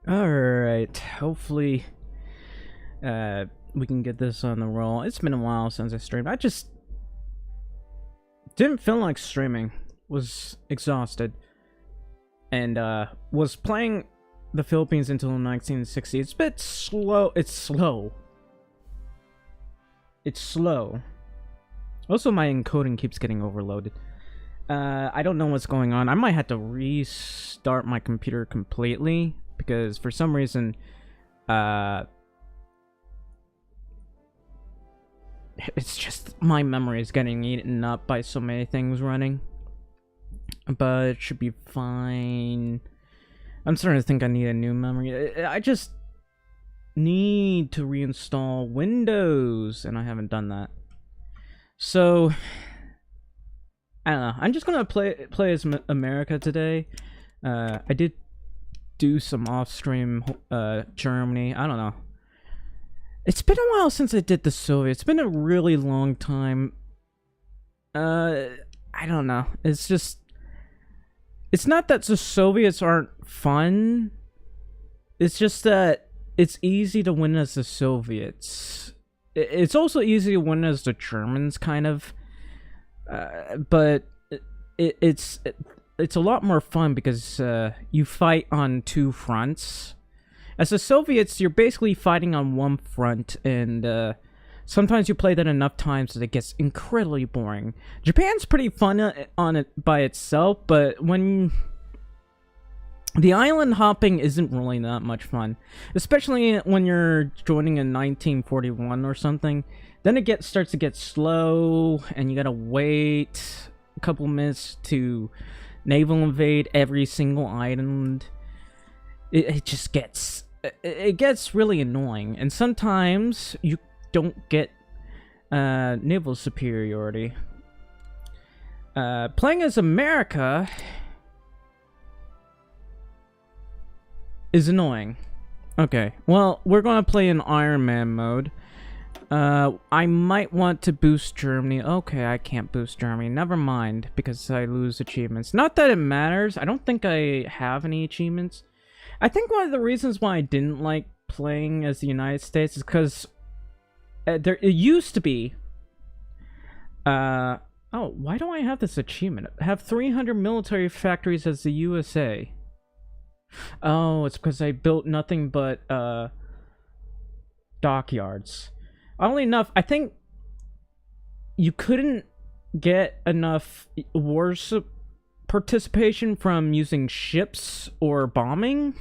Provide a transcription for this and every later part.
Alright, hopefully we can get this on the roll. It's been a while since I streamed. I just didn't feel like streaming. Was exhausted. And was playing the Philippines until 1960. It's a bit slow. It's slow. It's slow. Also, my encoding keeps getting overloaded. I don't know what's going on. I might have to restart my computer completely because for some reason, it's just my memory is getting eaten up by so many things running. But it should be fine. I'm starting to think I need a new memory. I just need to reinstall Windows, and I haven't done that. So I don't know. I'm just gonna play as America today. I did do some off-stream Germany. I don't know. It's been a while since I did the Soviets. It's been a really long time. I don't know. It's just... It's not that the Soviets aren't fun. It's just that it's easy to win as the Soviets. It's also easy to win as the Germans, kind of. But it's a lot more fun because you fight on two fronts. As the Soviets, you're basically fighting on one front, and sometimes you play that enough times that it gets incredibly boring. Japan's pretty fun on it by itself, but when the island hopping isn't really that much fun, especially when you're joining in 1941 or something. Then it starts to get slow, and you gotta wait a couple minutes to naval invade every single island. It just gets... It gets really annoying, and sometimes you don't get naval superiority. Playing as America is annoying. Okay, well, we're gonna play in Iron Man mode. I might want to boost Germany. Okay, I can't boost Germany. Never mind, because I lose achievements. Not that it matters. I don't think I have any achievements. I think one of the reasons why I didn't like playing as the United States is because it used to be... oh, why do I have this achievement? Have 300 military factories as the USA. Oh, it's because I built nothing but dockyards. Oddly enough, I think you couldn't get enough wars participation from using ships or bombing,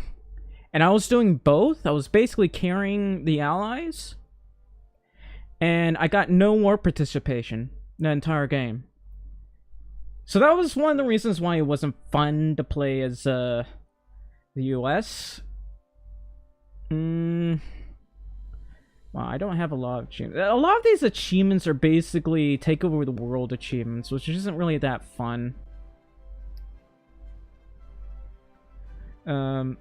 and I was doing both. I was basically carrying the allies, and I got no war participation the entire game. So that was one of the reasons why it wasn't fun to play as the US. Well, I don't have a lot of achievements. A lot of these achievements are basically take over the world achievements, which isn't really that fun. I'm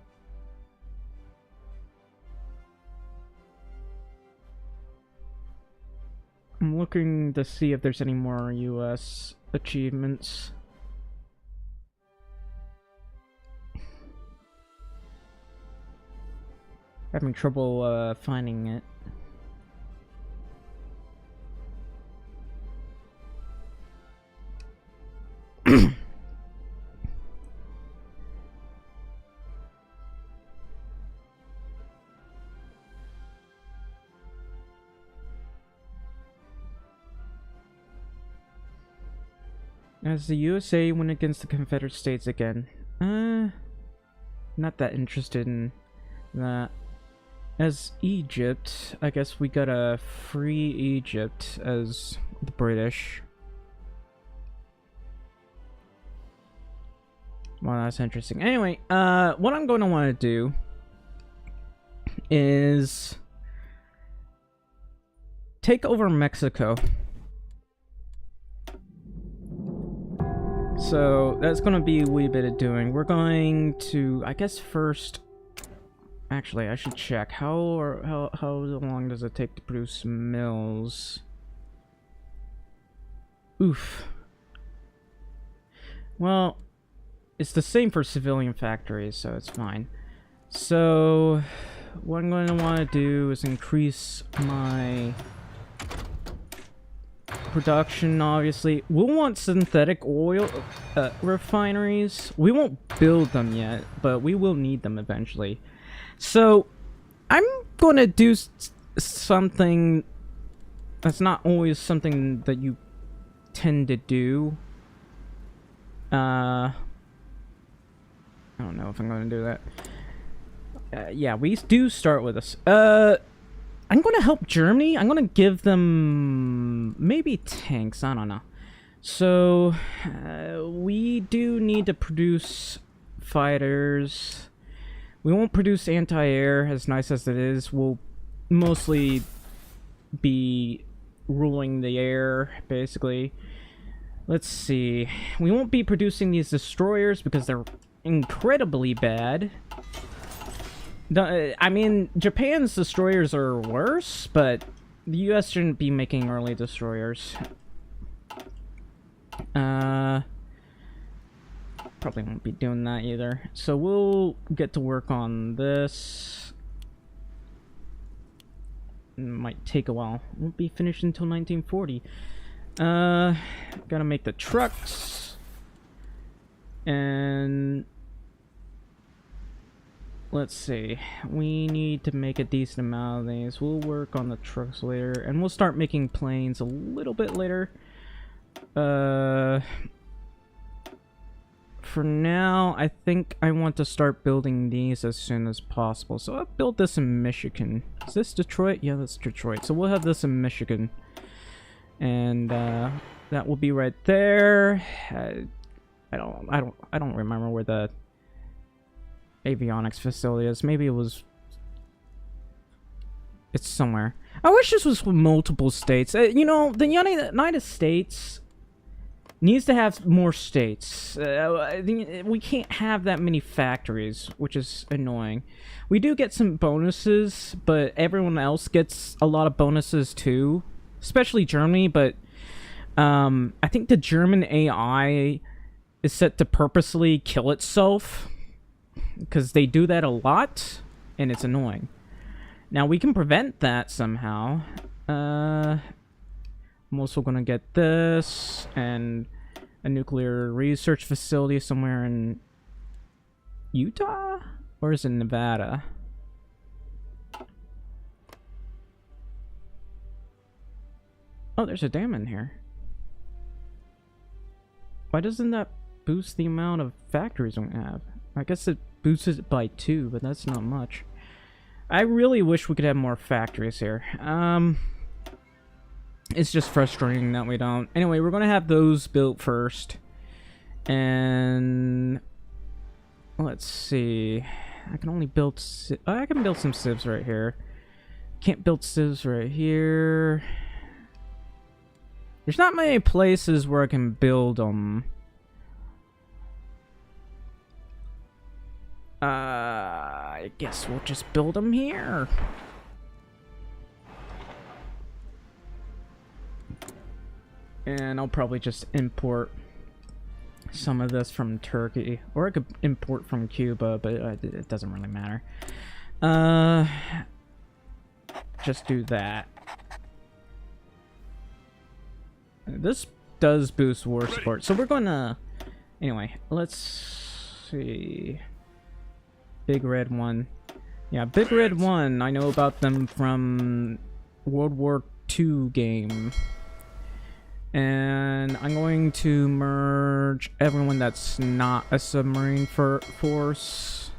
looking to see if there's any more US achievements. Having trouble finding it. As the USA went against the Confederate States again. Not that interested in that. As Egypt, I guess we gotta free Egypt as the British. Well, that's interesting. Anyway, what I'm going to want to do is take over Mexico. So that's going to be a wee bit of doing. We're going to, I guess, first... Actually, I should check. How long does it take to produce mills? Oof. Well, it's the same for civilian factories, so it's fine. So, what I'm going to want to do is increase my production, obviously. We'll want synthetic oil refineries. We won't build them yet, but we will need them eventually. So, I'm going to do something that's not always something that you tend to do. I don't know if I'm going to do that. Yeah, we do start with this. I'm going to help Germany. I'm going to give them maybe tanks. I don't know. So, we do need to produce fighters. We won't produce anti-air, as nice as it is. We'll mostly be ruling the air, basically. Let's see. We won't be producing these destroyers because they're incredibly bad. I mean, Japan's destroyers are worse, but the US shouldn't be making early destroyers. Probably won't be doing that either. So we'll get to work on this. It might take a while. Won't be finished until 1940. Gotta make the trucks. And let's see. We need to make a decent amount of these. We'll work on the trucks later, and we'll start making planes a little bit later. For now, I think I want to start building these as soon as possible. So I'll build this in Michigan. Is this Detroit? Yeah, that's Detroit. So we'll have this in Michigan. And that will be right there. I don't remember where the avionics facility is. Maybe it's somewhere. I wish this was multiple states. You know, the United States needs to have more states. We can't have that many factories, which is annoying. We do get some bonuses, but everyone else gets a lot of bonuses too, especially Germany. But I think the German AI is set to purposely kill itself, because they do that a lot, and it's annoying. Now, we can prevent that somehow. I'm also gonna get this, and a nuclear research facility somewhere in Utah? Or is it Nevada? Oh, there's a dam in here. Why doesn't that boost the amount of factories we have? I guess it boosts it by 2, but that's not much. I really wish we could have more factories here. It's just frustrating that we don't. Anyway, we're gonna have those built first. And let's see. I can only build I can build some civs right here. Can't build civs right here. There's not many places where I can build them. I guess we'll just build them here. And I'll probably just import some of this from Turkey. Or I could import from Cuba, but it doesn't really matter. Just do that. This does boost war support. So we're gonna... Anyway, let's see... Big Red 1. Yeah, Big Red 1, I know about them from World War II game. And I'm going to merge everyone that's not a submarine force.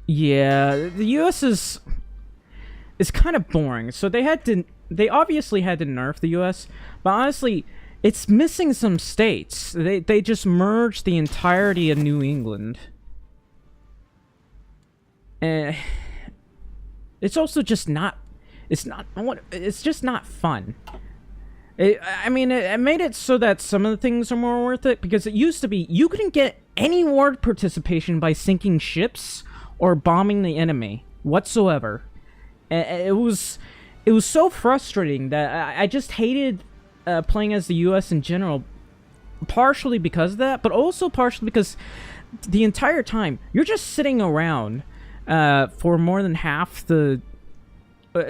Yeah, the US is kind of boring. So they obviously had to nerf the US, but honestly, it's missing some states. They just merged the entirety of New England. And it's also just not... It's just not fun. I mean, it made it so that some of the things are more worth it, because it used to be you couldn't get any war participation by sinking ships or bombing the enemy whatsoever. It it was so frustrating that I just hated playing as the U.S. in general, partially because of that, but also partially because the entire time you're just sitting around for more than half the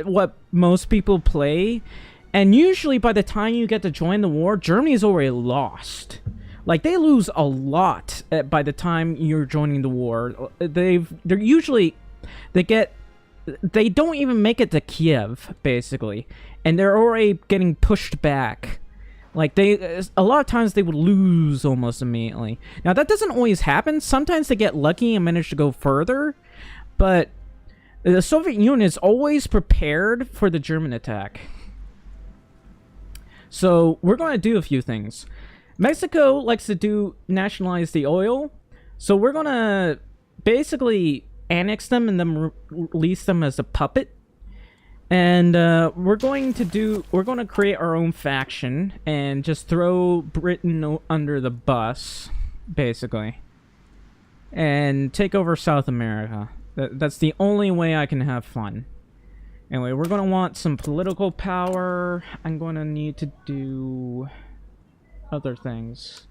what most people play, and usually by the time you get to join the war, Germany's already lost. Like, they lose a lot by the time you're joining the war. They don't even make it to Kiev, basically, and they're already getting pushed back. Like, a lot of times they would lose almost immediately. Now, that doesn't always happen. Sometimes they get lucky and manage to go further, but the Soviet Union is always prepared for the German attack. So, we're going to do a few things. Mexico likes to nationalize the oil, so we're going to basically annex them and then release them as a puppet. And we're going to create our own faction and just throw Britain under the bus, basically, and take over South America. That's the only way I can have fun. Anyway, we're going to want some political power. I'm going to need to do other things.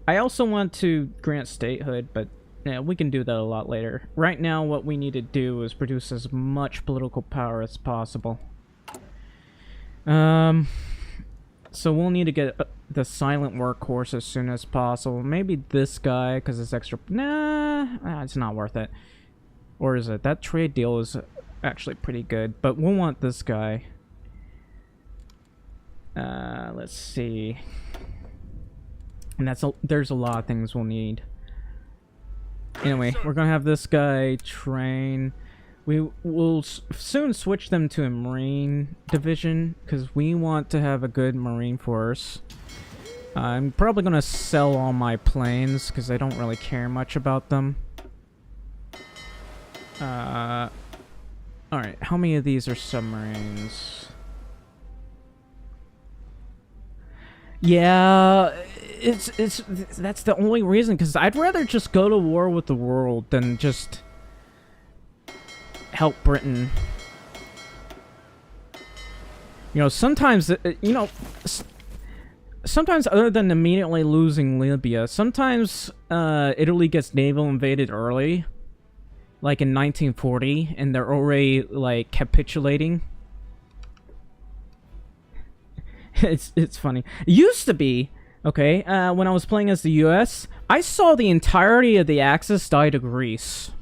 I also want to grant statehood, but yeah, we can do that a lot later. Right now, what we need to do is produce as much political power as possible. So we'll need to get the silent workhorse as soon as possible. Maybe this guy, because it's extra... Nah, it's not worth it. Or is it? That trade deal is actually pretty good, but we'll want this guy. Let's see. And there's a lot of things we'll need. Anyway, we're gonna have this guy train. We will soon switch them to a Marine division, because we want to have a good Marine force. I'm probably gonna sell all my planes, because I don't really care much about them. Alright, how many of these are submarines? Yeah, that's the only reason, because I'd rather just go to war with the world than just help Britain. You know, sometimes, sometimes other than immediately losing Libya, sometimes Italy gets naval invaded early, like in 1940, and they're already, like, capitulating. It's funny. It used to be, okay, when I was playing as the US, I saw the entirety of the Axis die to Greece.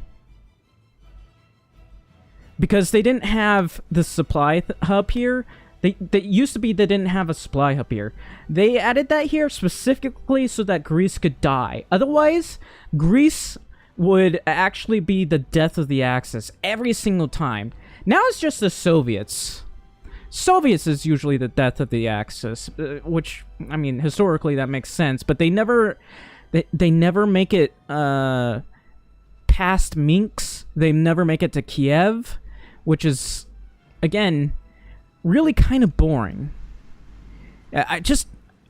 Because they didn't have the supply hub here. They used to be they didn't have a supply hub here. They added that here specifically so that Greece could die. Otherwise, Greece would actually be the death of the Axis every single time. Now it's just the Soviets. Soviets is usually the death of the Axis, which, I mean, historically that makes sense, but they never make it past Minsk. They never make it to Kiev, which is, again, really kind of boring. I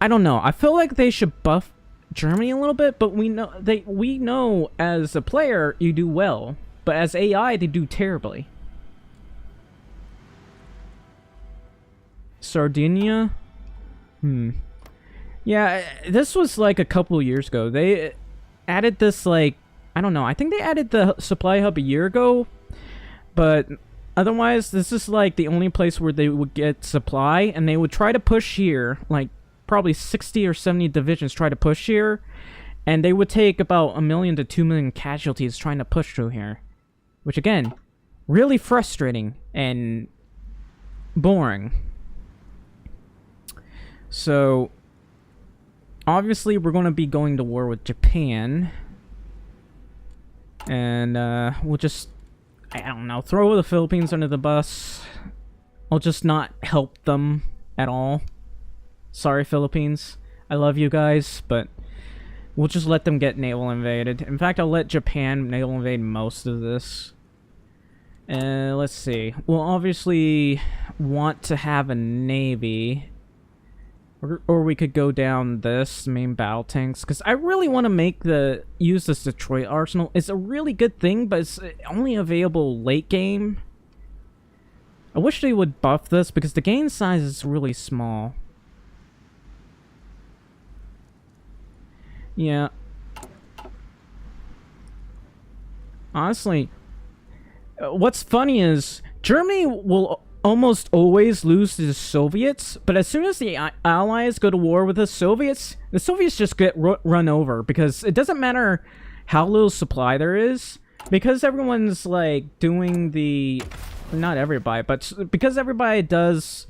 don't know. I feel like they should buff Germany a little bit, but we know as a player you do well, but as AI they do terribly. Sardinia? Yeah, this was like a couple years ago. They added this, like, I don't know. I think they added the supply hub a year ago, but otherwise, this is like the only place where they would get supply, and they would try to push here, like probably 60 or 70 divisions try to push here, and they would take about 1 million to 2 million casualties trying to push through here, which again, really frustrating and boring. So, obviously, we're going to be going to war with Japan. And, we'll just, I don't know, throw the Philippines under the bus. I'll just not help them at all. Sorry, Philippines. I love you guys, but we'll just let them get naval invaded. In fact, I'll let Japan naval invade most of this. Let's see. We'll obviously want to have a navy. Or we could go down this main battle tanks, because I really want to use this Detroit arsenal. It's a really good thing, but it's only available late game. I wish they would buff this because the game size is really small. Yeah. Honestly, what's funny is Germany will almost always lose to the Soviets, but as soon as the Allies go to war with the Soviets just get run over, because it doesn't matter how little supply there is, because everyone's like doing the, not everybody, but because everybody does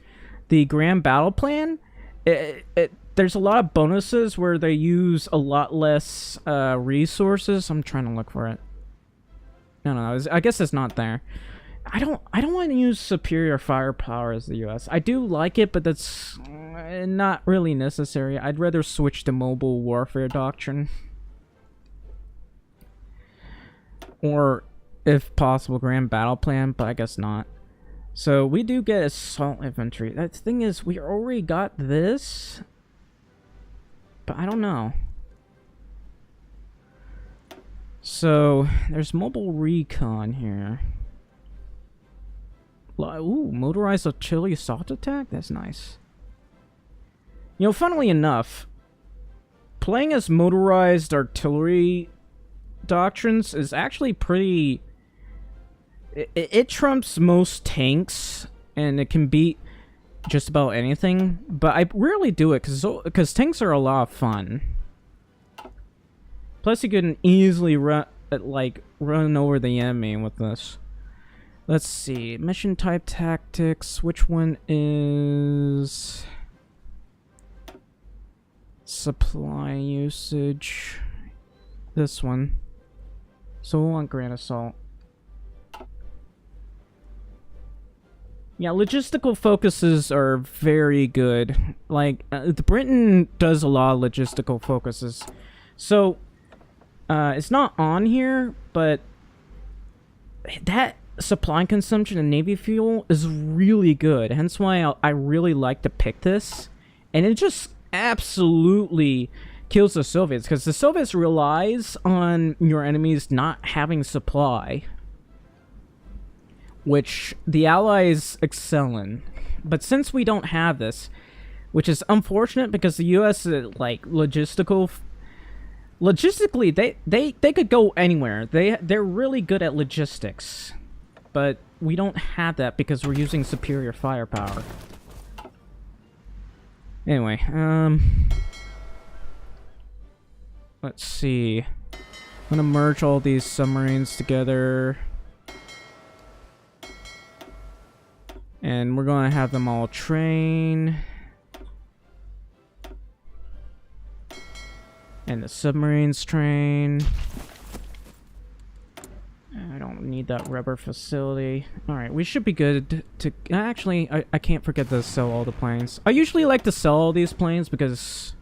the grand battle plan, there's a lot of bonuses where they use a lot less resources. I'm trying to look for it. No, I guess it's not there. I don't want to use superior firepower as the US. I do like it, but that's not really necessary. I'd rather switch to mobile warfare doctrine. Or, if possible, grand battle plan, but I guess not. So, we do get assault infantry. The thing is, we already got this, but I don't know. So, there's mobile recon here. Ooh, motorized artillery assault attack? That's nice. You know, funnily enough, playing as motorized artillery doctrines is actually pretty... It trumps most tanks, and it can beat just about anything, but I rarely do it, because tanks are a lot of fun. Plus, you can easily run over the enemy with this. Let's see. Mission type tactics. Which one is supply usage? This one. So we want grand assault. Yeah, logistical focuses are very good. Like, Britain does a lot of logistical focuses. So, it's not on here, but that supply consumption and navy fuel is really good, hence why I really like to pick this. And it just absolutely kills the Soviets, because the Soviets relies on your enemies not having supply, which the Allies excel in. But since we don't have this, which is unfortunate, because the US like logistically they could go anywhere. They're really good at logistics. But we don't have that because we're using superior firepower. Anyway, let's see. I'm gonna merge all these submarines together. And we're gonna have them all train. And the submarines train. I don't need that rubber facility. Alright, we should be good to... Actually, I can't forget to sell all the planes. I usually like to sell all these planes because...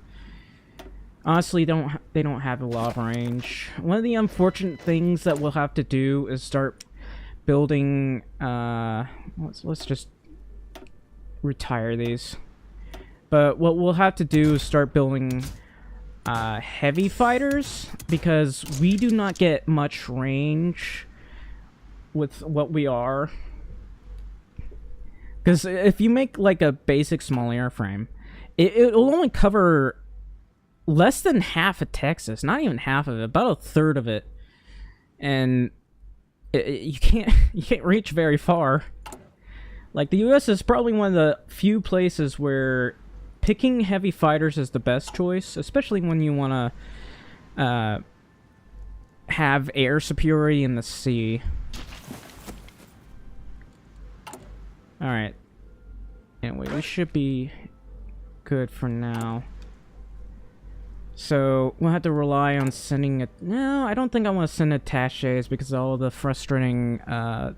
honestly, they don't have a lot of range. One of the unfortunate things that we'll have to do is start building... let's just retire these. But what we'll have to do is start building... heavy fighters, because we do not get much range with what we are. Because if you make like a basic small airframe, it'll only cover less than half of Texas, not even half of it, about a third of it, and you can't reach very far. Like, the US is probably one of the few places where picking heavy fighters is the best choice, especially when you want to have air superiority in the sea. Alright. Anyway, we should be good for now. So, we'll have to rely on sending it. No, I don't think I want to send attaches because of all the frustrating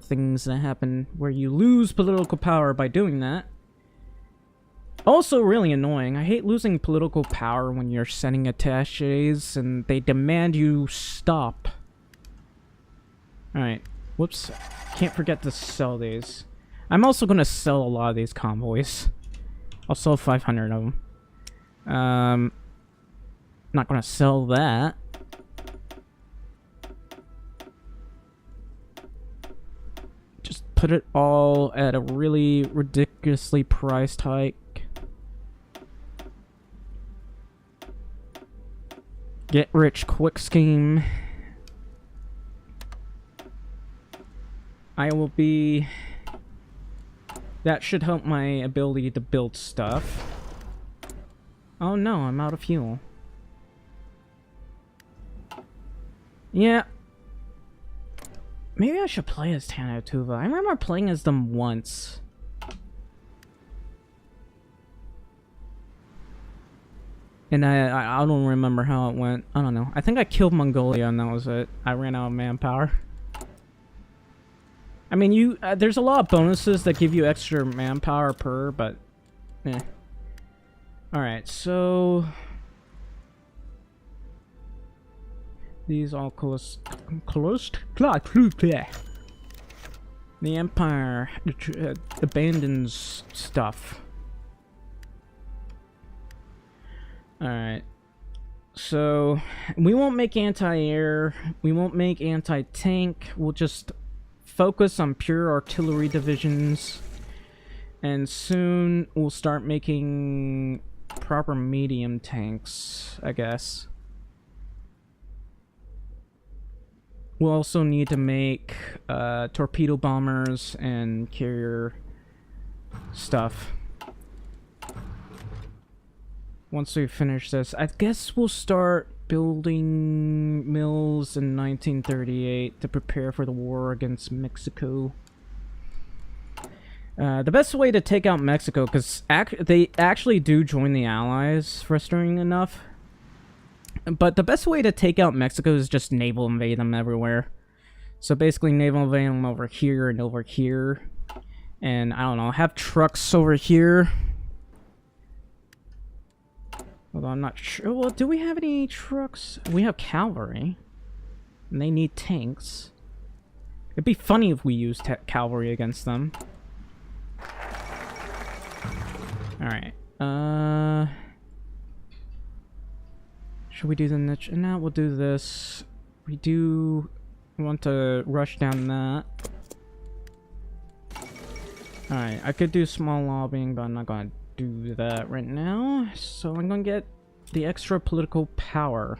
things that happen where you lose political power by doing that. Also really annoying. I hate losing political power when you're sending attaches and they demand you stop. Alright. Whoops. Can't forget to sell these. I'm also going to sell a lot of these convoys. I'll sell 500 of them. Not gonna sell that. Just put it all at a really ridiculously priced hike. Get rich quick scheme. I will be... That should help my ability to build stuff. Oh no, I'm out of fuel. Yeah. Maybe I should play as Tana Tuva. I remember playing as them once. And I don't remember how it went. I don't know. I think I killed Mongolia and that was it. I ran out of manpower. I mean, there's a lot of bonuses that give you extra manpower per, but eh. Alright, so these all closed. The Empire abandons stuff. Alright. So we won't make anti-air, we won't make anti-tank, we'll just focus on pure artillery divisions, and soon we'll start making proper medium tanks, I guess. We'll also need to make torpedo bombers and carrier stuff. Once we finish this, I guess we'll start building mills in 1938 to prepare for the war against Mexico. The best way to take out Mexico, because they actually do join the Allies, frustrating enough. But the best way to take out Mexico is just naval invade them everywhere. So basically naval invade them over here and over here. And I don't know, have trucks over here. Although I'm not sure. Well, do we have any trucks? We have cavalry. And they need tanks. It'd be funny if we used cavalry against them. Alright. Should we do the niche? No, we'll do this. We do want to rush down that. Alright, I could do small lobbying, but I'm not gonna do that right now. So I'm gonna get the extra political power.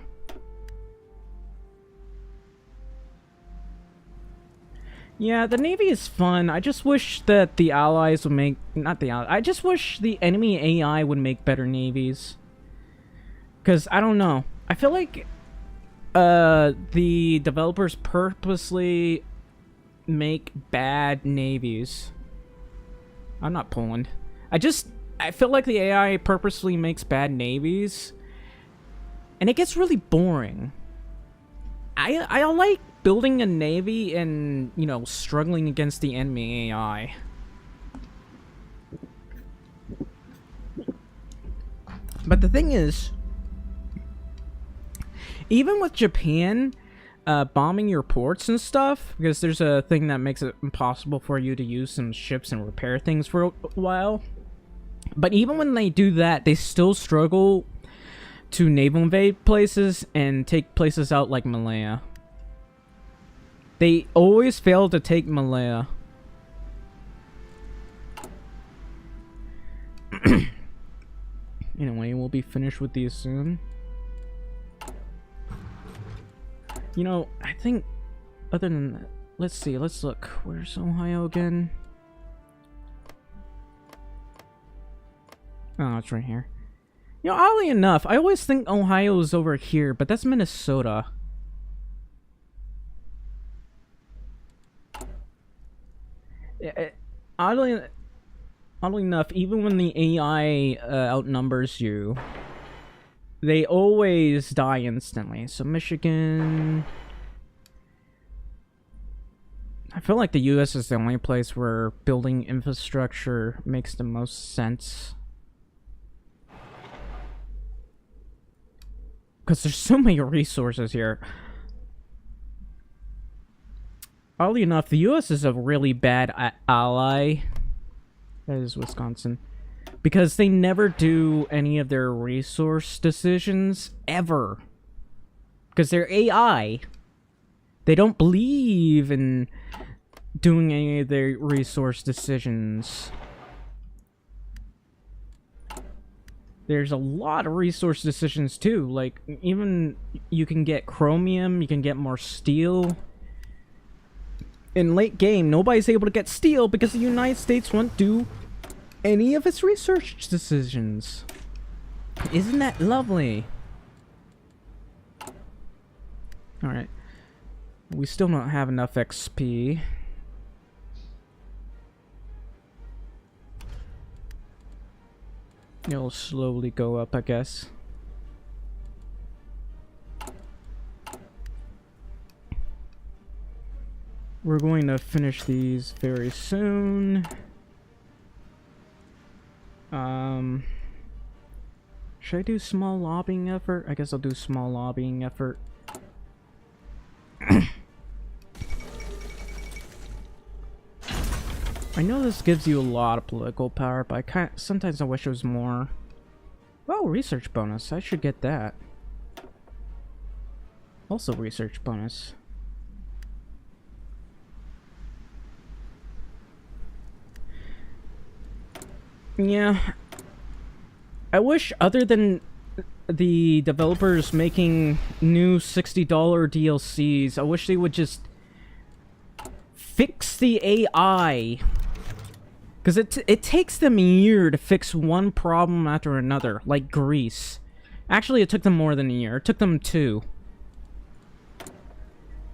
Yeah, the Navy is fun. I just wish that the Allies would make... Not the Allies. I just wish the enemy AI would make better navies. Because, I don't know. I feel like the developers purposely make bad navies. I'm not Poland. I feel like the AI purposely makes bad navies. And it gets really boring. I like building a navy and, you know, struggling against the enemy AI. But the thing is, even with Japan bombing your ports and stuff, because there's a thing that makes it impossible for you to use some ships and repair things for a while. But even when they do that, they still struggle to naval invade places and take places out like Malaya. They always fail to take Malaya. Anyway, we'll be finished with these soon. You know, I think other than that, let's see, let's look. Where's Ohio again? Oh, it's right here. You know, oddly enough, I always think Ohio is over here, but that's Minnesota. Oddly enough, even when the AI outnumbers you, they always die instantly. So Michigan... I feel like the US is the only place where building infrastructure makes the most sense. Because there's so many resources here. Oddly enough, the US is a really bad ally. That is Wisconsin. Because they never do any of their resource decisions, ever. Because they're AI. They don't believe in doing any of their resource decisions. There's a lot of resource decisions too. Like, even you can get chromium, you can get more steel. In late game, nobody's able to get steel because the United States won't do any of its research decisions. Isn't that lovely? Alright. We still don't have enough XP. It'll slowly go up, I guess. We're going to finish these very soon. Should I do small lobbying effort? I guess I'll do small lobbying effort. I know this gives you a lot of political power, but sometimes I wish it was more. Oh, research bonus. I should get that. Also research bonus. Yeah. I wish, other than the developers making new $60 DLCs, I wish they would just fix the AI. Because it takes them a year to fix one problem after another, like Greece. Actually, it took them more than a year. It took them 2.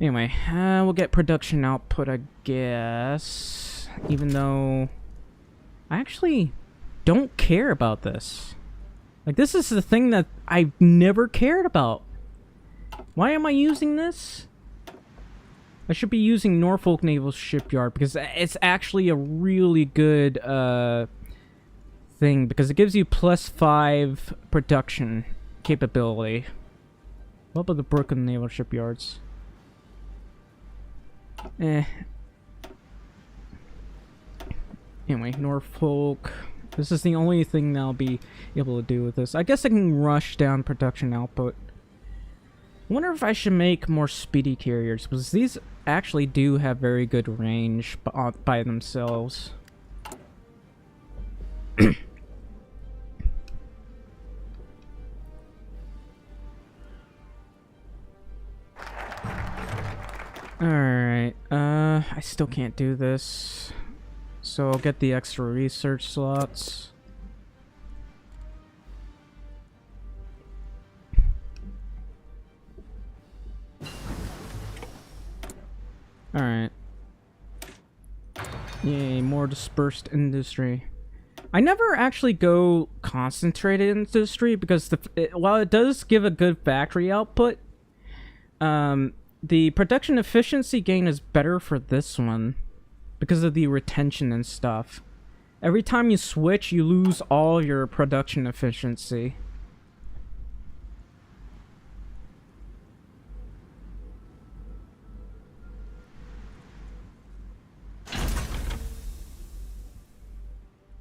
Anyway, we'll get production output, I guess. Even though I actually don't care about this. Like, this is the thing that I've never cared about. Why am I using this? I should be using Norfolk Naval Shipyard because it's actually a really good thing, because it gives you +5 production capability. What about the Brooklyn Naval Shipyards? Anyway, Norfolk. This is the only thing that I'll be able to do with this. I guess I can rush down production output. I wonder if I should make more speedy carriers, because these actually do have very good range by themselves. Alright, I still can't do this. So I'll get the extra research slots. Alright. Yay, more dispersed industry. I never actually go concentrated industry because while it does give a good factory output, the production efficiency gain is better for this one because of the retention and stuff. Every time you switch, you lose all your production efficiency.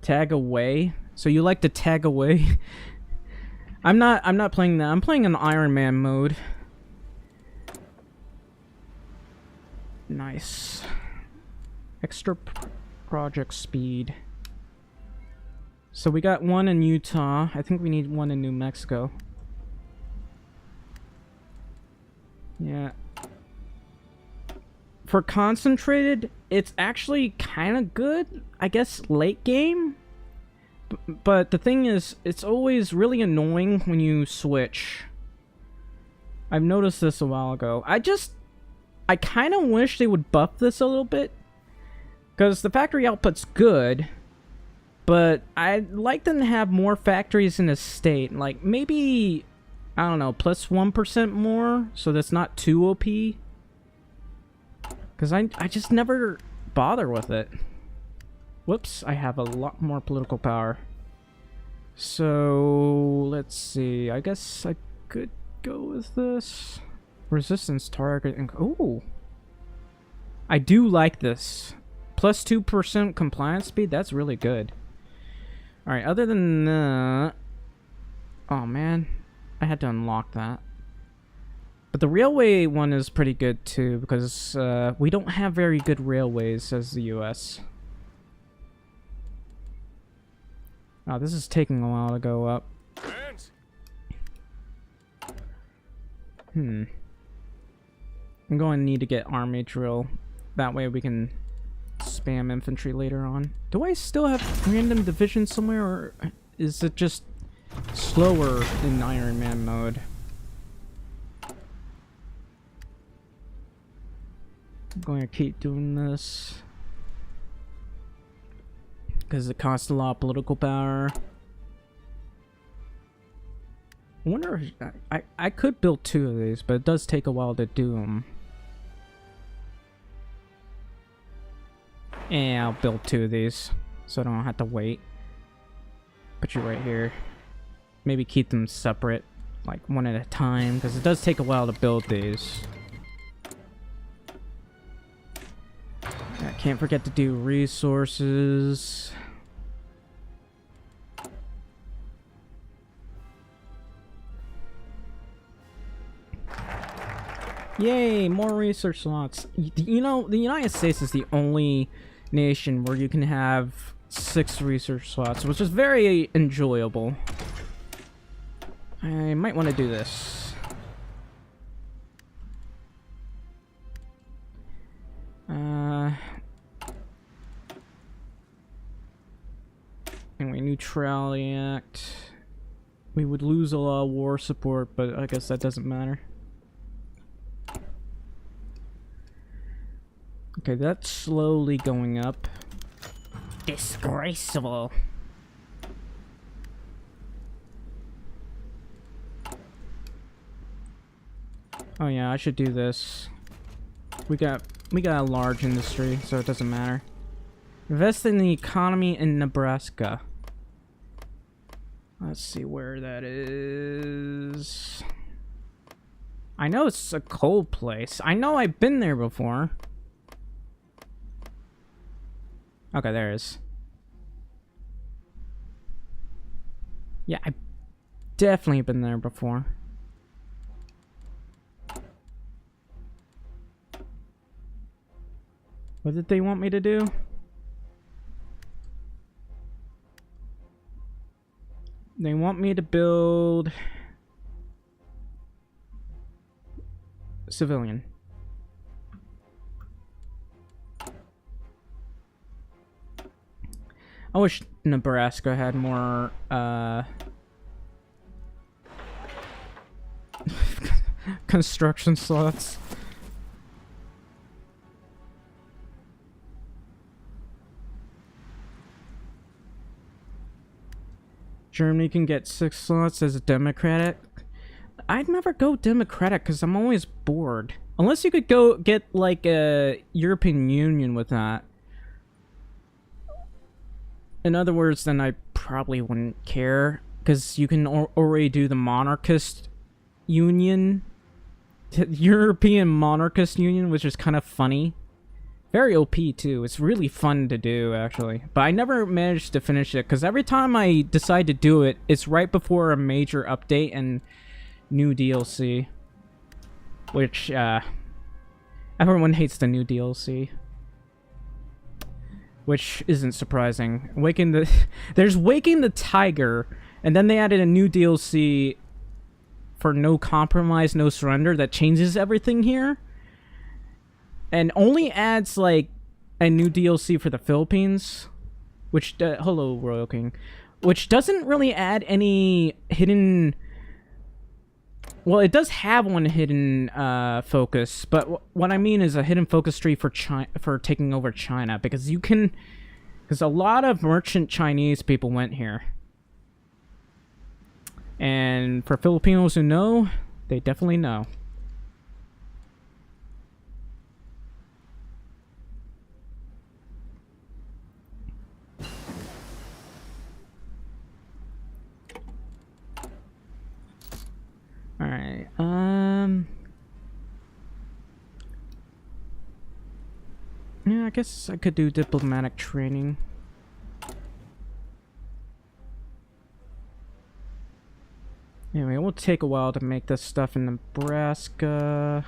Tag away? So you like to tag away? I'm not playing that. I'm playing in Iron Man mode. Nice. Extra project speed. So we got one in Utah. I think we need one in New Mexico. Yeah. For concentrated, it's actually kind of good, I guess, late game. But the thing is, it's always really annoying when you switch. I've noticed this a while ago. I kind of wish they would buff this a little bit, because the factory output's good, but I'd like them to have more factories in a state. Like, maybe, I don't know, +1% more, so that's not too OP. Because I just never bother with it. Whoops, I have a lot more political power. So, let's see. I guess I could go with this. Resistance target. Ooh. I do like this. +2% compliance speed, that's really good. Alright, other than that... Oh man, I had to unlock that. But the railway one is pretty good too, because we don't have very good railways as the US. Oh, this is taking a while to go up. I'm going to need to get army drill. That way we can spam infantry later on. Do I still have random division somewhere, or is it just slower in Iron Man mode? I'm going to keep doing this because it costs a lot of political power. I wonder if I could build 2 of these, but it does take a while to do them. Yeah, I'll build 2 of these so I don't have to wait. Put you right here. Maybe keep them separate, like one at a time, because it does take a while to build these. I can't forget to do resources. Yay, more research slots. You know, the United States is the only nation where you can have 6 research slots, which is very enjoyable. I might want to do this. Anyway, Neutrality Act. We would lose a lot of war support, but I guess that doesn't matter. Okay, that's slowly going up. Disgraceful. Oh yeah, I should do this. We got a large industry, so it doesn't matter. Invest in the economy in Nebraska. Let's see where that is. I know it's a coal place. I know I've been there before. Okay, there it is. Yeah, I've definitely been there before. What did they want me to do? They want me to build civilian. I wish Nebraska had more construction slots. Germany can get 6 slots as a Democratic. I'd never go Democratic because I'm always bored. Unless you could go get like a European Union with that. In other words, then I probably wouldn't care because you can already do the monarchist union. European monarchist union, which is kind of funny. Very OP too. It's really fun to do actually, but I never managed to finish it because every time I decide to do it, it's right before a major update and new DLC, which everyone hates the new DLC, which isn't surprising. There's Waking the Tiger, and then they added a new DLC for No Compromise, No Surrender that changes everything here. And only adds, like, a new DLC for the Philippines. Which, hello, Royal King. Which doesn't really add any hidden... Well, it does have one hidden focus. But what I mean is a hidden focus tree for taking over China. Because you can... Because a lot of merchant Chinese people went here. And for Filipinos who know, they definitely know. Alright, yeah, I guess I could do diplomatic training. Anyway, it will take a while to make this stuff in Nebraska.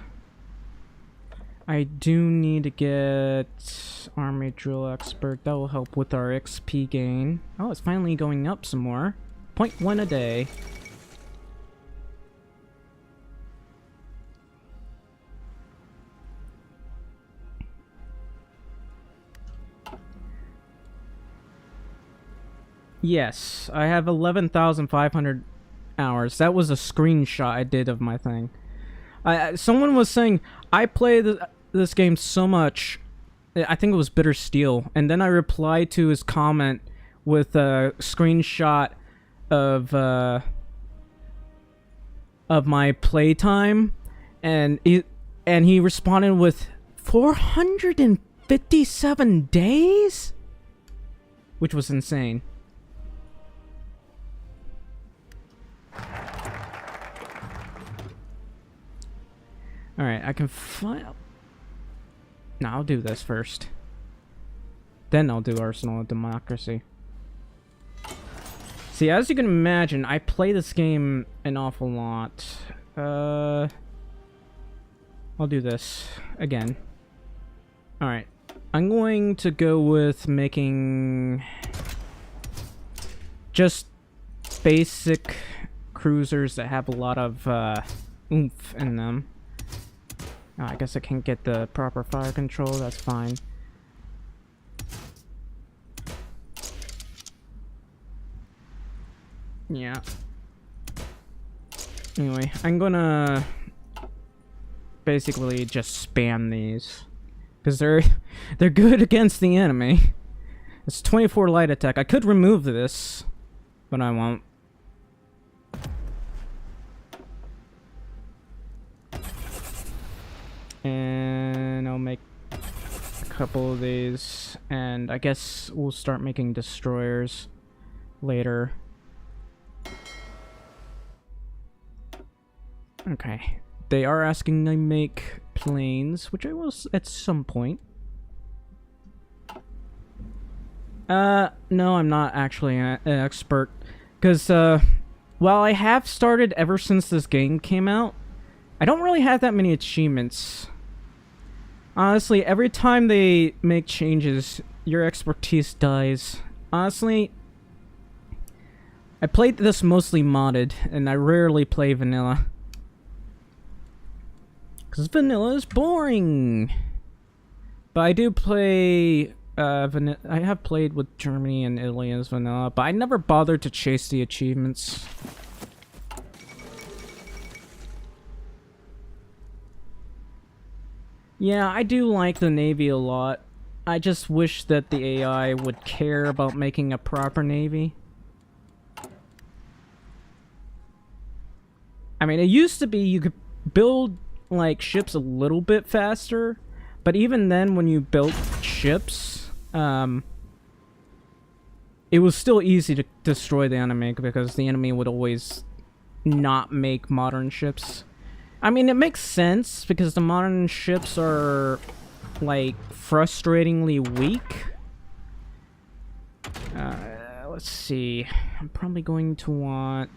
I do need to get Army Drill Expert. That will help with our XP gain. Oh, it's finally going up some more. 0.1 a day. Yes, I have 11,500 hours. That was a screenshot I did of my thing. Someone was saying, I play this game so much, I think it was Bitter Steel, and then I replied to his comment with a screenshot of my playtime, and he responded with 457 days? Which was insane. Alright, I can find... No, I'll do this first. Then I'll do Arsenal of Democracy. See, as you can imagine, I play this game an awful lot. I'll do this again. Alright. I'm going to go with making... just basic cruisers that have a lot of oomph in them. Oh, I guess I can't get the proper fire control, that's fine. Yeah. Anyway, I'm gonna basically just spam these. Because they're good against the enemy. It's 24 light attack. I could remove this, but I won't. And I'll make a couple of these, and I guess we'll start making destroyers later. Okay, they are asking me to make planes, which I will at some point. No, I'm not actually an expert, because while I have started ever since this game came out, I don't really have that many achievements. Honestly, every time they make changes, your expertise dies. Honestly, I played this mostly modded, and I rarely play vanilla. Because vanilla is boring! But I do play... I have played with Germany and Italy as vanilla, but I never bothered to chase the achievements. Yeah, I do like the Navy a lot. I just wish that the AI would care about making a proper Navy. I mean, it used to be you could build, like, ships a little bit faster, but even then, when you built ships, it was still easy to destroy the enemy because the enemy would always not make modern ships. I mean, it makes sense because the modern ships are, like, frustratingly weak. Let's see. I'm probably going to want...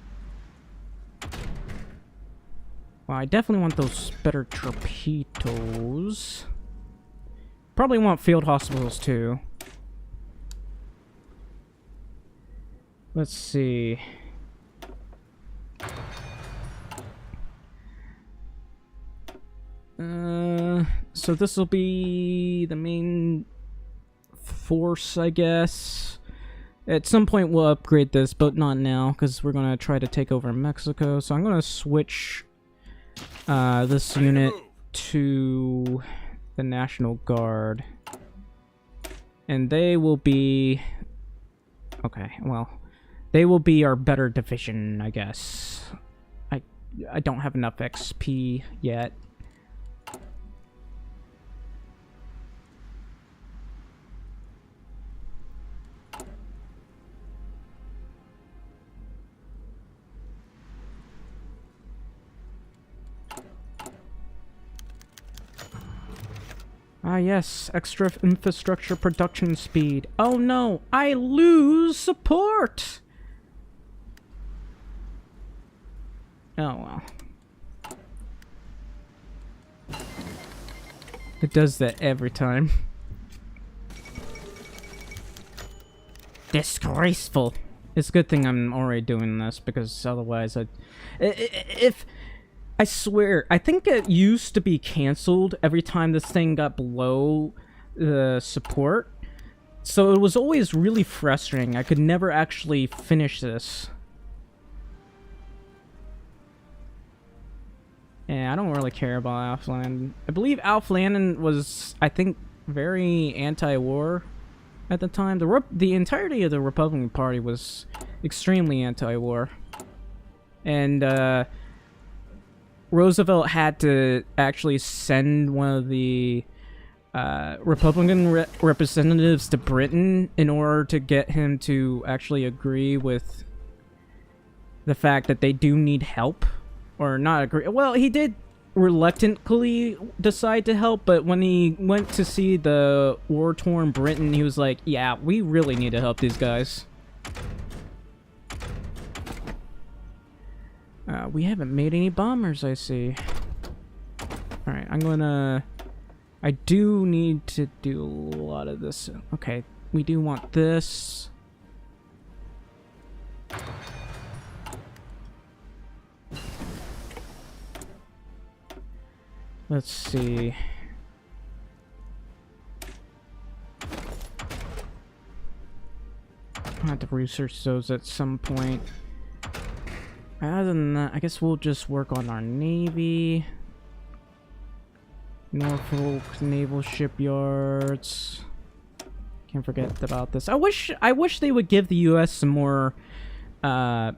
Well, I definitely want those better torpedoes. Probably want field hospitals, too. Let's see... So this will be the main force, I guess. At some point we'll upgrade this, but not now, because we're going to try to take over Mexico. So I'm going to switch this unit to the National Guard. And they will be... Okay, well, they will be our better division, I guess. I don't have enough XP yet. Ah yes, extra infrastructure production speed. Oh no, I lose support! Oh well. It does that every time. Disgraceful. It's a good thing I'm already doing this, because otherwise if I swear, I think it used to be canceled every time this thing got below the support. So it was always really frustrating. I could never actually finish this. Yeah, I don't really care about Alf Landon. I believe Alf Landon was, I think, very anti-war at the time. The entirety of the Republican Party was extremely anti-war. And, Roosevelt had to actually send one of the Republican representatives to Britain in order to get him to actually agree with the fact that they do need help. Or not agree. Well, he did reluctantly decide to help, but when he went to see the war-torn Britain, he was like, yeah, we really need to help these guys. We haven't made any bombers, I see. Alright, I do need to do a lot of this. Okay, we do want this. Let's see. I'll have to research those at some point. Other than that, I guess we'll just work on our Navy. Norfolk Naval Shipyards. Can't forget about this. I wish they would give the U.S. some more, better,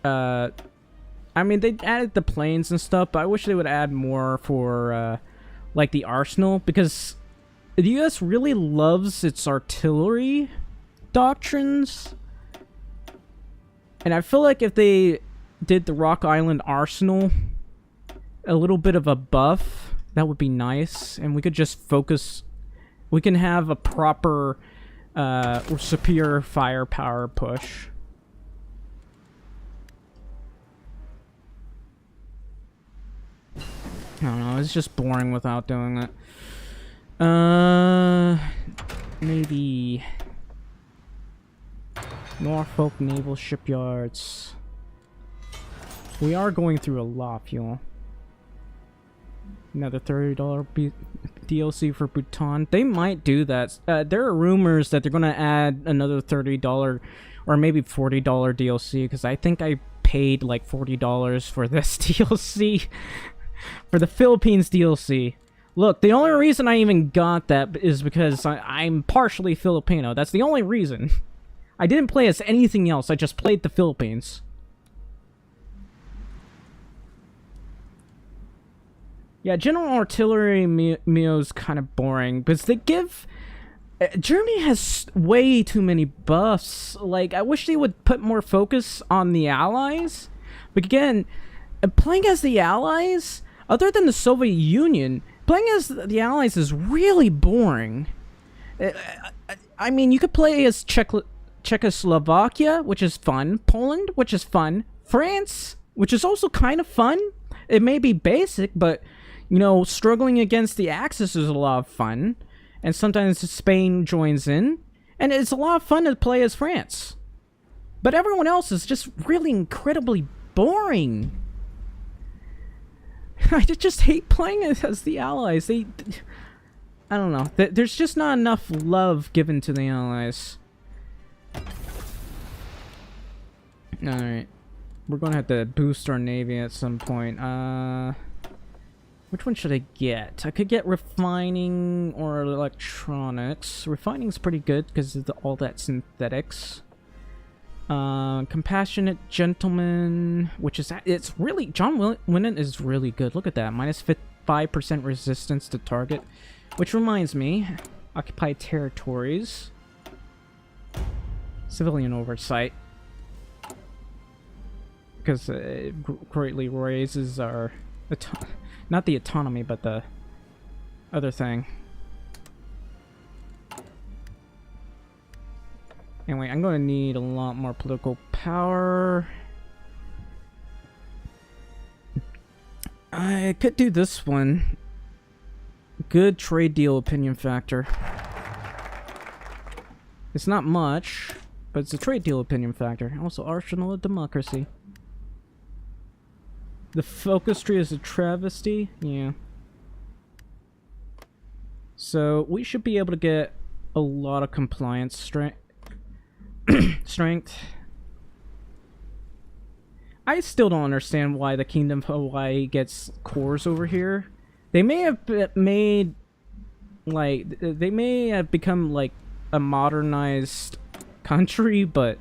I mean, they added the planes and stuff, but I wish they would add more for, like, the arsenal, because the U.S. really loves its artillery doctrines. And I feel like if they did the Rock Island Arsenal a little bit of a buff, that would be nice, and we could just focus. We can have a proper, superior firepower push. I don't know, it's just boring without doing it. Maybe Norfolk Naval Shipyards. We are going through a lot, fuel. Another $30 DLC for Bhutan. They might do that. There are rumors that they're going to add another $30 or maybe $40 DLC, because I think I paid like $40 for this DLC. For the Philippines DLC. Look, the only reason I even got that is because I'm partially Filipino. That's the only reason. I didn't play as anything else. I just played the Philippines. Yeah, General Artillery Meo's kind of boring, because they give... Germany has way too many buffs. Like, I wish they would put more focus on the Allies. But again, playing as the Allies... Other than the Soviet Union, playing as the Allies is really boring. I mean, you could play as Czechoslovakia, which is fun. Poland, which is fun. France, which is also kind of fun. It may be basic, but, you know, struggling against the Axis is a lot of fun. And sometimes Spain joins in. And it's a lot of fun to play as France. But everyone else is just really incredibly boring. I just hate playing as the Allies. I don't know. There's just not enough love given to the Allies. Alright. We're gonna have to boost our Navy at some point. Which one should I get? I could get refining or electronics. Refining's pretty good because of all that synthetics. Compassionate Gentleman, which is, it's really, John Winnan is really good. Look at that, minus 5% resistance to target. Which reminds me, occupied territories, civilian oversight, because it greatly raises our, not the autonomy, but the other thing. Anyway, I'm going to need a lot more political power. I could do this one. Good trade deal opinion factor. It's not much, but it's a trade deal opinion factor. Also, arsenal of democracy. The focus tree is a travesty. Yeah. So we should be able to get a lot of compliance strength. I still don't understand why the Kingdom of Hawaii gets cores over here. They may have made, like, they may have become, like, a modernized country, but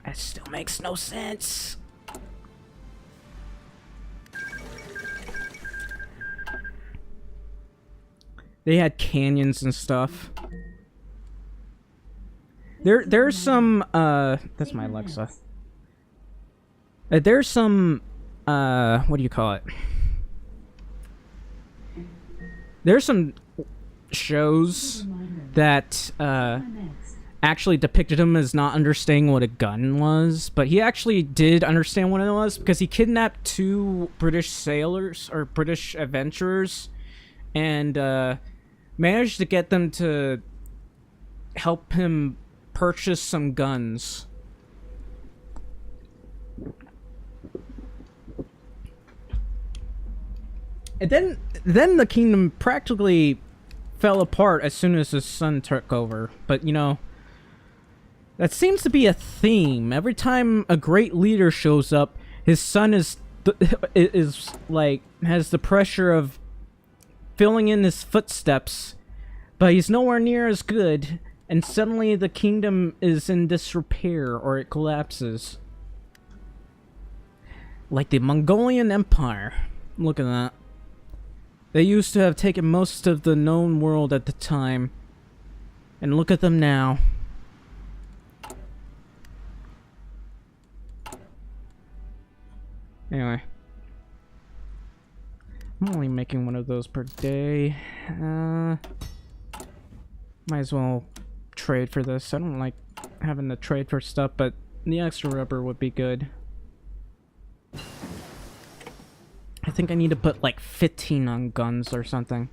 that still makes no sense. They had canyons and stuff. There's some, that's my Alexa. There's some, what do you call it? There's some shows that, actually depicted him as not understanding what a gun was, but he actually did understand what it was because he kidnapped 2 British sailors, or British adventurers, and, managed to get them to help him purchase some guns. And then the kingdom practically fell apart as soon as his son took over. But, you know, that seems to be a theme. Every time a great leader shows up, his son is like, has the pressure of filling in his footsteps, but he's nowhere near as good, and suddenly the kingdom is in disrepair or it collapses. Like the Mongolian Empire. Look at that. They used to have taken most of the known world at the time, and look at them now. Anyway. I'm only making one of those per day. Might as well trade for this. I don't like having to trade for stuff, but the extra rubber would be good. I think I need to put like 15 on guns or something.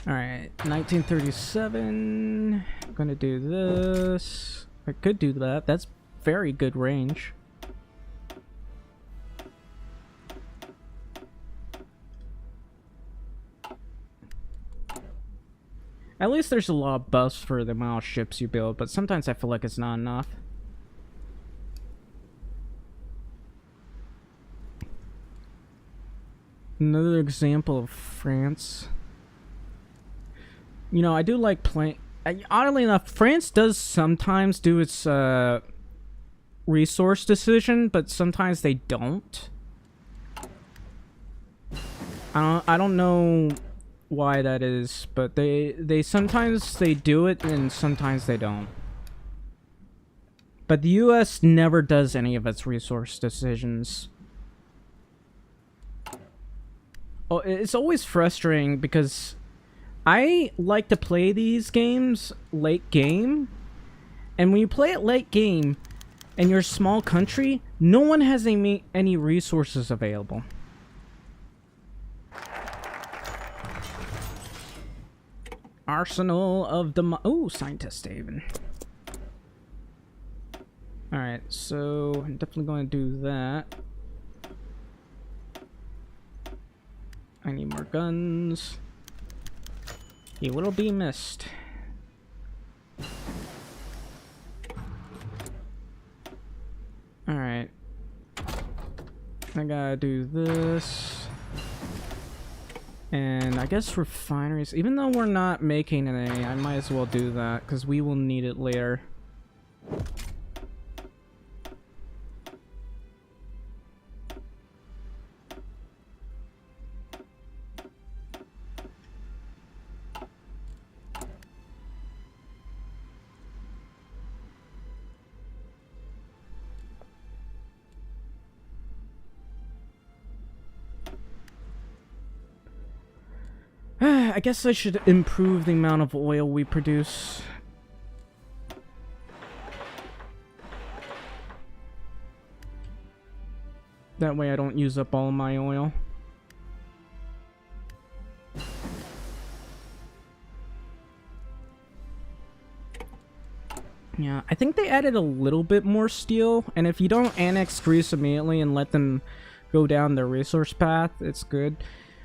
Alright, 1937. I'm gonna do this. I could do that. That's very good range. At least there's a lot of buffs for the amount of ships you build, but sometimes I feel like it's not enough. Another example of France. You know, I do like playing... Oddly enough, France does sometimes do its resource decision, but sometimes they don't. I don't know why that is, but they sometimes they do it and sometimes they don't. But the US never does any of its resource decisions. Oh, it's always frustrating because I like to play these games late game, and when you play it late game and you're a small country, no one has any resources available. Arsenal of the... Ooh, Scientist Haven. Alright, so I'm definitely going to do that. I need more guns. He will be missed. Alright. I gotta do this. And I guess refineries, even though we're not making any, I might as well do that, because we will need it later. I guess I should improve the amount of oil we produce. That way I don't use up all my oil. Yeah, I think they added a little bit more steel, and if you don't annex Greece immediately and let them go down their resource path, it's good.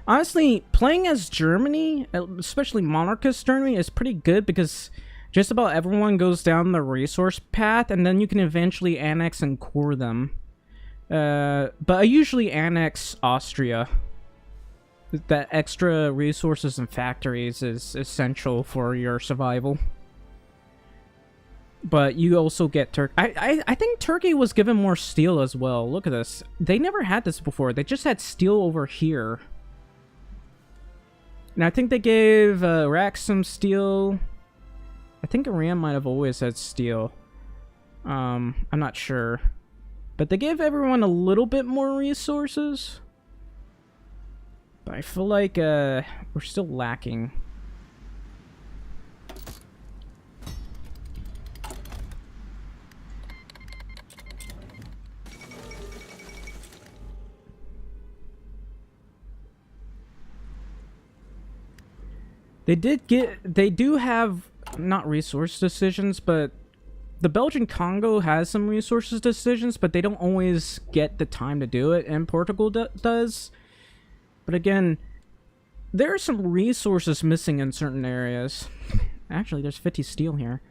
Honestly, playing as Germany, especially monarchist Germany, is pretty good because just about everyone goes down the resource path, and then you can eventually annex and core them. But I usually annex Austria. That extra resources and factories is essential for your survival. But you also get Turkey. I think Turkey was given more steel as well. Look at this. They never had this before. They just had steel over here. And I think they gave Iraq some steel. I think Iran might have always had steel. I'm not sure. But they gave everyone a little bit more resources. But I feel like we're still lacking. They do have, not resource decisions, but the Belgian Congo has some resources decisions, but they don't always get the time to do it, and Portugal does. But again, there are some resources missing in certain areas. Actually, there's 50 steel here.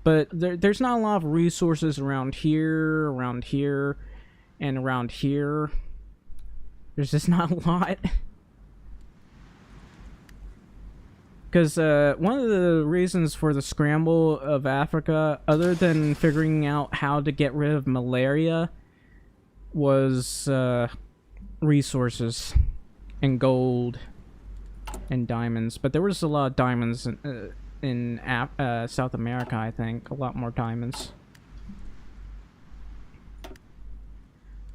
But there's not a lot of resources around here, and around here. There's just not a lot. Because one of the reasons for the scramble of Africa, other than figuring out how to get rid of malaria, was resources and gold and diamonds. But there was a lot of diamonds in South America, I think. A lot more diamonds.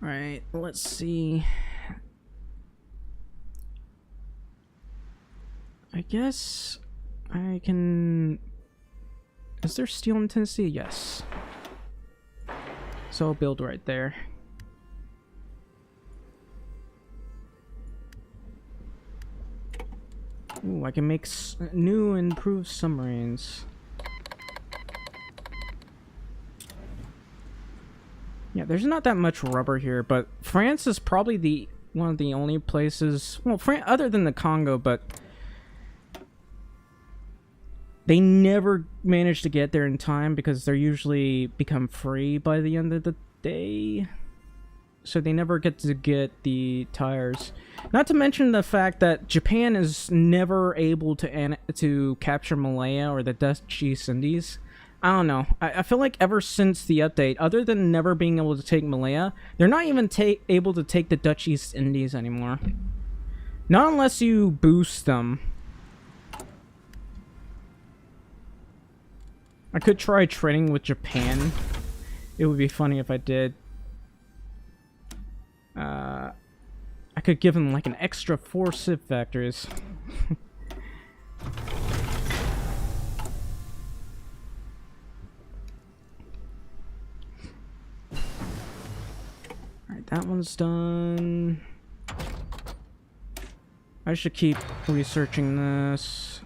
Alright, let's see. I guess I can... Is there steel in Tennessee? Yes. So I'll build right there. Ooh, I can make new improved submarines. Yeah, there's not that much rubber here, but France is probably one of the only places... Well, other than the Congo, but... They never manage to get there in time because they're usually become free by the end of the day. So they never get to get the tires. Not to mention the fact that Japan is never able to capture Malaya or the Dutch East Indies. I don't know. I feel like ever since the update, other than never being able to take Malaya, they're not even able to take the Dutch East Indies anymore. Not unless you boost them. I could try trading with Japan. It would be funny if I did. I could give them like an extra 4 civ factories. Alright, that one's done. I should keep researching this.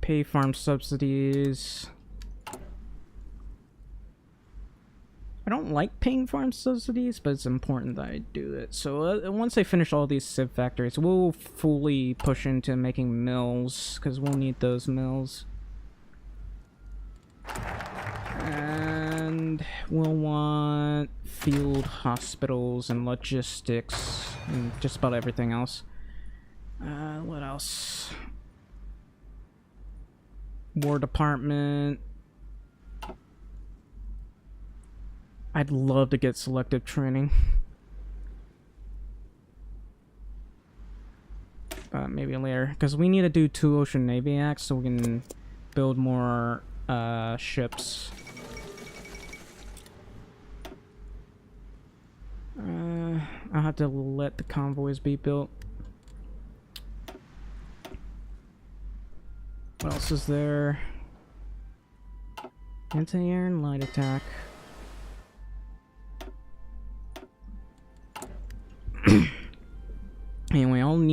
Pay farm subsidies. I don't like paying farm subsidies, but it's important that I do it. So once I finish all these civ factories, we'll fully push into making mills, because we'll need those mills. And we'll want field hospitals and logistics and just about everything else. What else? War Department. I'd love to get selective training. Maybe later, because we need to do 2 Ocean Navy Acts so we can build more ships. I'll have to let the convoys be built. What else is there? Anti-air and light attack.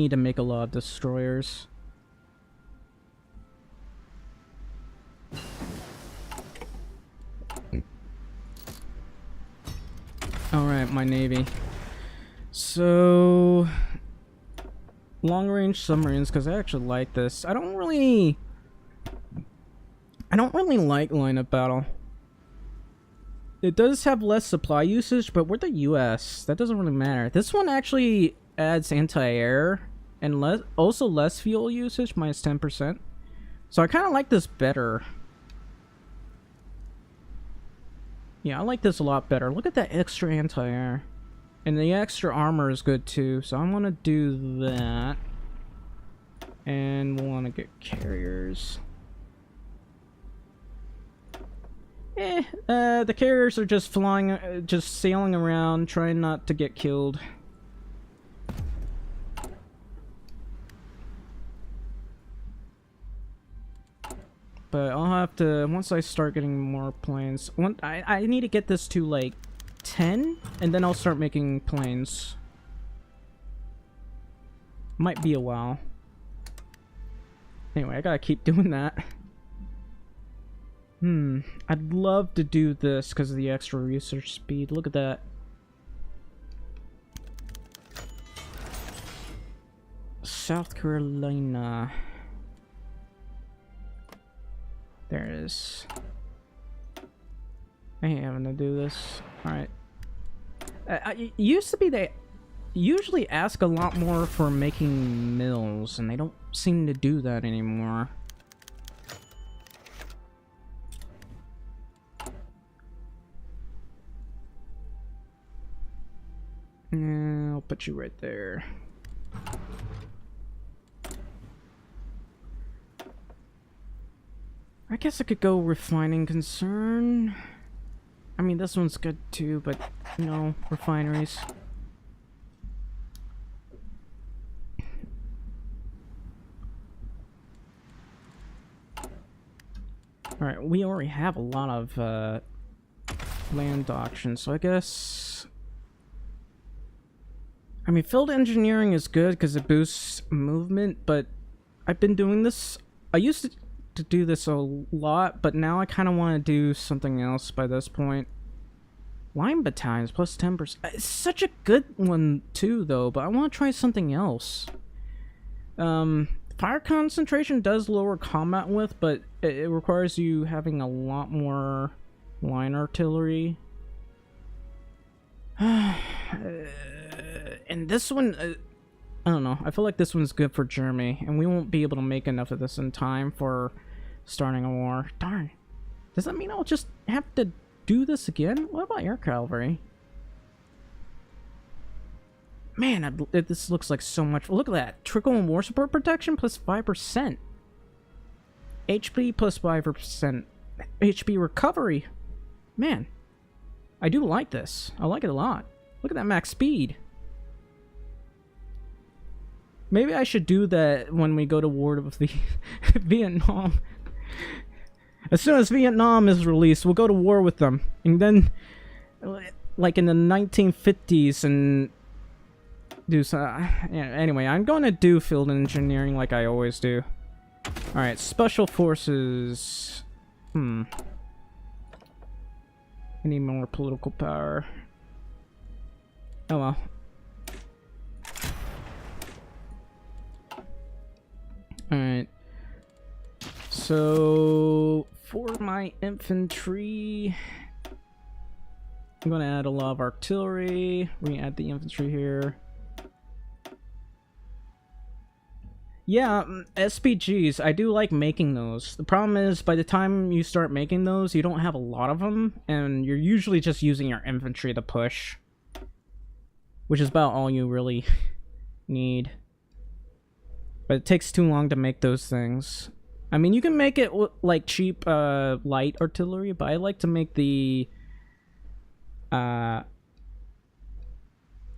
need to make a lot of destroyers. Alright, my navy. So... long-range submarines, because I actually like this. I don't really like line-up battle. It does have less supply usage, but we're the US. That doesn't really matter. This one actually adds anti-air and also less fuel usage, minus 10%. So I kind of like this better. Yeah, I like this a lot better. Look at that extra anti-air. And the extra armor is good too, so I'm gonna do that. And we'll wanna get carriers. The carriers are just flying, just sailing around, trying not to get killed. But I'll have to, once I start getting more planes, I need to get this to like 10, and then I'll start making planes. Might be a while. Anyway, I gotta keep doing that. I'd love to do this because of the extra research speed. Look at that. South Carolina. There it is. I ain't having to do this. Alright. It used to be they usually ask a lot more for making mills, and they don't seem to do that anymore. Yeah, I'll put you right there. I guess I could go refining concern. I mean, this one's good too, but, you know, refineries. Alright, we already have a lot of land auctions, so I guess... I mean, field engineering is good because it boosts movement, but I've been doing this... I used to do this a lot, but now I kind of want to do something else by this point. Line battalions plus 10%. It's such a good one too, though, but I want to try something else. Fire concentration does lower combat width, but it requires you having a lot more line artillery. And this one, I don't know. I feel like this one's good for Germany, and we won't be able to make enough of this in time for starting a war. Darn. Does that mean I'll just have to do this again? What about air cavalry? Man, this looks like so much. Look at that. Trickle and war support protection plus 5%. HP plus 5%. HP recovery. Man, I do like this. I like it a lot. Look at that max speed. Maybe I should do that when we go to war with the Vietnam. As soon as Vietnam is released, we'll go to war with them. And then, like in the 1950s, and do some... yeah, anyway, I'm going to do field engineering like I always do. Alright, special forces... I need more political power. Oh well. Alright. So, for my infantry, I'm going to add a lot of artillery. We're going to add the infantry here. Yeah, SPGs, I do like making those. The problem is, by the time you start making those, you don't have a lot of them, and you're usually just using your infantry to push. Which is about all you really need. But it takes too long to make those things. I mean, you can make it like cheap light artillery, but I like to make the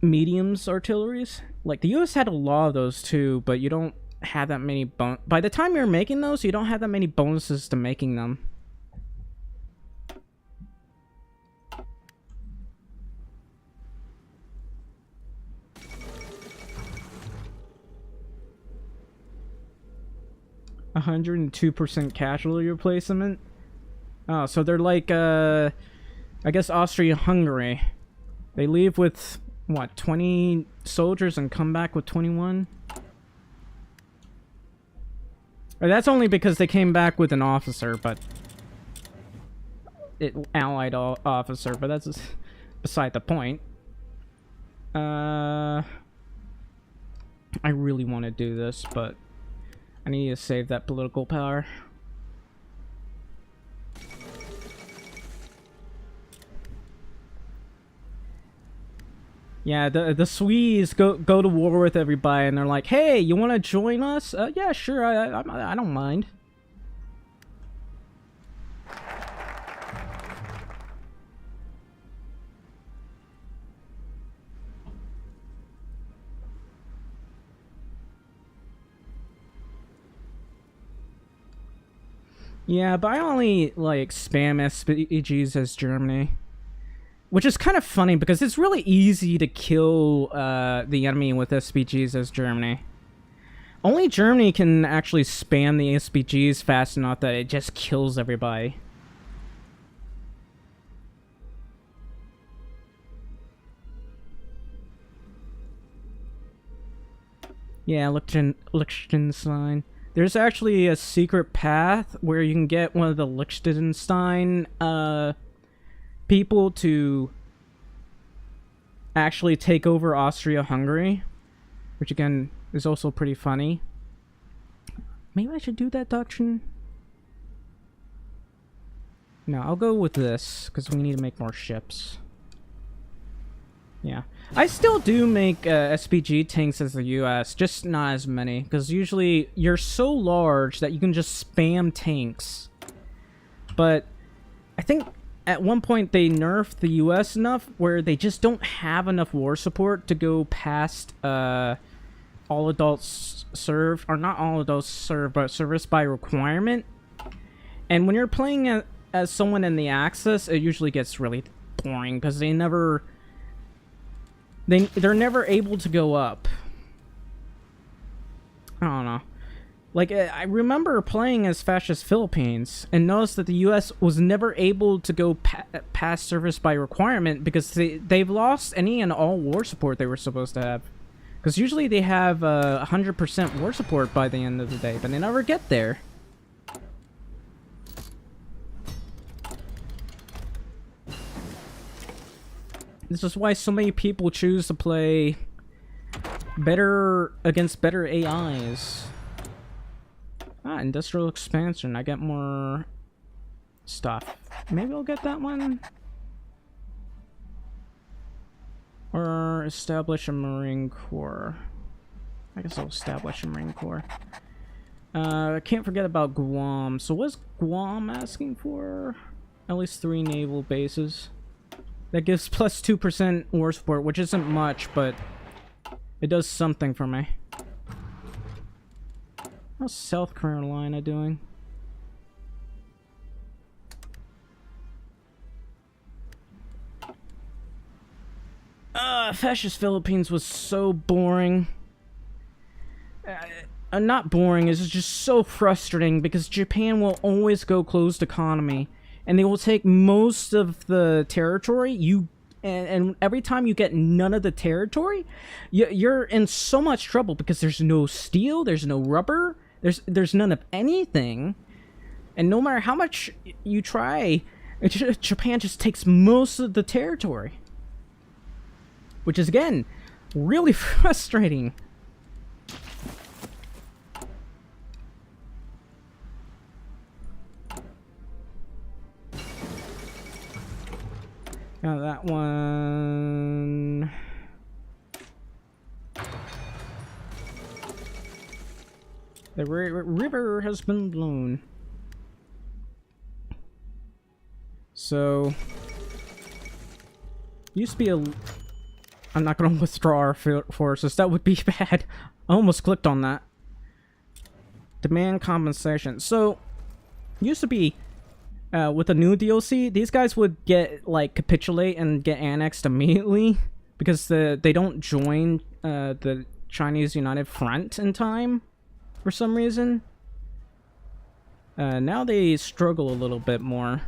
mediums artilleries. Like, the US had a lot of those too, but you don't have that many by the time you're making those, you don't have that many bonuses to making them. 102% casualty replacement. Oh, so they're like, I guess Austria-Hungary. They leave with, what, 20 soldiers and come back with 21? Or that's only because they came back with an officer, but... allied officer, but that's beside the point. I really want to do this, but I need to save that political power. Yeah, the Swedes go to war with everybody, and they're like, "Hey, you want to join us? Yeah, sure. I don't mind." Yeah, but I only, like, spam SPGs as Germany. Which is kind of funny, because it's really easy to kill the enemy with SPGs as Germany. Only Germany can actually spam the SPGs fast enough that it just kills everybody. Yeah, Liechtenstein. There's actually a secret path where you can get one of the Liechtenstein people to actually take over Austria-Hungary, which again is also pretty funny. Maybe I should do that doctrine. No, I'll go with this because we need to make more ships. Yeah, I still do make SPG tanks as the US, just not as many, because usually you're so large that you can just spam tanks. But I think at one point they nerfed the US enough where they just don't have enough war support to go past all adults served, or not all adults served, but service by requirement. And when you're playing as someone in the Axis, it usually gets really boring because they're never able to go up. I don't know. Like, I remember playing as Fascist Philippines and noticed that the US was never able to go past service by requirement because they've lost any and all war support they were supposed to have. Because usually they have 100% war support by the end of the day, but they never get there. This is why so many people choose to play better against better AIs. Ah, industrial expansion. I get more stuff. Maybe I'll get that one. Or establish a Marine Corps. I guess I'll establish a Marine Corps. I can't forget about Guam. So what's Guam asking for? At least 3 naval bases. That gives plus 2% war support, which isn't much, but it does something for me. How's South Carolina doing? Fascist Philippines was so boring. Not boring, it's just so frustrating because Japan will always go closed economy. And they will take most of the territory. And every time you get none of the territory, you're in so much trouble because there's no steel, there's no rubber, there's none of anything. And no matter how much you try, Japan just takes most of the territory. Which is, again, really frustrating. Got that one. The river has been blown. So, used to be a... I'm not going to withdraw our forces. That would be bad. I almost clicked on that. Demand compensation. So, used to be... with the new DLC, these guys would get, like, capitulate and get annexed immediately because they don't join the Chinese United Front in time for some reason. Now they struggle a little bit more.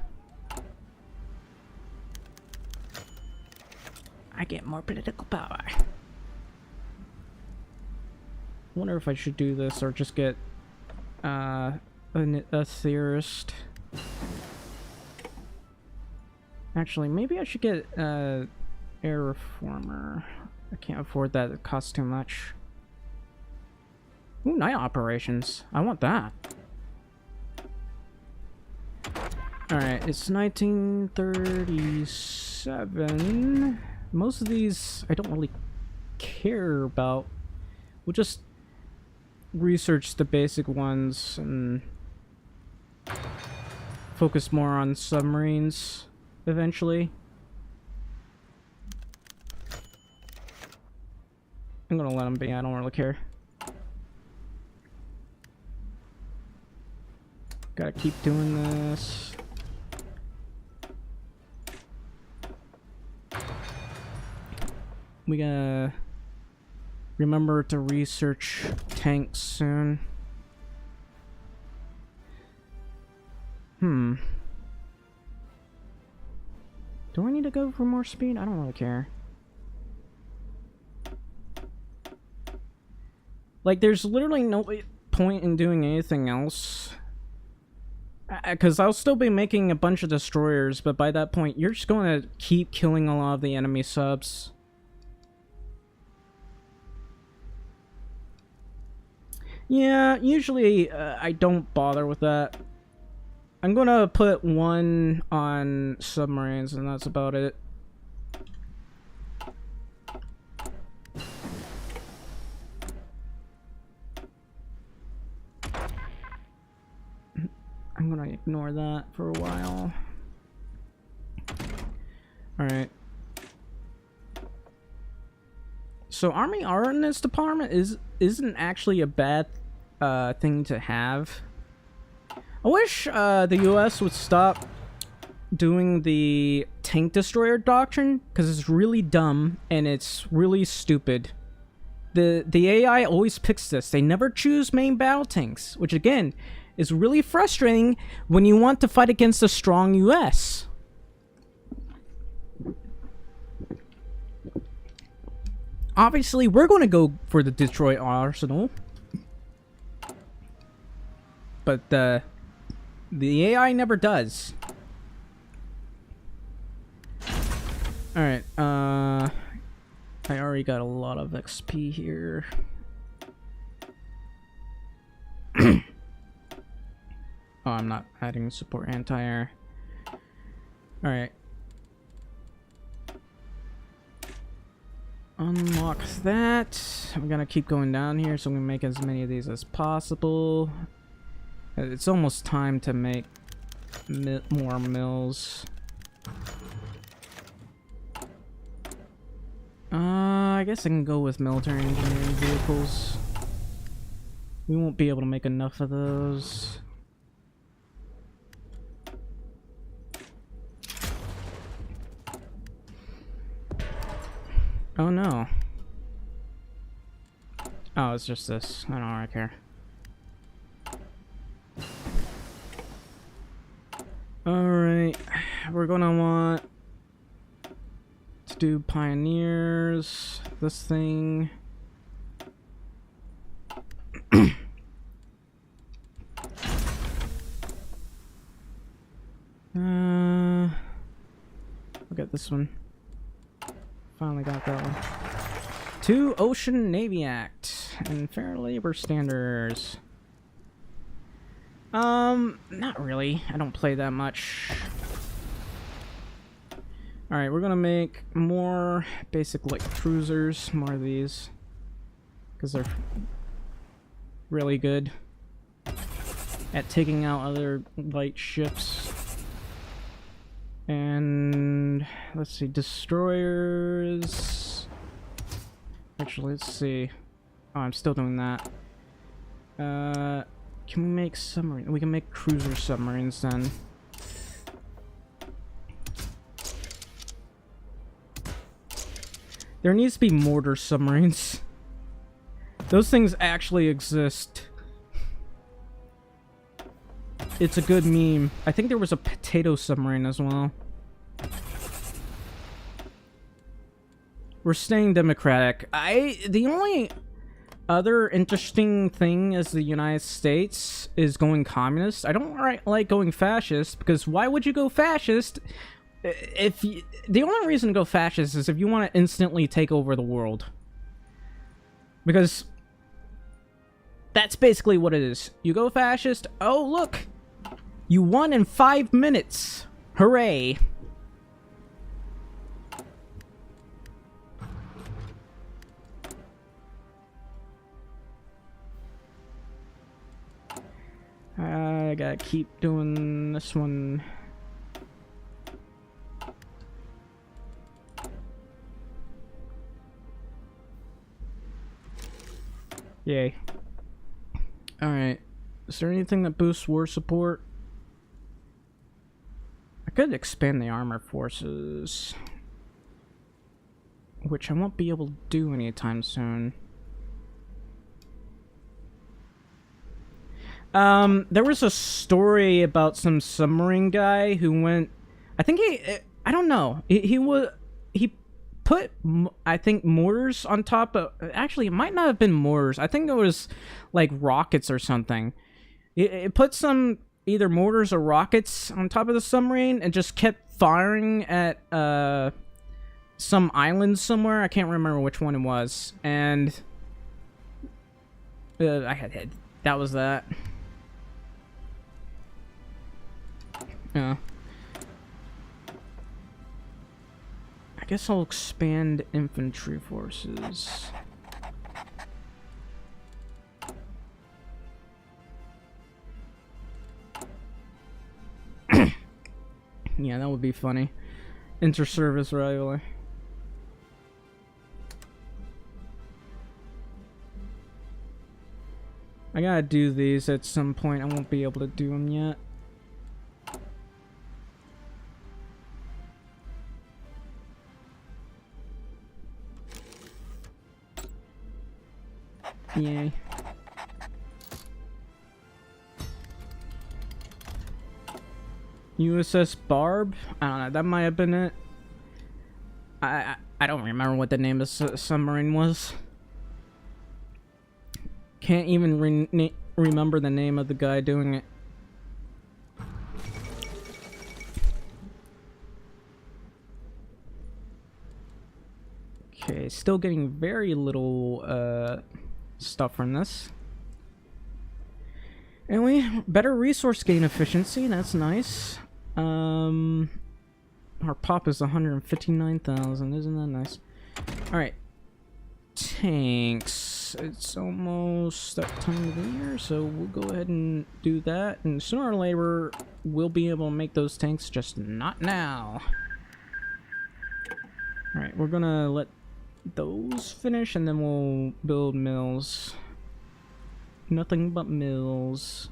I get more political power. Wonder if I should do this or just get a theorist. Actually, maybe I should get air reformer. I can't afford that. It costs too much. Ooh, night operations. I want that. Alright, it's 1937. Most of these I don't really care about. We'll just research the basic ones and focus more on submarines eventually. I'm gonna let them be, I don't really care. Gotta keep doing this. We gotta remember to research tanks soon. Do I need to go for more speed? I don't really care. Like, there's literally no point in doing anything else. Because I'll still be making a bunch of destroyers, but by that point, you're just going to keep killing a lot of the enemy subs. Yeah, usually I don't bother with that. I'm gonna put one on submarines, and that's about it. I'm gonna ignore that for a while. Alright. So Army Ardenist Department isn't actually a bad thing to have. I wish the US would stop doing the tank destroyer doctrine, because it's really dumb and it's really stupid. The AI always picks this. They never choose main battle tanks, which again is really frustrating when you want to fight against a strong US. Obviously, we're going to go for the Detroit Arsenal. But the AI never does. Alright, I already got a lot of XP here. Oh, I'm not adding support anti-air. Alright. Unlock that. I'm gonna keep going down here, so I'm gonna make as many of these as possible. It's almost time to make more mills. I guess I can go with military engineering vehicles. We won't be able to make enough of those. Oh no. Oh, it's just this. I don't really care. Alright. We're gonna want to do pioneers. This thing. I'll get this one. Finally got that one. 2 Ocean Navy Act and Fair Labor Standards. Not really. I don't play that much. Alright, we're gonna make more basic light cruisers, more of these. Because they're really good at taking out other light ships. And let's see, destroyers. Actually, let's see. Oh, I'm still doing that. Can we make submarine? We can make cruiser submarines then. There needs to be mortar submarines. Those things actually exist. it's a good meme. I think there was a potato submarine as well. We're staying democratic. The only other interesting thing is the United States is going communist. I don't like going fascist, because why would you go fascist if you, the only reason to go fascist is if you want to instantly take over the world. Because that's basically what it is. You go fascist, oh look, you won in 5 minutes. Hooray. I gotta keep doing this one. Yay. Alright. Is there anything that boosts war support? I could expand the armor forces, which I won't be able to do anytime soon. There was a story about some submarine guy who went, I think I don't know, he put, I think, mortars on top of, actually, it might not have been mortars, I think it was, like, rockets or something. It put some, either mortars or rockets on top of the submarine and just kept firing at, some island somewhere, I can't remember which one it was, and, that was that. Yeah. I guess I'll expand infantry forces. Yeah, that would be funny. Inter-service rivalry. I gotta do these at some point. I won't be able to do them yet. Yay. USS Barb? I don't know, that might have been it. I don't remember what the name of the submarine was. Can't even remember the name of the guy doing it. Okay, still getting very little stuff from this. Anyway, better resource gain efficiency, that's nice. Our pop is 159,000, isn't that nice? Alright. Tanks. It's almost that time of the year, so we'll go ahead and do that. And sooner or later, we'll be able to make those tanks, just not now. Alright, we're gonna let those finish, and then we'll build mills. Nothing but mills.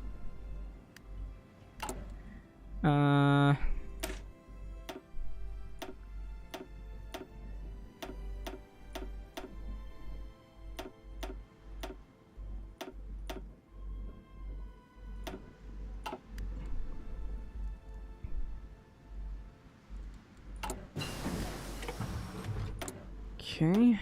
Okay.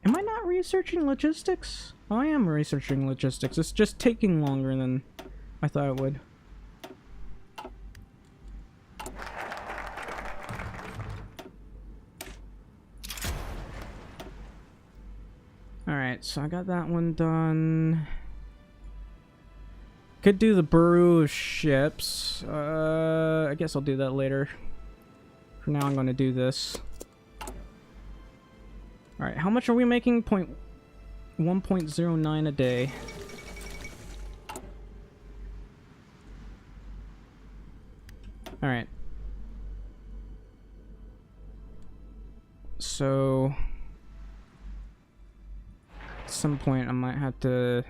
Am I not researching logistics? Oh, I am researching logistics. It's just taking longer than I thought it would. Alright, so I got that one done. Could do the Bureau of Ships. I guess I'll do that later. For now, I'm going to do this. Alright, how much are we making? 1.09 a day. Alright. So... some point I might have to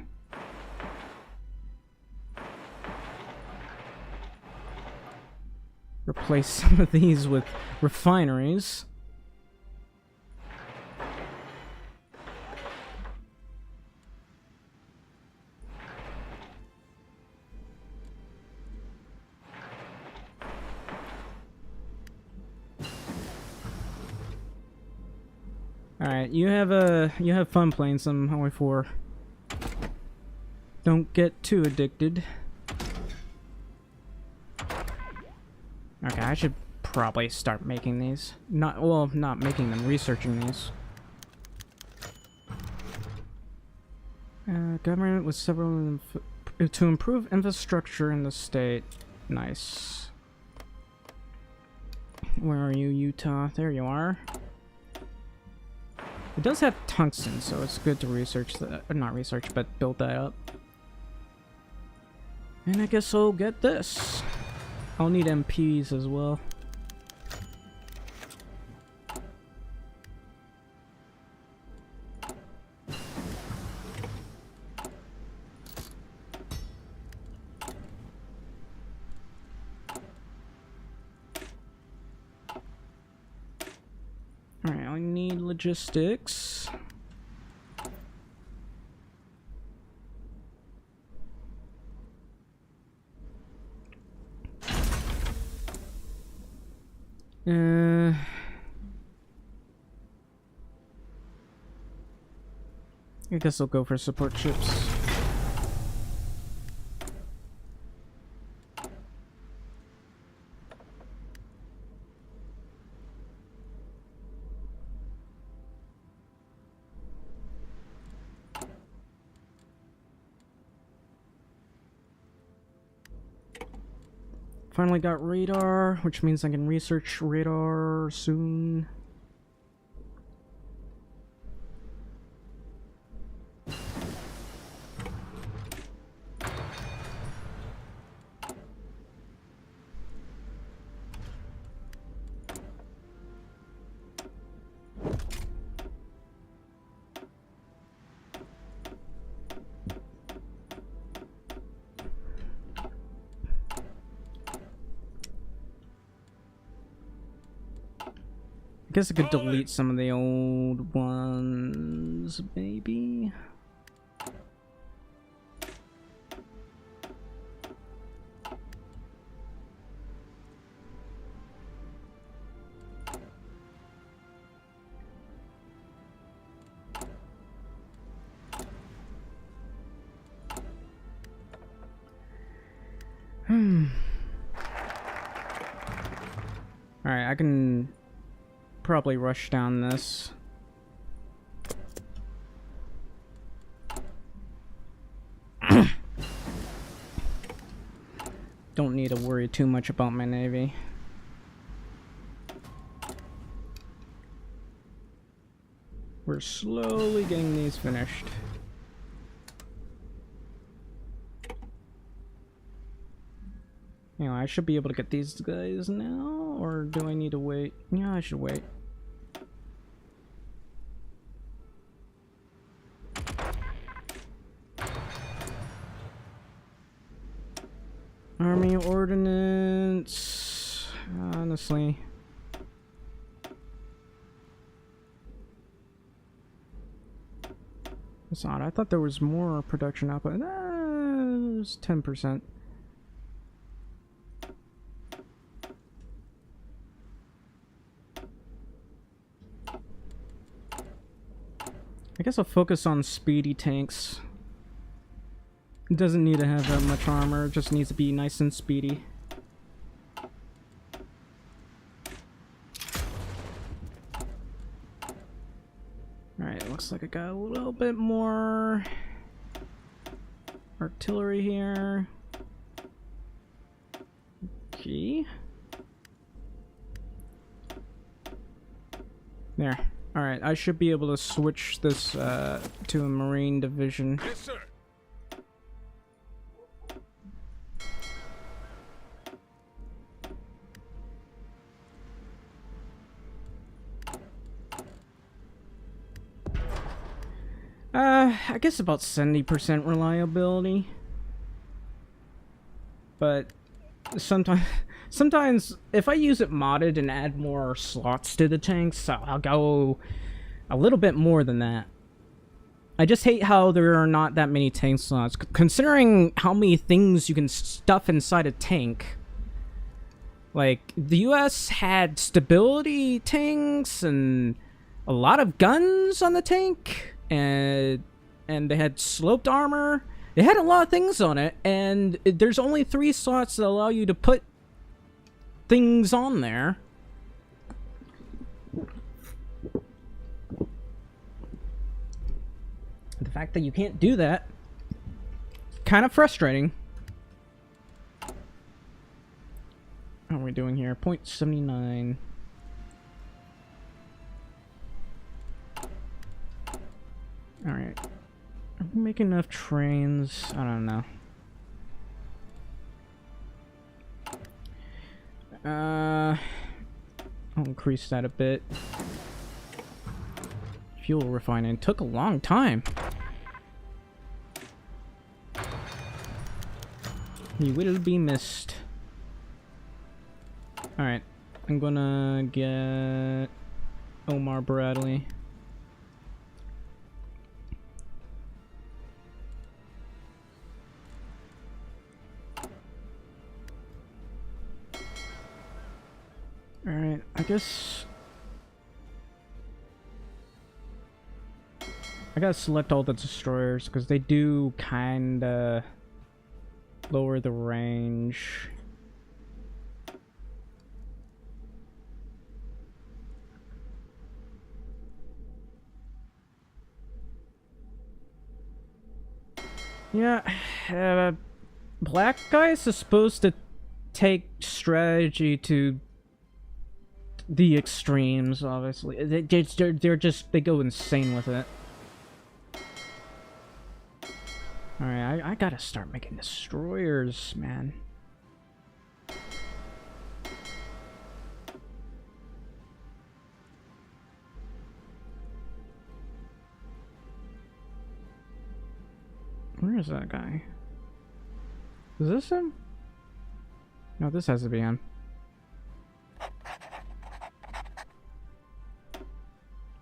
replace some of these with refineries. Alright, you have fun playing some HOI 4. Don't get too addicted. Okay, I should probably start making these. Not making them, researching these. Government with several to improve infrastructure in the state. Nice. Where are you, Utah? There you are. It does have tungsten, so it's good to research that. Not research, but build that up. And I guess I'll get this. I'll need MPs as well. Alright, I need logistics. I guess I'll go for support ships. Finally got radar, which means I can research radar soon. I guess I could delete some of the old ones, maybe? Alright, I can probably rush down this. Don't need to worry too much about my navy. We're slowly getting these finished. You know, I should be able to get these guys now, or do I need to wait? Yeah, I should wait. Army ordnance, honestly. It's odd. I thought there was more production output. It was 10%. I guess I'll focus on speedy tanks. It doesn't need to have that much armor, it just needs to be nice and speedy. Alright, looks like I got a little bit more artillery here. Okay. There. Alright, I should be able to switch this to a Marine division. Yes, sir. I guess about 70% reliability. But sometimes if I use it modded and add more slots to the tanks, I'll go a little bit more than that. I just hate how there are not that many tank slots, considering how many things you can stuff inside a tank. Like, the US had stability tanks and a lot of guns on the tank, and they had sloped armor. They had a lot of things on it, and there's only 3 slots that allow you to put things on there. The fact that you can't do that, kind of frustrating. How are we doing here? 0.79. Alright. Are we making enough trains? I don't know. I'll increase that a bit. Fuel refining took a long time. He will be missed. Alright. I'm gonna get Omar Bradley. Alright, I guess I gotta select all the destroyers because they do kinda lower the range. Yeah, black guys are supposed to take strategy to the extremes, obviously. They go insane with it. Alright, I gotta start making destroyers, man. Where is that guy? Is this him? No, this has to be him.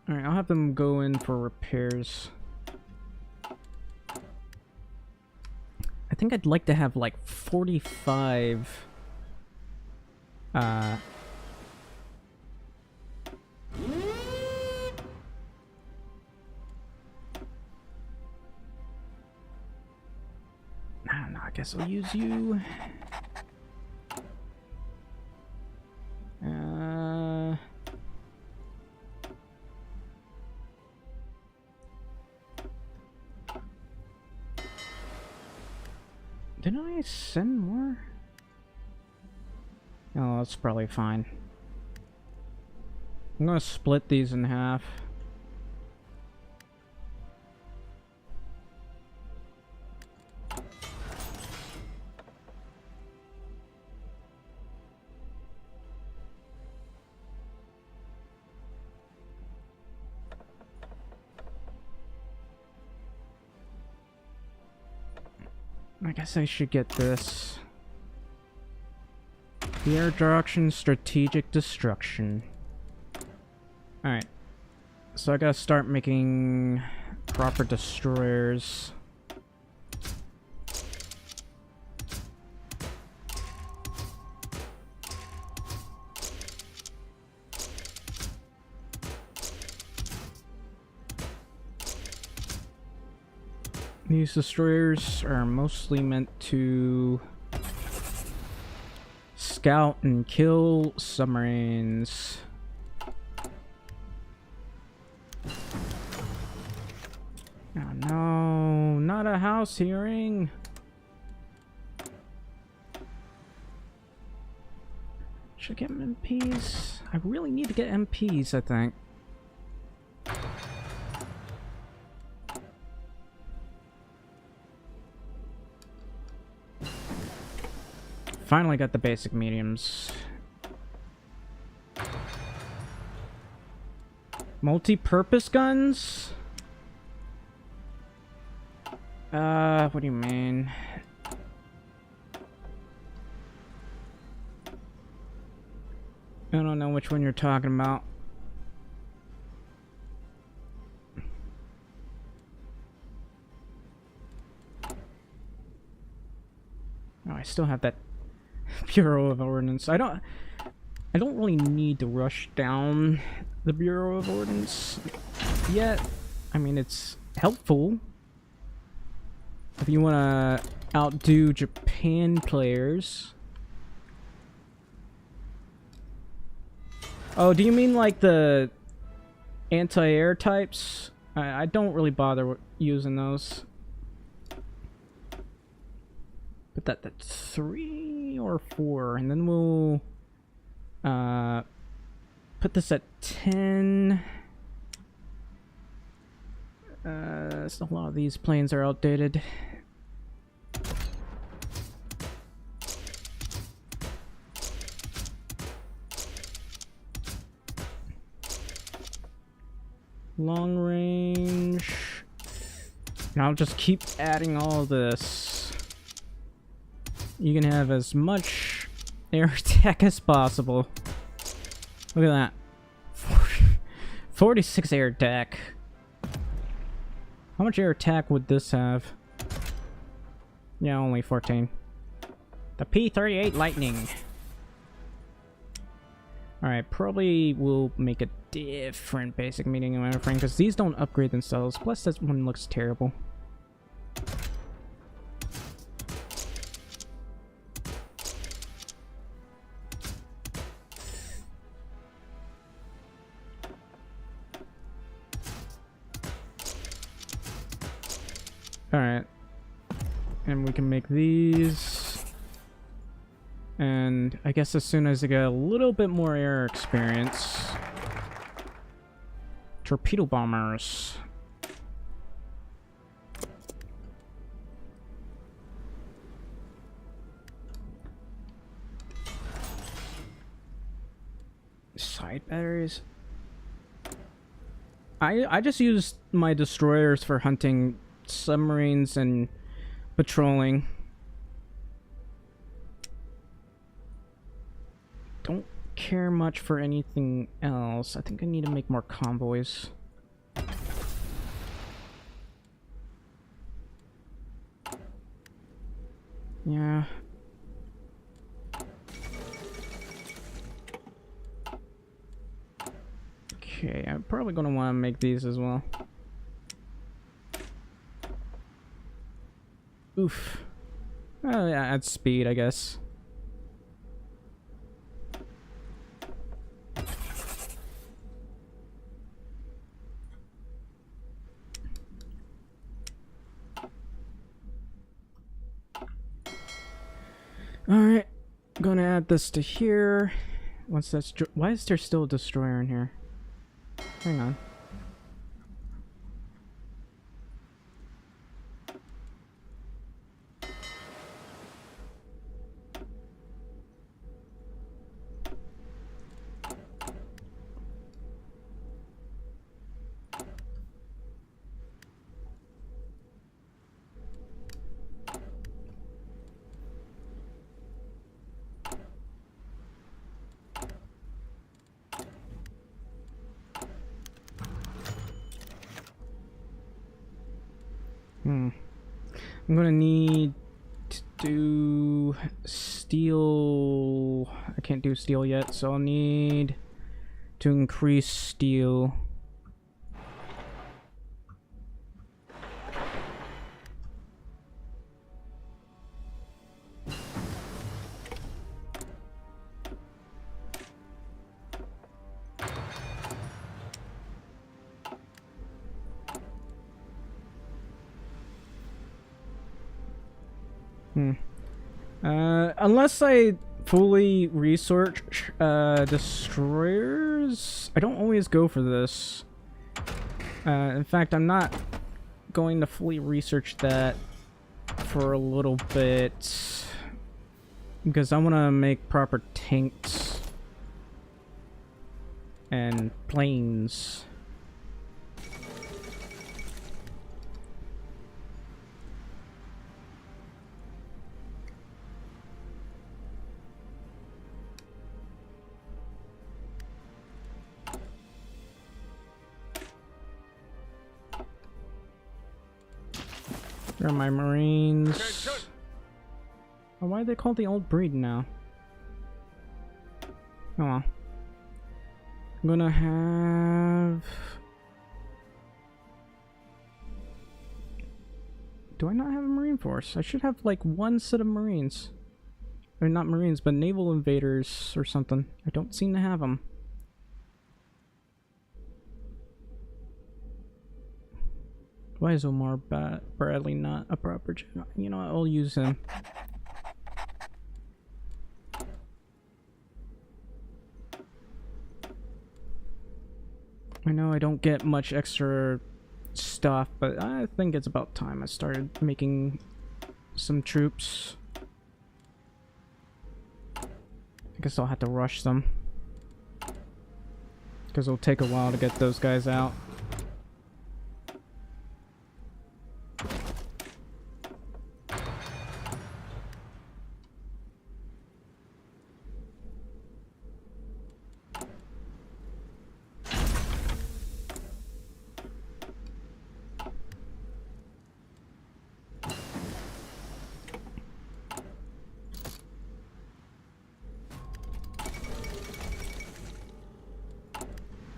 Alright, I'll have them go in for repairs. I think I'd like to have like 45 I don't know, I guess I'll use you. Didn't I send more? Oh, that's probably fine. I'm gonna split these in half. I guess I should get this. The air direction, strategic destruction. Alright. So I gotta start making proper destroyers. These destroyers are mostly meant to scout and kill submarines. Oh no, not a house hearing. Should I get MPs? I really need to get MPs, I think. Finally got the basic mediums. Multi-purpose guns? What do you mean? I don't know which one you're talking about. Oh, I still have that Bureau of Ordnance. I don't really need to rush down the Bureau of Ordnance yet. I mean, it's helpful if you want to outdo Japan players. Oh, do you mean like the anti-air types? I don't really bother using those. Put that at 3 or 4, and then we'll put this at 10. So a lot of these planes are outdated. Long range. And I'll just keep adding all this. You can have as much air attack as possible. Look at that. 46 air attack. How much air attack would this have? Yeah, only 14. The P-38 Lightning. Alright, probably will make a different basic meeting in my frame because these don't upgrade themselves. Plus, this one looks terrible. Alright. And we can make these. And I guess as soon as I get a little bit more air experience. Torpedo bombers. Side batteries. I just used my destroyers for hunting submarines and patrolling. Don't care much for anything else. I think I need to make more convoys. Yeah. Okay, I'm probably gonna want to make these as well. Oof. Oh yeah, add speed, I guess. Alright, gonna add this to here. Once that's... Why is there still a destroyer in here? Hang on. I'm gonna need to do steel. I can't do steel yet, so I'll need to increase steel. Unless I fully research destroyers, I don't always go for this. In fact, I'm not going to fully research that for a little bit because I want to make proper tanks and planes. Here are my Marines. Oh, why are they called the old breed now? Oh well. I'm gonna have... Do I not have a Marine force? I should have like one set of Marines. Or not Marines, but naval invaders or something. I don't seem to have them. Why is Omar Bradley not a proper general? You know what, I'll use him. I know I don't get much extra stuff, but I think it's about time I started making some troops. I guess I'll have to rush them, because it'll take a while to get those guys out.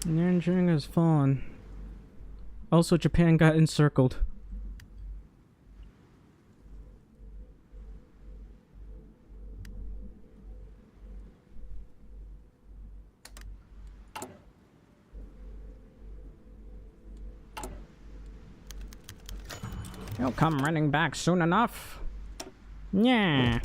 Nanjing has fallen. Also, Japan got encircled. You'll come running back soon enough. Yeah.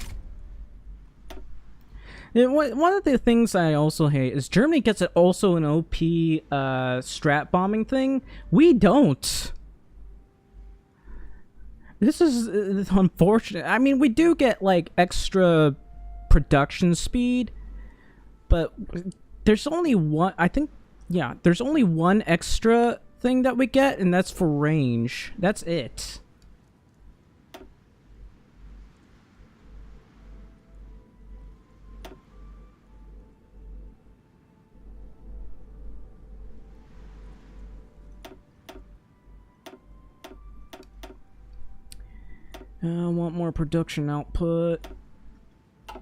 One of the things I also hate is Germany gets also an OP strat bombing thing. We don't. This is unfortunate. I mean, we do get like extra production speed, but there's only one. I think, yeah, there's only one extra thing that we get, and that's for range. That's it. I want more production output. I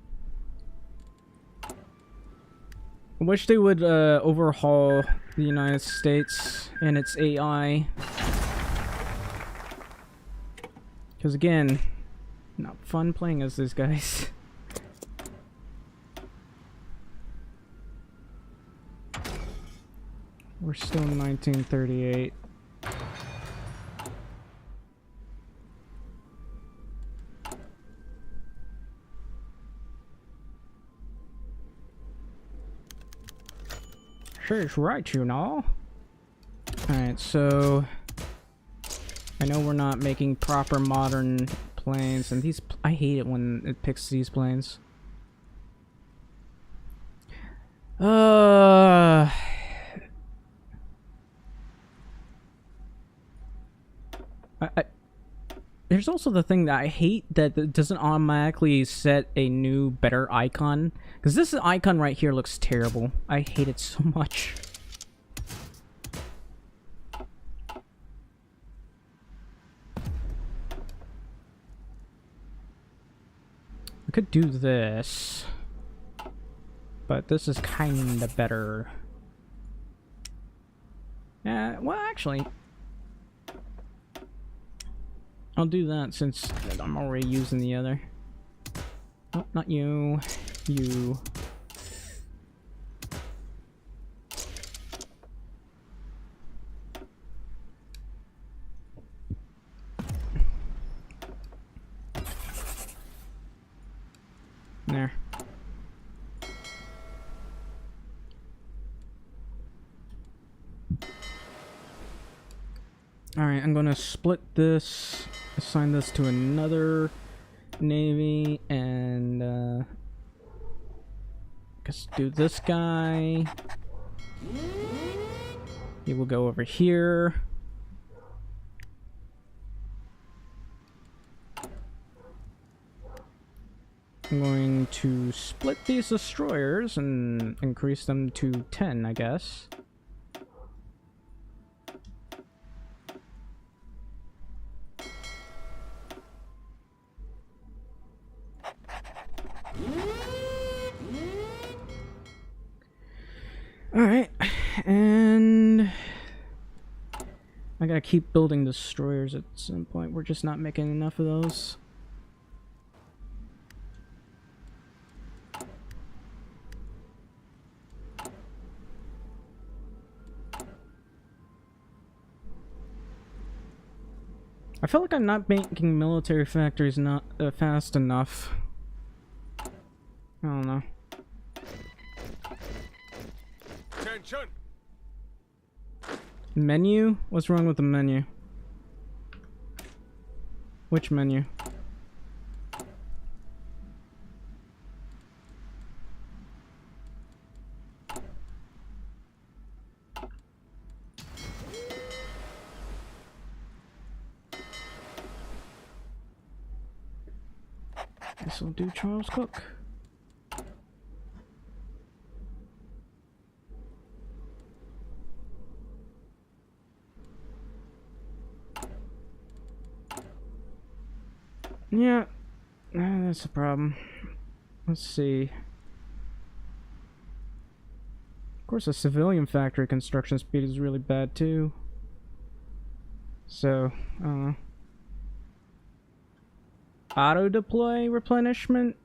wish they would overhaul the United States and its AI. Because again, not fun playing as these guys. We're still in 1938. She's right, you know. Alright, so I know we're not making proper modern planes, and these, I hate it when it picks these planes. There's also the thing that I hate that it doesn't automatically set a new, better icon. Because this icon right here looks terrible. I hate it so much. I could do this. But this is kinda better. Well, actually, I'll do that since I'm already using the other. Oh, not you. You. There. Alright, I'm gonna split this, assign this to another navy, and guess do this guy. He will go over here. I'm going to split these destroyers and increase them to 10, I guess. Alright, and I gotta keep building destroyers at some point. We're just not making enough of those. I feel like I'm not making military factories not fast enough. I don't know. Attention. Menu? What's wrong with the menu? Which menu? Guess I'll do Charles Cook. Yeah, that's a problem. Let's see. Of course, a civilian factory construction speed is really bad too. So, auto deploy replenishment.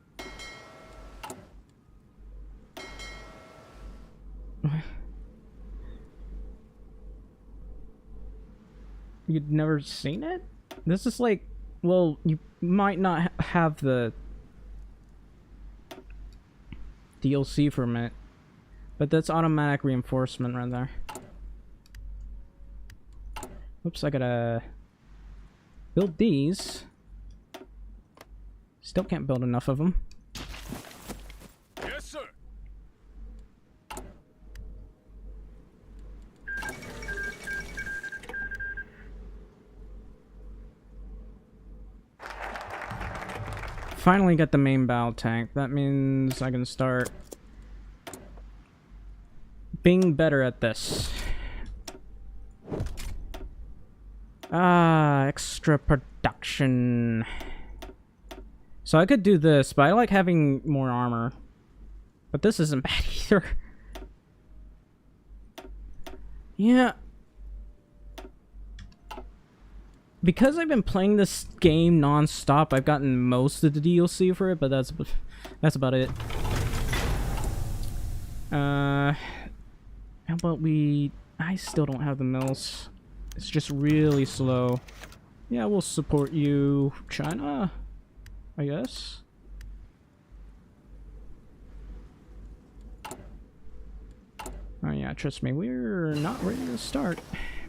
You'd never seen it? This is like, well, you might not have the DLC from it, but that's automatic reinforcement right there. Oops, I gotta build these. Still can't build enough of them. Yes, sir. Finally got the main battle tank. That means I can start being better at this. Ah, extra production. So I could do this, but I like having more armor. But this isn't bad either. Yeah. Because I've been playing this game non-stop, I've gotten most of the DLC for it, but that's about it. How about I still don't have the mills. It's just really slow. Yeah, we'll support you, China, I guess. Oh yeah, trust me, we're not ready to start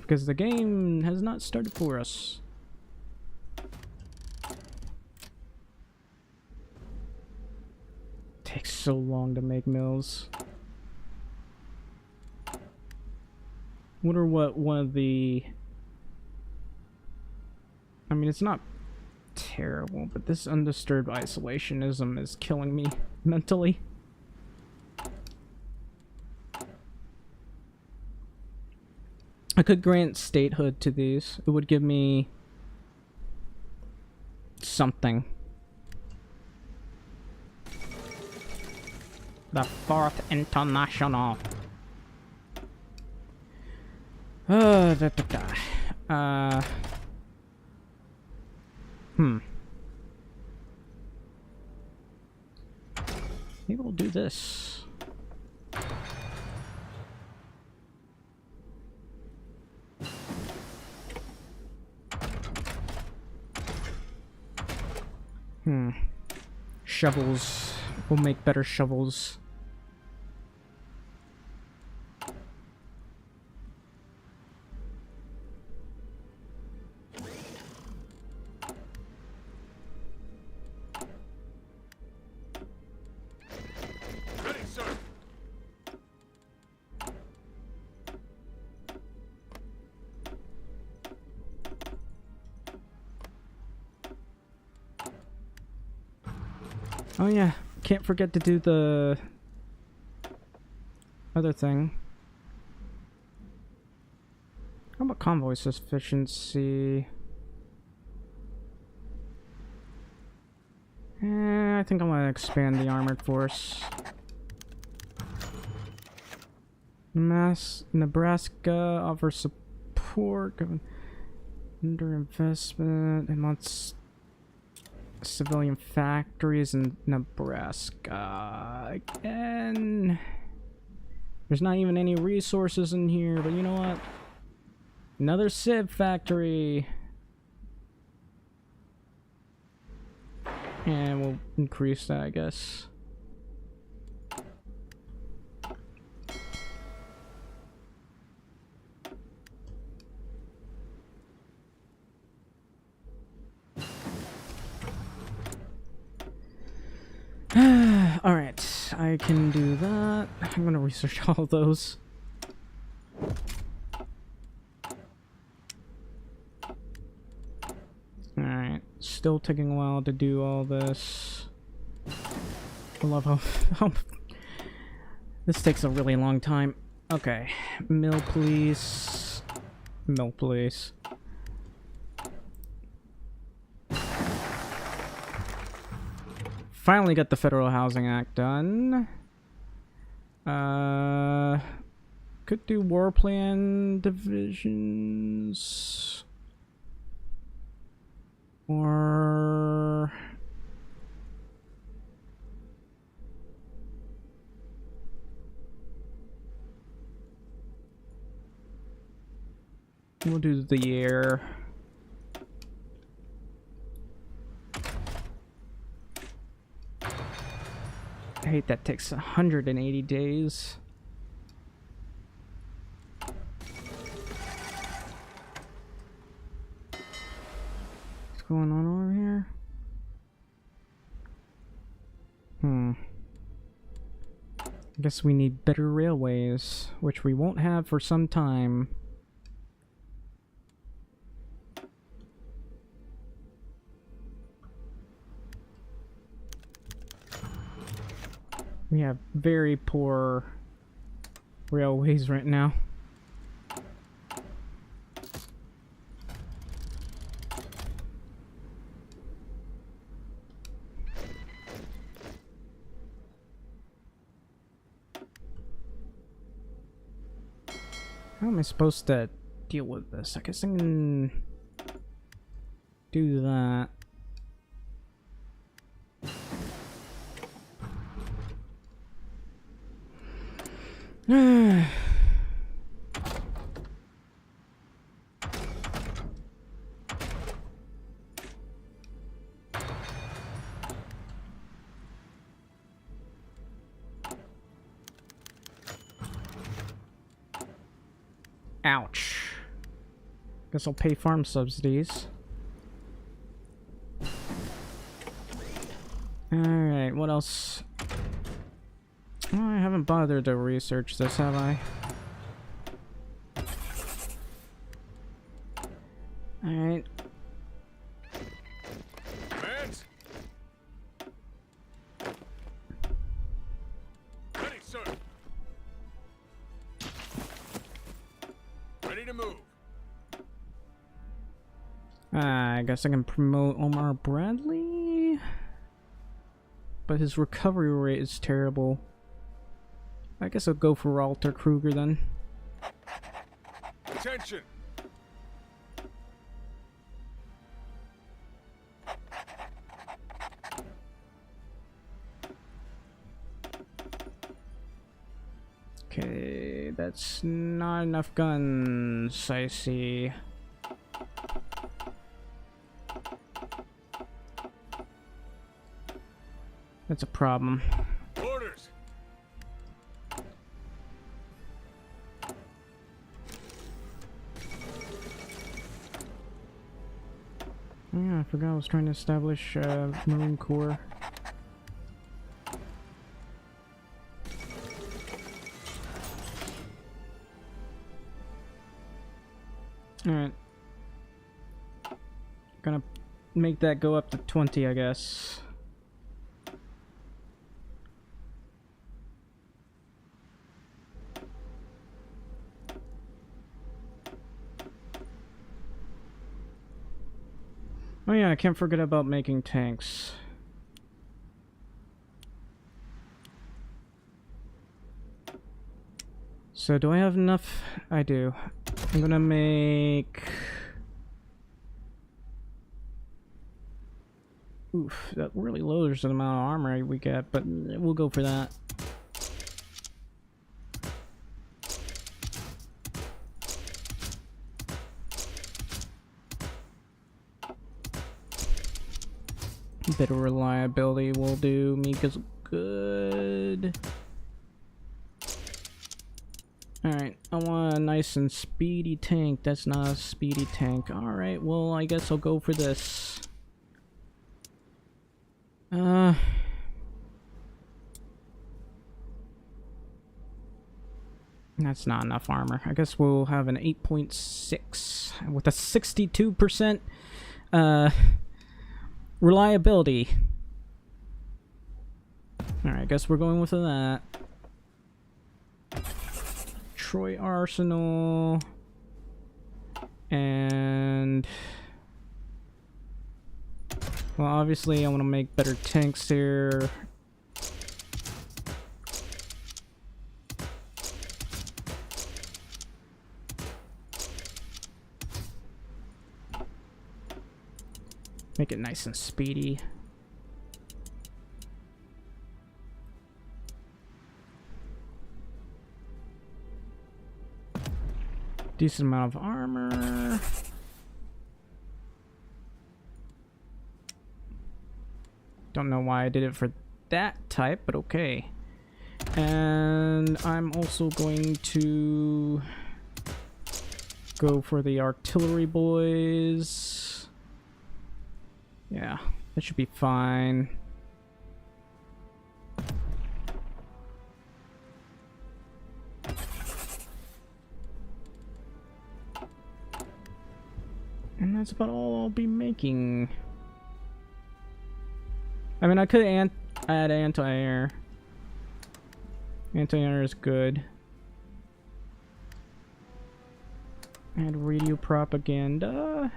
because the game has not started for us. Takes so long to make mills. Wonder what one of the... I mean, it's not terrible, but this undisturbed isolationism is killing me mentally. I could grant statehood to these. It would give me something. The Fourth International. Maybe we'll do this. Shovels. We'll make better shovels. Ready, sir. Oh yeah, can't forget to do the other thing. How about convoy sufficiency? I think I want to expand the armored force. Nebraska offers support, under investment, and wants civilian factories in Nebraska. Again, there's not even any resources in here, but you know what? Another civ factory. And we'll increase that, I guess. Alright, I can do that. I'm gonna research all those. Alright, still taking a while to do all this. I love how this takes a really long time. Okay, mill police. Mill police. Finally got the Federal Housing Act done. Could do war plan divisions. Or we'll do the air. I hate that takes 180 days. What's going on over here? I guess we need better railways, which we won't have for some time. We have very poor railways right now. How am I supposed to deal with this? I guess I can do that. Ouch. Guess I'll pay farm subsidies. Alright, what else? Oh, I haven't bothered to research this, have I? Alright. Hands. Ready, sir. Ready to move. I guess I can promote Omar Bradley, but his recovery rate is terrible. I guess I'll go for Walter Kruger then. Attention. Okay, that's not enough guns, I see. That's a problem. Orders. Yeah, I forgot I was trying to establish Marine Corps. Alright. Gonna make that go up to 20, I guess. Oh yeah, I can't forget about making tanks. So do I have enough? I do. I'm gonna make... Oof, that really lowers the amount of armor we get, but we'll go for that. A bit of reliability will do Mika's good. Alright, I want a nice and speedy tank. That's not a speedy tank. Alright, well, I guess I'll go for this. That's not enough armor. I guess we'll have an 8.6 with a 62% reliability. Alright, I guess we're going with that. Troy Arsenal. And... well, obviously I want to make better tanks here. Make it nice and speedy. Decent amount of armor. Don't know why I did it for that type, but okay. And I'm also going to go for the artillery boys. Yeah, that should be fine. And that's about all I'll be making. I mean, I could add anti-air. Anti-air is good. Add radio propaganda.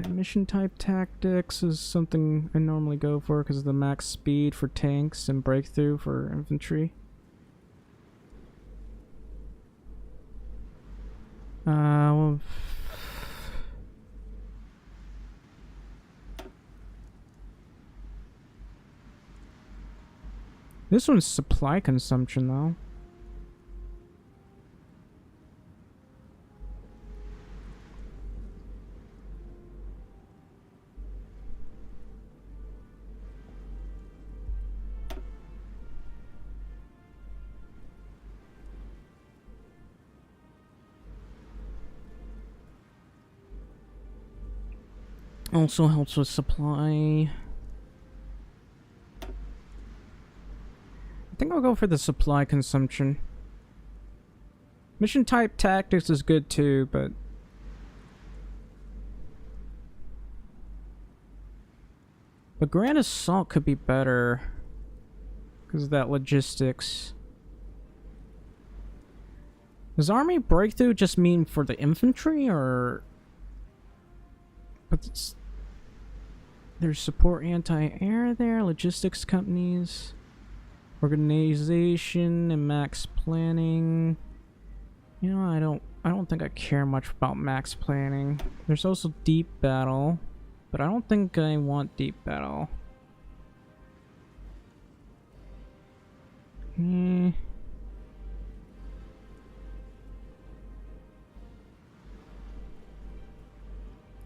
Mission type tactics is something I normally go for because of the max speed for tanks and breakthrough for infantry. Well, this one's supply consumption though. Also helps with supply. I think I'll go for the supply consumption. Mission type tactics is good too, but Grand Assault could be better because of that logistics. Does Army Breakthrough just mean for the infantry, or... but there's support anti-air there, logistics companies, organization, and max planning. You know, I don't think I care much about max planning. There's also deep battle, but I don't think I want deep battle.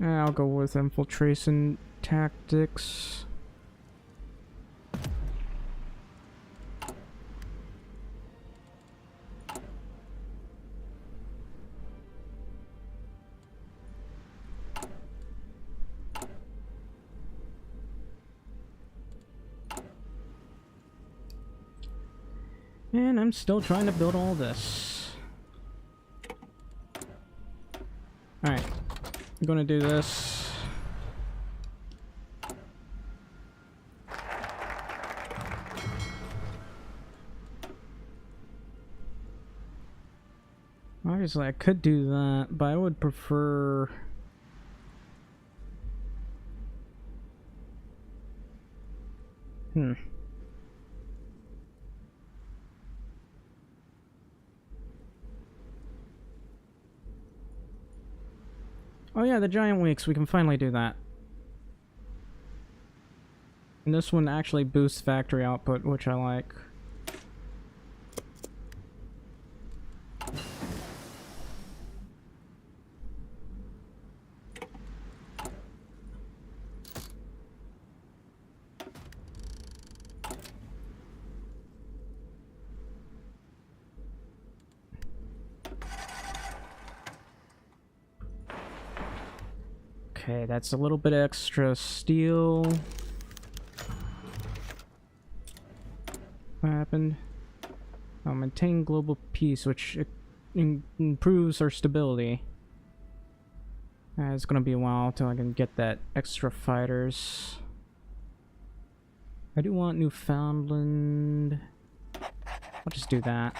I'll go with infiltration tactics. And I'm still trying to build all this. Alright. I'm gonna do this. Obviously I could do that, but I would prefer Hmm. Oh yeah, the giant weeks. We can finally do that. And this one actually boosts factory output, which I like. Okay, that's a little bit extra steel. What happened? Oh, maintain global peace, which improves our stability. It's gonna be a while till I can get that extra fighters. I do want Newfoundland. I'll just do that.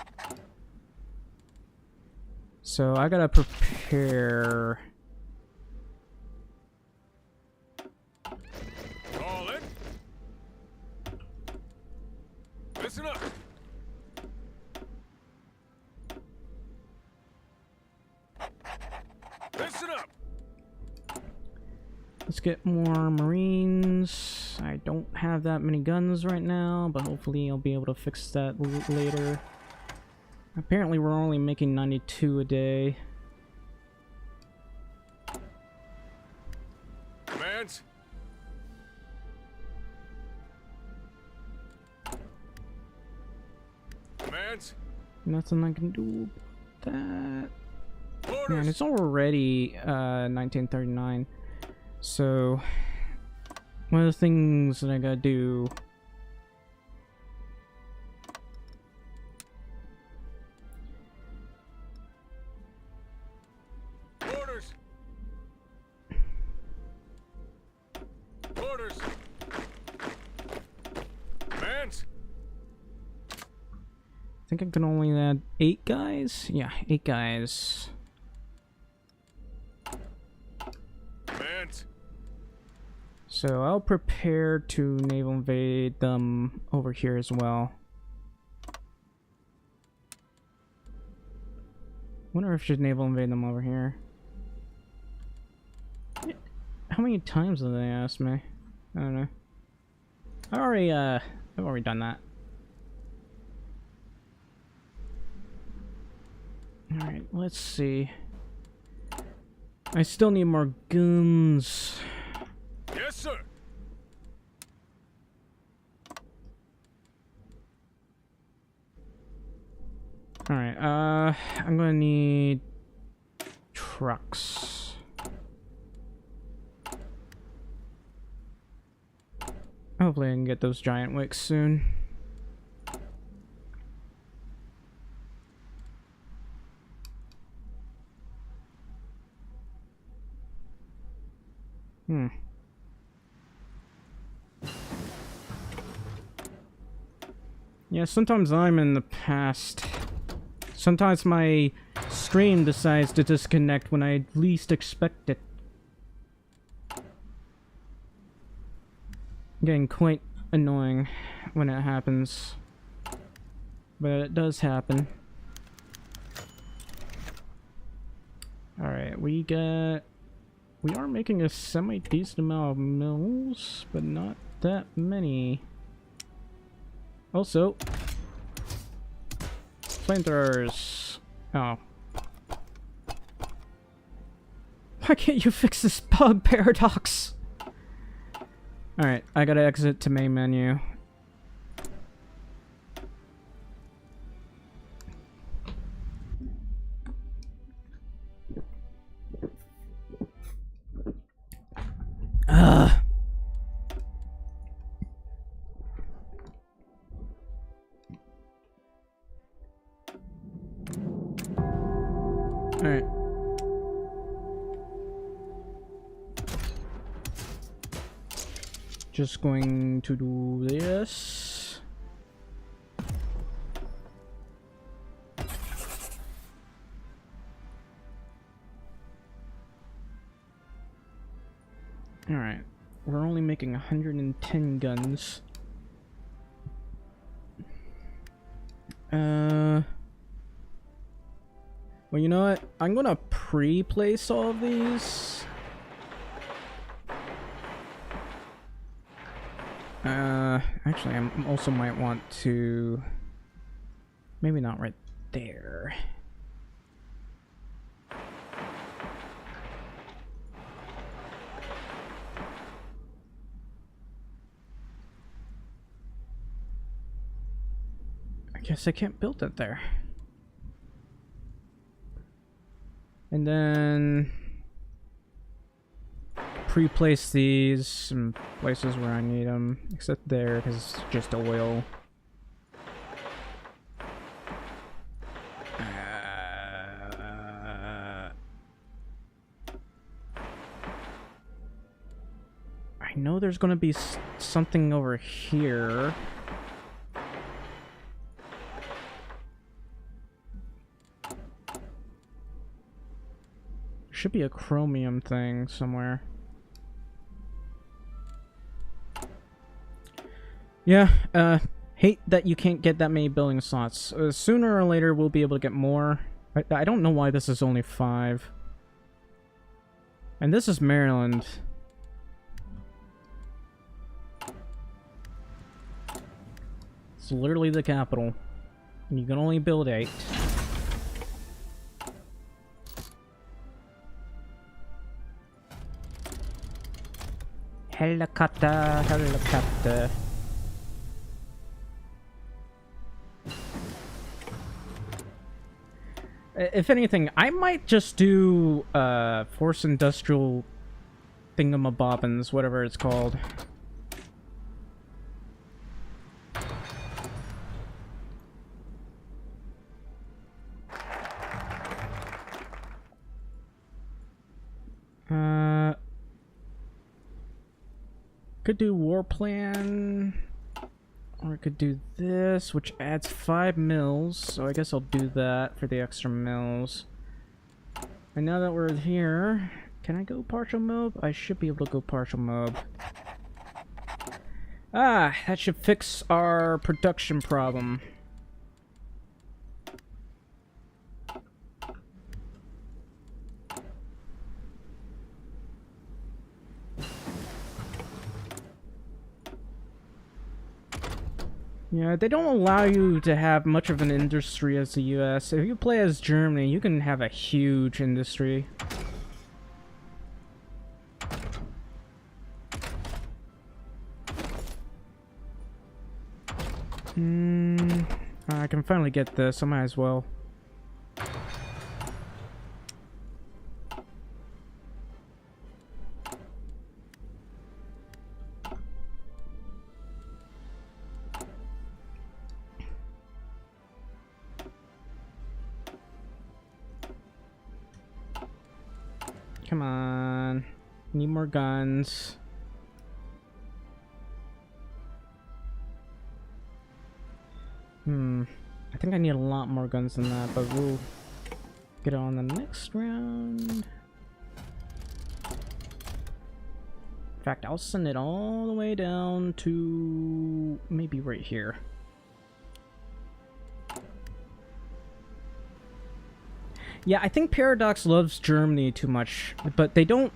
So I gotta prepare. All in. Listen up. Listen up. Let's get more Marines. I don't have that many guns right now, but hopefully I'll be able to fix that later. Apparently we're only making 92 a day. Commands. Commands. Nothing I can do about that. Orders. Man, it's already 1939. So one of the things that I gotta do. Orders. Orders. Commands. I think I can only add 8 guys? Yeah, 8 guys. Commands. So I'll prepare to naval invade them over here as well. Wonder if I should naval invade them over here. How many times have they asked me? I don't know. I've already done that. Alright, let's see. I still need more guns. Yes, sir. Alright, I'm gonna need trucks. Hopefully I can get those giant wicks soon. Yeah, sometimes I'm in the past. Sometimes my stream decides to disconnect when I least expect it. Getting quite annoying when it happens. But it does happen. Alright, we are making a semi-decent amount of mills, but not that many. Also, flamethrowers. Oh. Why can't you fix this bug paradox? Alright, I gotta exit to main menu. Ugh. Alright. Just going to do this. Alright. We're only making 110 guns. Well, you know what? I'm gonna pre-place all of these. Actually, I also might want to... Maybe not right there. I guess I can't build it there. And then... pre-place these in places where I need them, except there because it's just oil. I know there's gonna be something over here. Should be a chromium thing somewhere. Yeah, hate that you can't get that many building slots. Sooner or later, we'll be able to get more. I don't know why this is only 5. And this is Maryland. It's literally the capital. And you can only build 8. Helicopter, helicopter. If anything, I might just do force industrial thingamabobbins, whatever it's called. Could do war plan, or I could do this, which adds 5 mils, so I guess I'll do that for the extra mils. And now that we're here, can I go partial mob? I should be able to go partial mob. Ah, that should fix our production problem. Yeah, they don't allow you to have much of an industry as the US. If you play as Germany, you can have a huge industry. I can finally get this, I might as well. Come on. Need more guns. I think I need a lot more guns than that, but we'll get it on the next round. In fact, I'll send it all the way down to maybe right here. Yeah, I think Paradox loves Germany too much, but they don't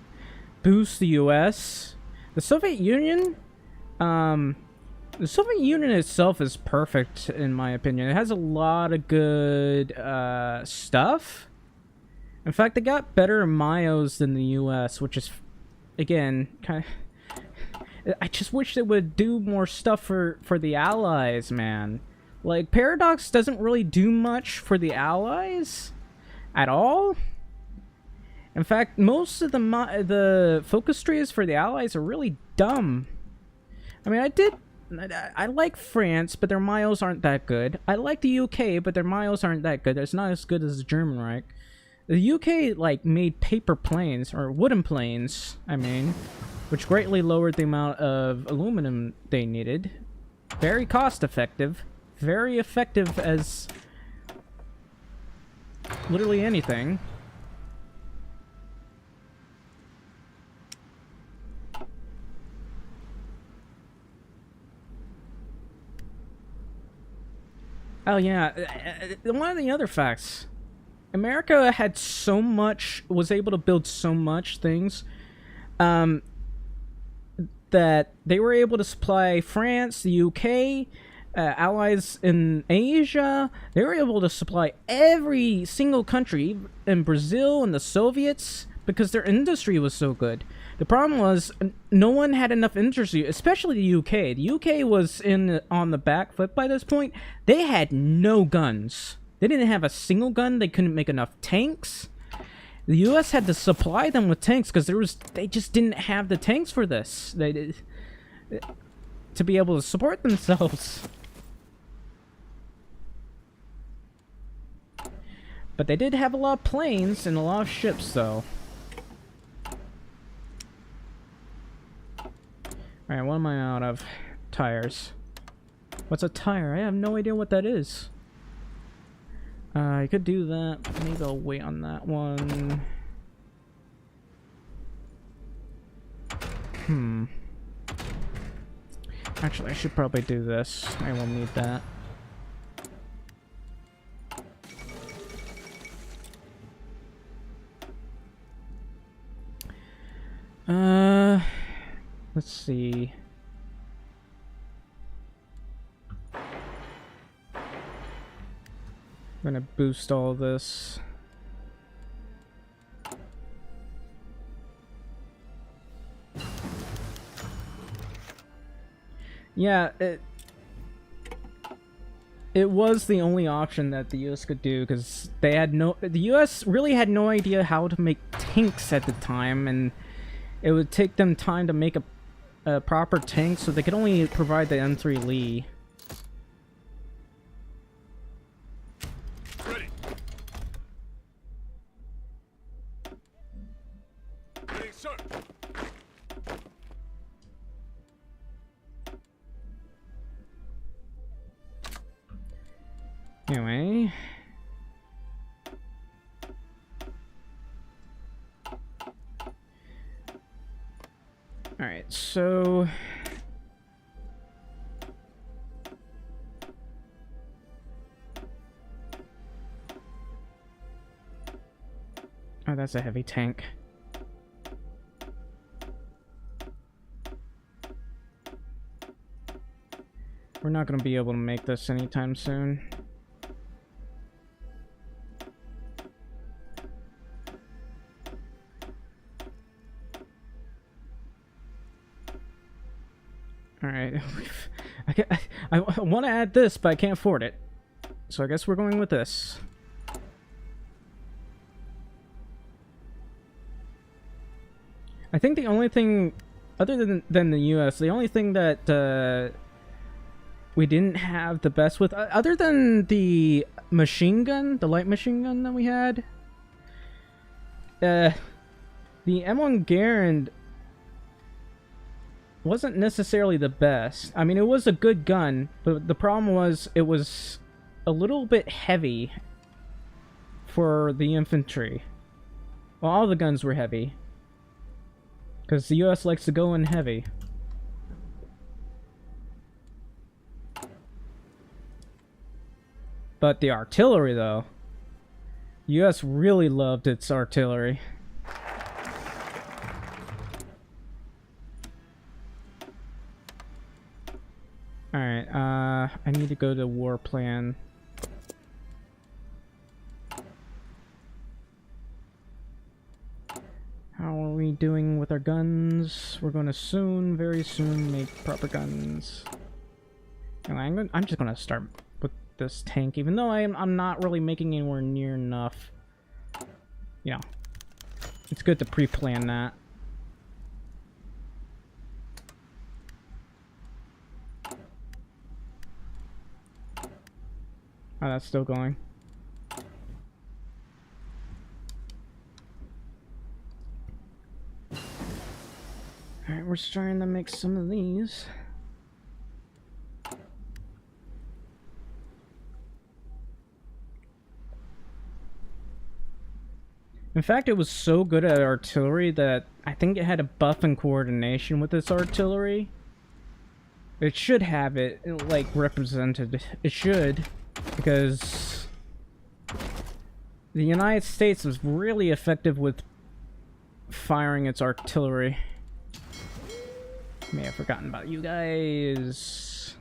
boost the US. The Soviet Union, the Soviet Union itself is perfect in my opinion. It has a lot of good stuff. In fact, they got better Mayos than the US, which is, again, kind of... I just wish they would do more stuff for the Allies, man. Like, Paradox doesn't really do much for the Allies at all. In fact, most of the focus trees for the Allies are really dumb. I mean, I like France, but their Mayos aren't that good. I like the UK, but their Mayos aren't that good. It's not as good as the German Reich. The UK, like, made paper planes, or wooden planes, I mean, which greatly lowered the amount of aluminum they needed. Very cost effective. Very effective as literally anything. Oh yeah, one of the other facts. America had so much, was able to build so much things, that they were able to supply France, the UK, allies in Asia. They were able to supply every single country in Brazil and the Soviets because their industry was so good. The problem was no one had enough industry, especially the UK. The UK was on the back foot by this point. They had no guns. They didn't have a single gun. They couldn't make enough tanks. The U.S. had to supply them with tanks because they just didn't have the tanks for this. To be able to support themselves. But they did have a lot of planes and a lot of ships, though. Alright, what am I out of? Tires. What's a tire? I have no idea what that is. I could do that, but maybe I'll wait on that one. Actually, I should probably do this. I will need that. Let's see. I'm gonna boost all this. Yeah, it was the only option that the US could do because the US really had no idea how to make tanks at the time, and it would take them time to make a proper tank, so they could only provide the M3 Lee. Ready. Ready, sir. Anyway. Alright, so... Oh, that's a heavy tank. We're not going to be able to make this anytime soon. Alright, I want to add this, but I can't afford it. So I guess we're going with this. I think the only thing, other than the US, the only thing that we didn't have the best with, other than the machine gun, the light machine gun that we had, the M1 Garand wasn't necessarily the best. I mean, it was a good gun, but the problem was it was a little bit heavy for the infantry. Well, all the guns were heavy, because the US likes to go in heavy. But the artillery, though, US really loved its artillery. Alright, I need to go to war plan. How are we doing with our guns? We're gonna soon, very soon, make proper guns. And I'm just gonna start with this tank, even though I'm not really making anywhere near enough. You know, it's good to pre-plan that. Oh, that's still going. Alright, we're starting to make some of these. In fact, it was so good at artillery that I think it had a buff in coordination with its artillery. It should have it, like, represented. It should. because the United States was really effective with firing its artillery. May have forgotten about you guys.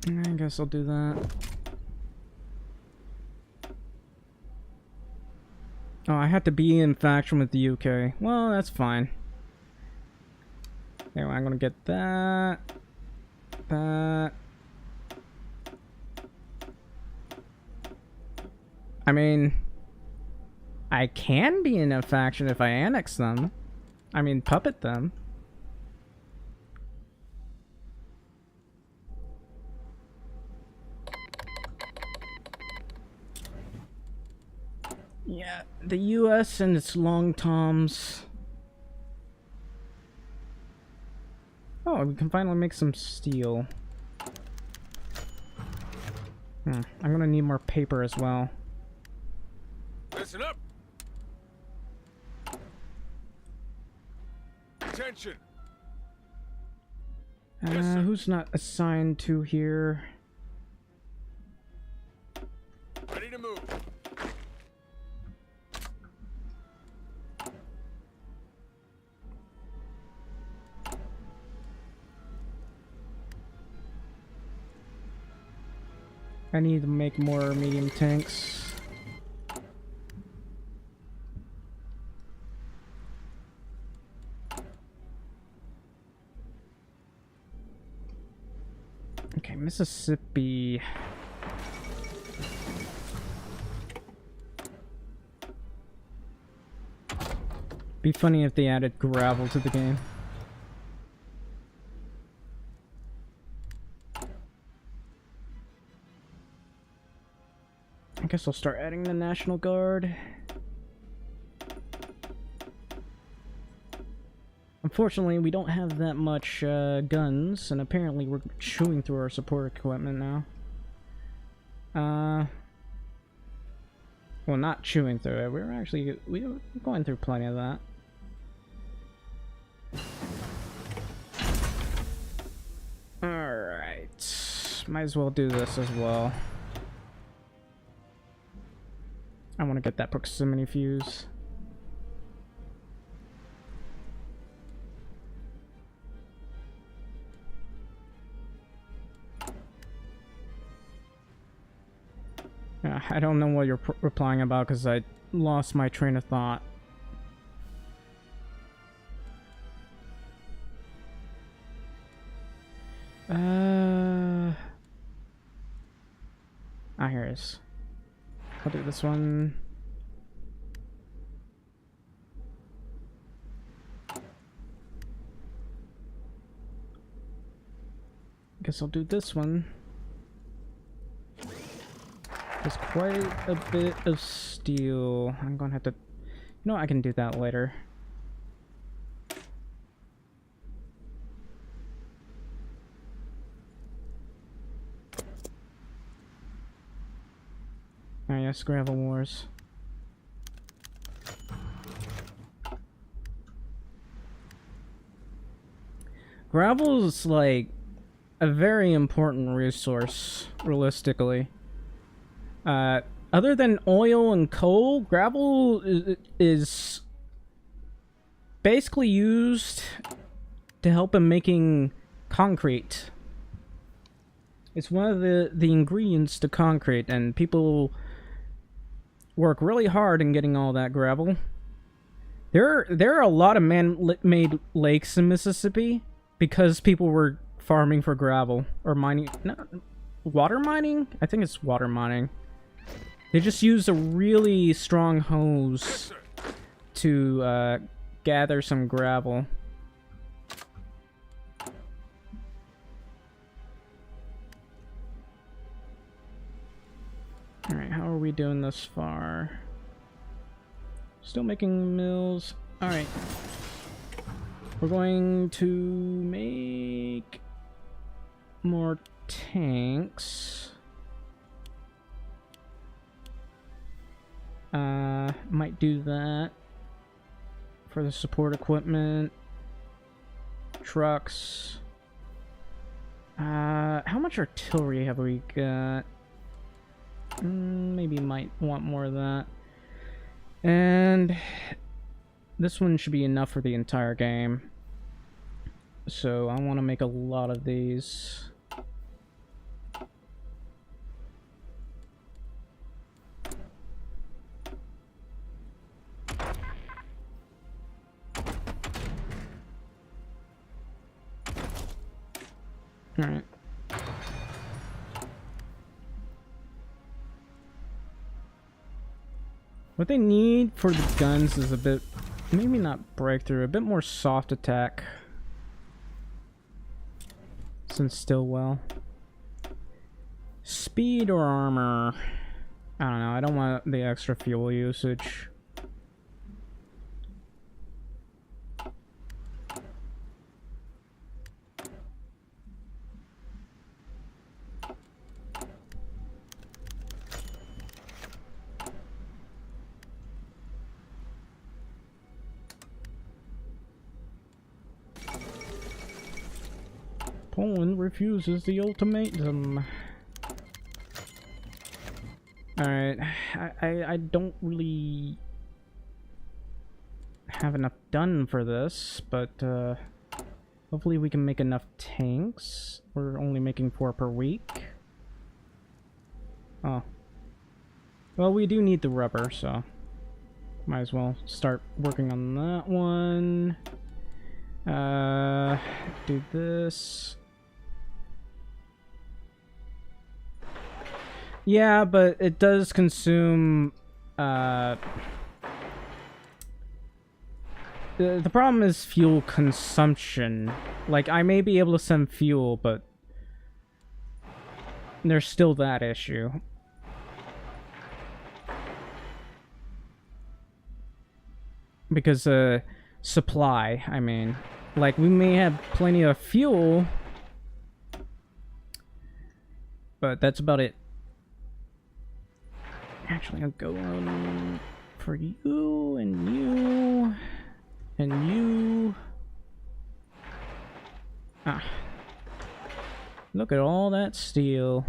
I guess I'll do that. Oh, I had to be in faction with the UK. Well, that's fine. Anyway, I'm gonna get that. That. I mean, I can be in a faction if I annex them. I mean, puppet them. Yeah, the US and its long toms. Oh, we can finally make some steel. I'm gonna need more paper as well. Listen up. Attention. Yes, sir. Who's not assigned to here? Ready to move. I need to make more medium tanks. Okay, Mississippi. Be funny if they added gravel to the game. I guess I'll start adding the National Guard. Unfortunately, we don't have that much guns, and apparently we're chewing through our support equipment now. Well, not chewing through it. We're going through plenty of that. Alright. Might as well do this as well. I want to get that proximity fuse. I don't know what you're replying about because I lost my train of thought. Here it is. I'll do this one. Guess I'll do this one. There's quite a bit of steel. I'm gonna have to... You know, I can do that later. Oh yes, gravel wars. Gravel is like a very important resource, realistically. Other than oil and coal, gravel is basically used to help in making concrete. It's one of the ingredients to concrete, and people work really hard in getting all that gravel. There are a lot of man-made lakes in Mississippi because people were farming for gravel or mining. No, water mining? I think it's water mining. They just used a really strong hose to gather some gravel. Alright, how are we doing thus far? Still making mills. Alright. We're going to make more tanks. Might do that for the support equipment. Trucks. How much artillery have we got? Maybe might want more of that. And this one should be enough for the entire game. So I want to make a lot of these. Alright. What they need for the guns is a bit, maybe not breakthrough, a bit more soft attack. Since Stillwell. Speed or armor? I don't know, I don't want the extra fuel usage. Poland refuses the ultimatum. Alright, I don't really have enough done for this, but hopefully we can make enough tanks. We're only making 4 per week. Oh. Well, we do need the rubber, so might as well start working on that one. Do this. Yeah, but it does consume, the problem is fuel consumption. Like, I may be able to send fuel, but there's still that issue. Because, supply, I mean. Like, we may have plenty of fuel, but that's about it. Actually, I'll go on for you, and you, and you. Ah. Look at all that steel.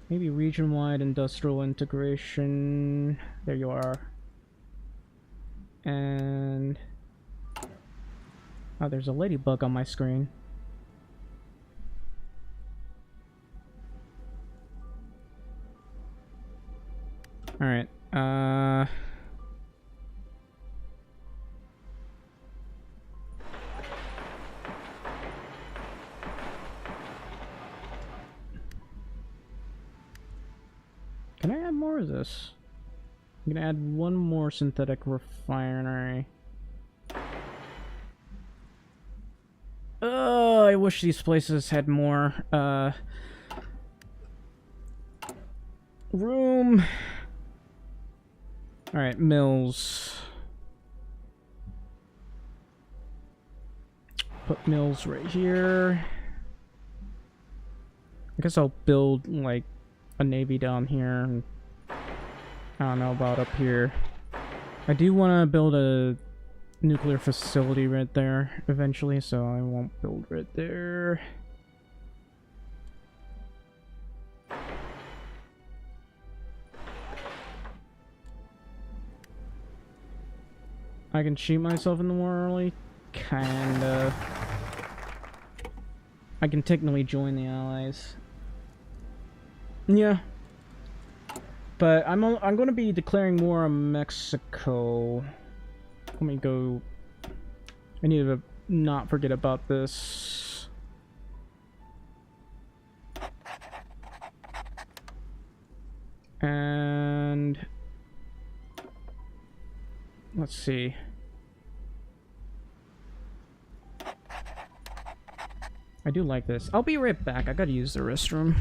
Maybe region-wide industrial integration. There you are. And... oh, there's a ladybug on my screen. Alright, can I add more of this? I'm gonna add one more synthetic refinery. Oh, I wish these places had more, room. Alright, mills. Put mills right here. I guess I'll build, like, a navy down here. And I don't know about up here. I do want to build a nuclear facility right there eventually, so I won't build right there. I can shoot myself in the war early? Kinda. I can technically join the Allies. Yeah. But I'm going to be declaring war on Mexico. Let me go... I need to not forget about this. And... let's see. I do like this. I'll be right back. I gotta use the restroom.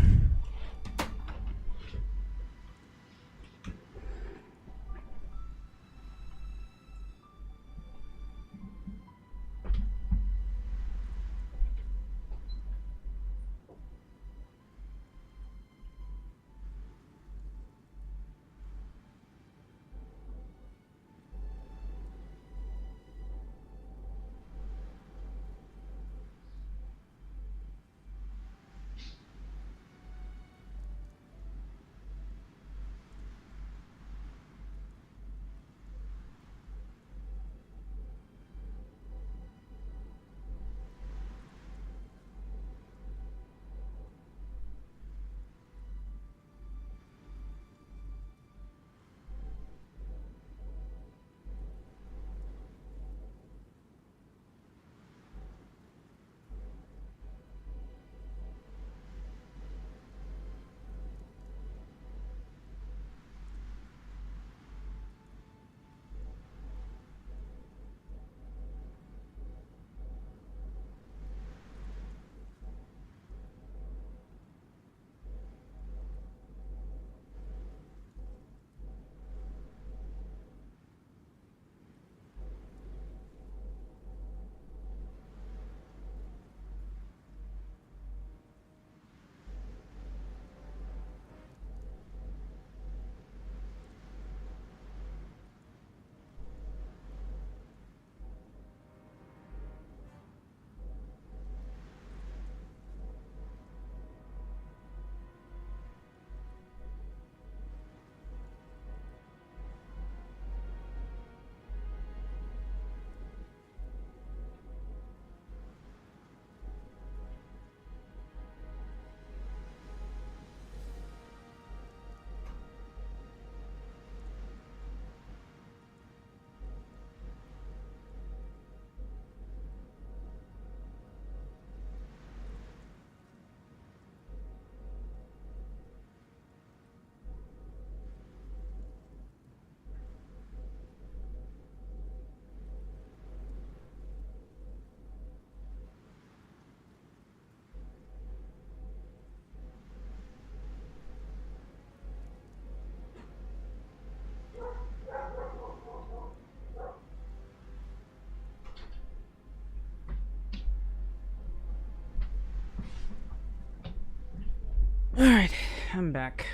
Alright, I'm back.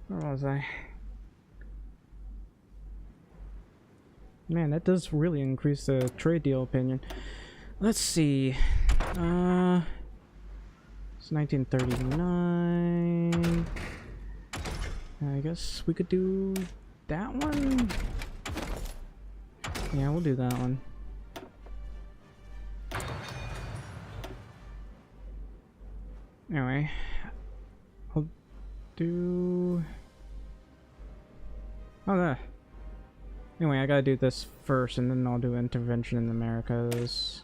Where was I? Man, that does really increase the trade deal opinion. Let's see. It's 1939. I guess we could do that one? Yeah, we'll do that one. Anyway, I'll do... Oh, there. Anyway, I gotta do this first, and then I'll do intervention in the Americas.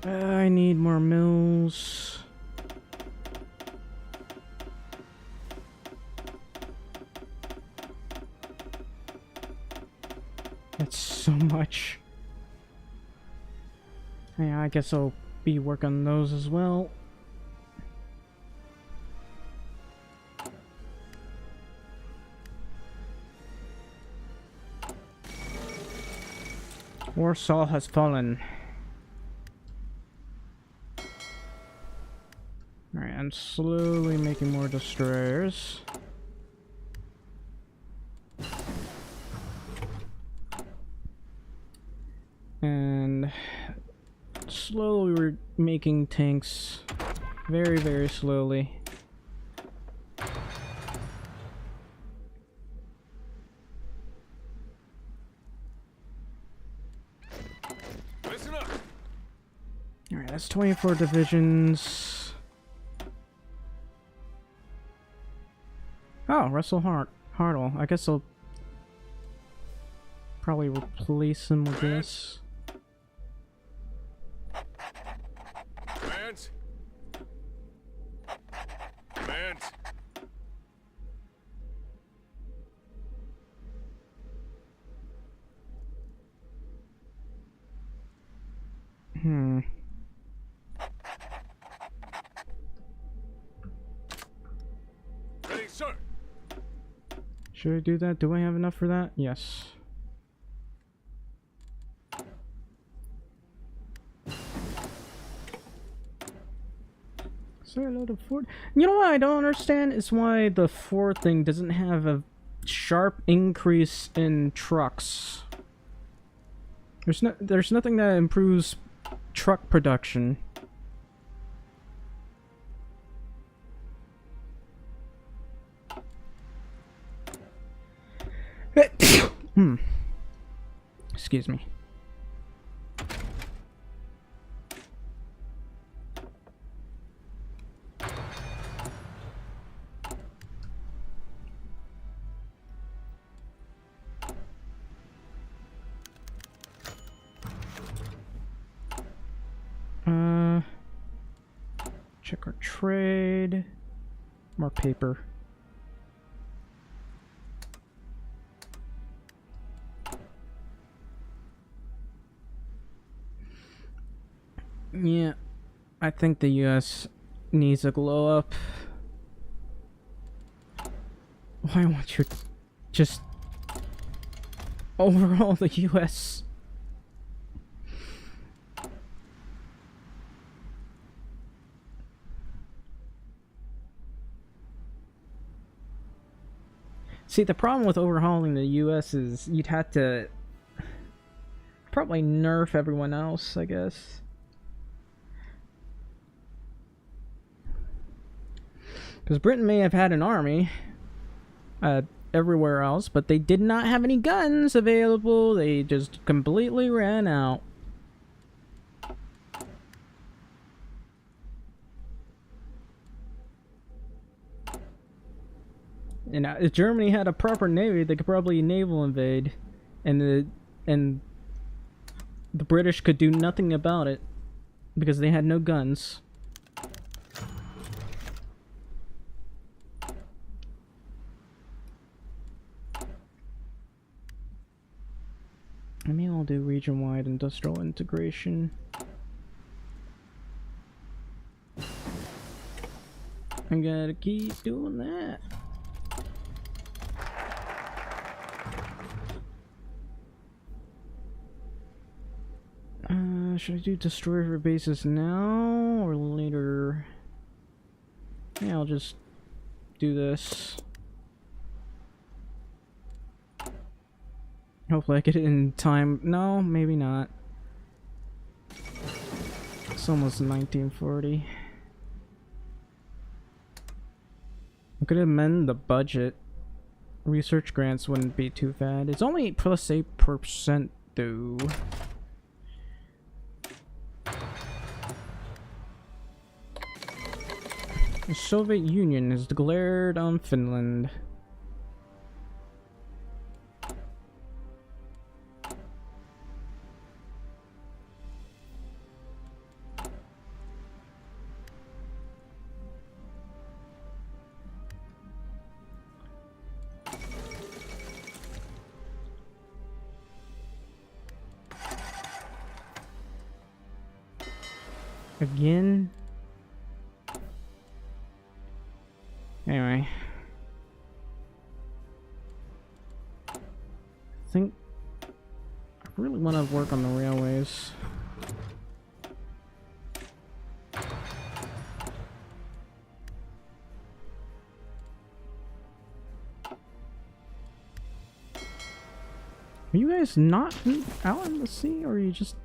I need more mills. That's so much. Yeah, I guess I'll be working on those as well. Warsaw has fallen. Alright, I'm slowly making more destroyers. And slowly we're making tanks. Very, very slowly. Listen up. Alright, that's 24 divisions. Oh, Russell Hartle. I guess I'll probably replace him with this. Vance. Hmm. Ready, sir. Should I do that? Do I have enough for that? Yes. Say hello to Ford. You know what I don't understand is why the Ford thing doesn't have a sharp increase in trucks. There's nothing that improves truck production. Excuse me. Check our trade. More paper. Yeah, I think the US needs a glow up. Why won't you just overhaul the US? See, the problem with overhauling the US is you'd have to probably nerf everyone else, I guess. Because Britain may have had an army everywhere else, but they did not have any guns available. They just completely ran out. And if Germany had a proper navy, they could probably naval invade, and the British could do nothing about it because they had no guns. Maybe I'll do region-wide industrial integration. I gotta keep doing that. Should I do destroy for bases now or later? Yeah, I'll just do this. Hopefully I get it in time. No, maybe not. It's almost 1940. I could amend the budget. Research grants wouldn't be too bad. It's only plus 8% though. The Soviet Union has declared on Finland. Again? Anyway. I think I really want to work on the railways. Are you guys not out in the sea, or are you just...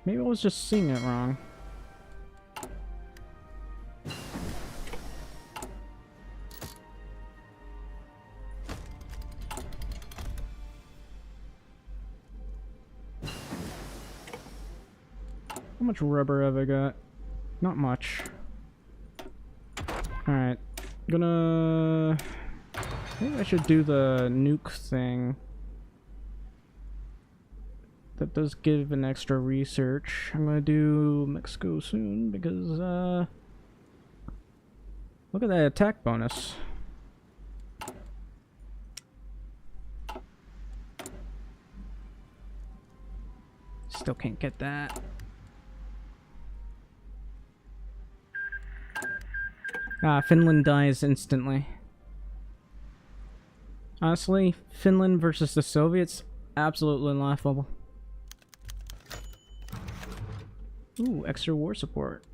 Maybe I was just seeing it wrong. How much rubber have I got? Not much. Alright. Gonna... Maybe I should do the nuke thing. That does give an extra research. I'm gonna do Mexico soon because, look at that attack bonus. Still can't get that. Finland dies instantly. Honestly, Finland versus the Soviets, absolutely laughable. Ooh, extra war support.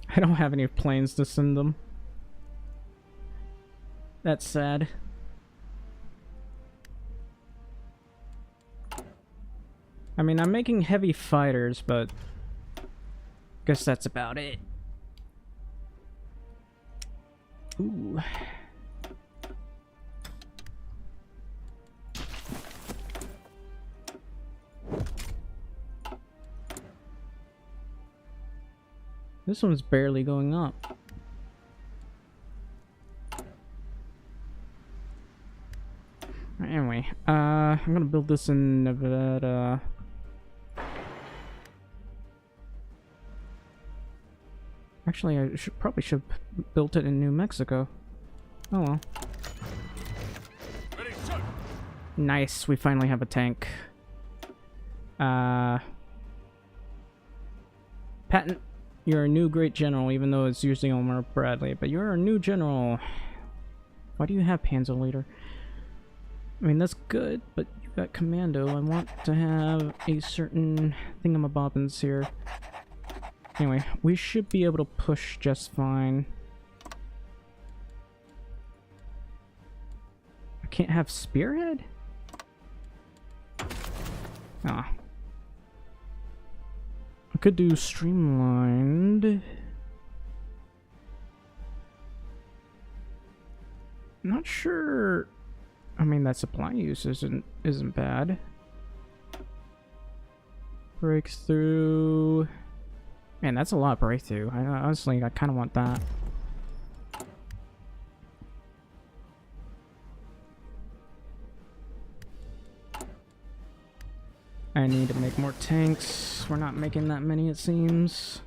I don't have any planes to send them. That's sad. I mean, I'm making heavy fighters, but guess that's about it. Ooh. This one's barely going up. Anyway, I'm gonna build this in Nevada. Actually, I probably should have built it in New Mexico. Oh well. Ready, sir. Nice, we finally have a tank. Patton, you're a new great general, even though it's usually Omar Bradley, but you're a new general. Why do you have Panzer Leader? I mean, that's good, but you got Commando. I want to have a certain thingamabobbins here. Anyway, we should be able to push just fine. I can't have Spearhead? Ah. I could do Streamlined. Not sure. I mean, that supply use isn't bad. Breakthrough. Man, that's a lot of breakthrough. Honestly, I kind of want that. I need to make more tanks. We're not making that many, it seems.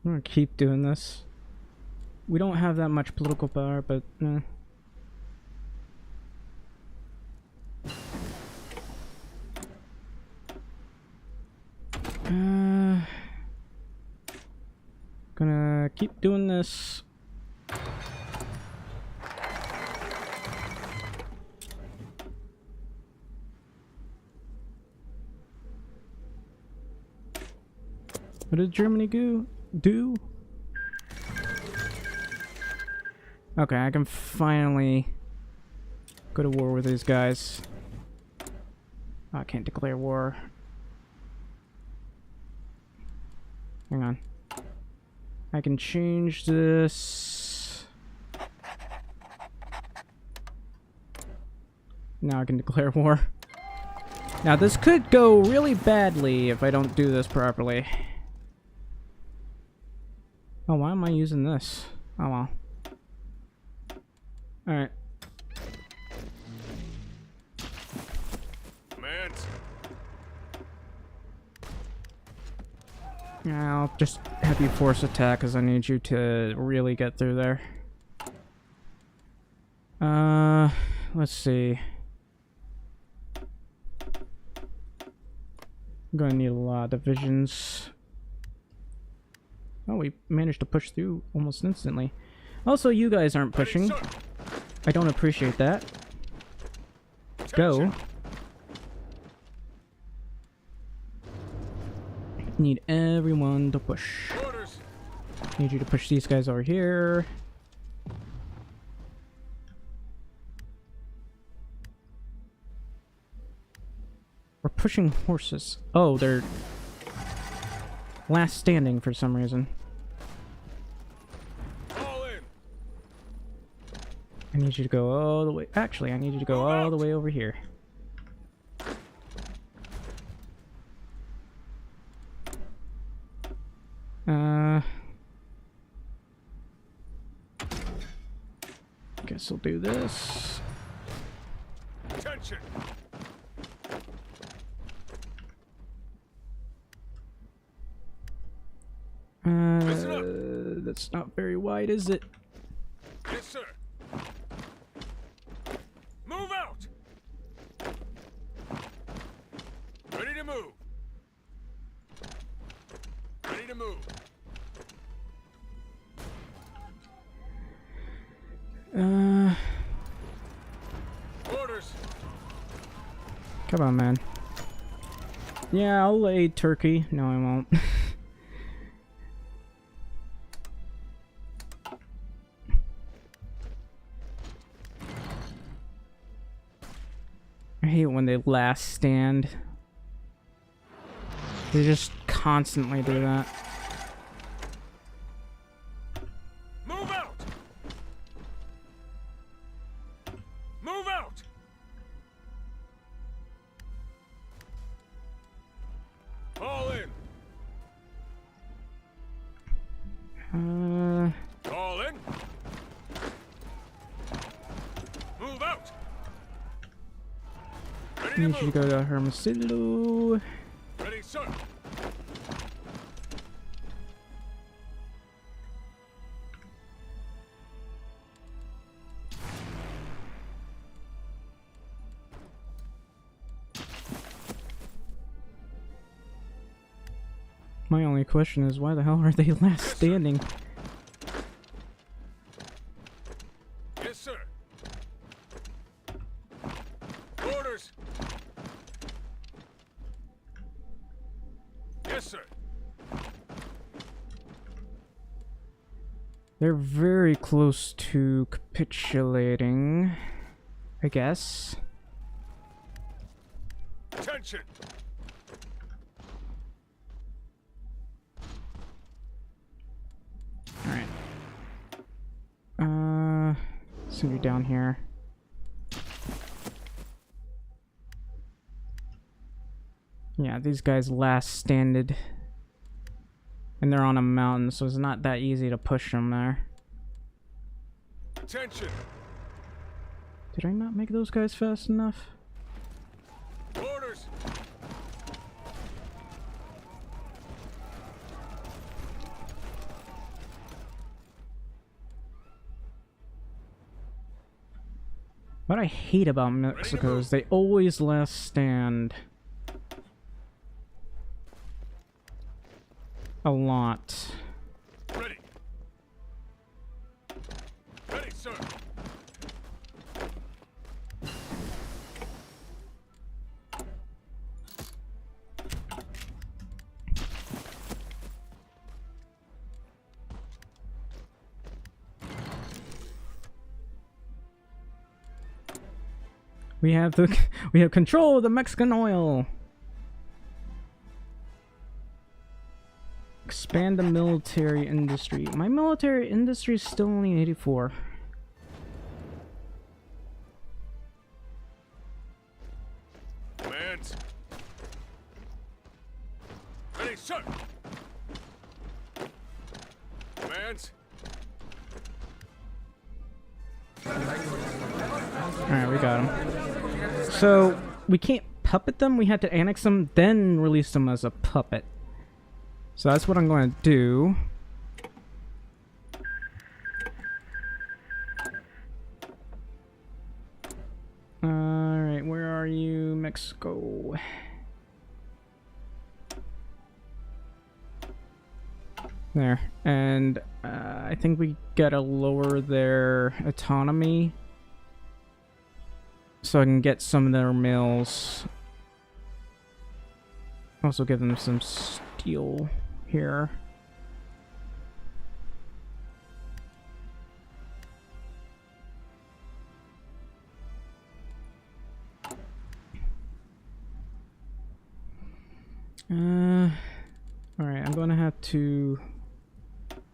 I'm gonna keep doing this. We don't have that much political power, but gonna keep doing this. What did Germany do? Okay, I can finally go to war with these guys. Oh, I can't declare war. Hang on. I can change this. Now I can declare war. Now this could go really badly if I don't do this properly. Oh, why am I using this? Oh well. Alright. Command. Yeah, I'll just have you force attack because I need you to really get through there. Let's see. I'm gonna need a lot of divisions. Oh, we managed to push through almost instantly. Also, you guys aren't pushing. I don't appreciate that. Go. Need everyone to push. Orders. Need you to push these guys over here. We're pushing horses. Oh, they're last standing for some reason. All in. I need you to go all the way. Actually, I need you to go all the way over here. Guess I'll do this. Attention. That's not very wide, is it? Yes, sir. Move out. Ready to move. Ready to move. Orders. Come on, man. Yeah, I'll lay turkey. No, I won't. I hate when they last stand. They just constantly do that. Move out. Move out. Fall in. Fall in. Move out. I Ready to need you to move. go to Hermosillo. Ready, sir. My only question is, why the hell are they last standing? Yes, sir. Orders. Yes, sir. They're very close to capitulating, I guess. Attention. Alright. Send you down here. Yeah, these guys last standed. And they're on a mountain, so it's not that easy to push them there. Attention. Did I not make those guys fast enough? Orders. What I hate about Mexico is they always last stand. A lot. Ready. Ready, sir. We have control of the Mexican oil. Expand the military industry. My military industry is still only 84. Commands. Ready, sir. Commands. Alright, we got them. So, we can't puppet them, we had to annex them, then release them as a puppet. So that's what I'm going to do. Alright, where are you, Mexico? There. And I think we gotta lower their autonomy so I can get some of their mills. Also give them some steel here. Alright, I'm gonna have to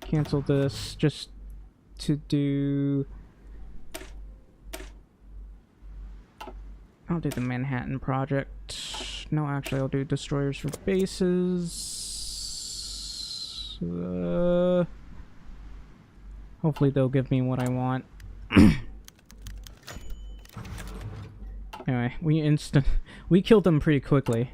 cancel this just to do I'll do the Manhattan Project. No, actually, I'll do destroyers for bases. Hopefully they'll give me what I want. Anyway, we killed them pretty quickly.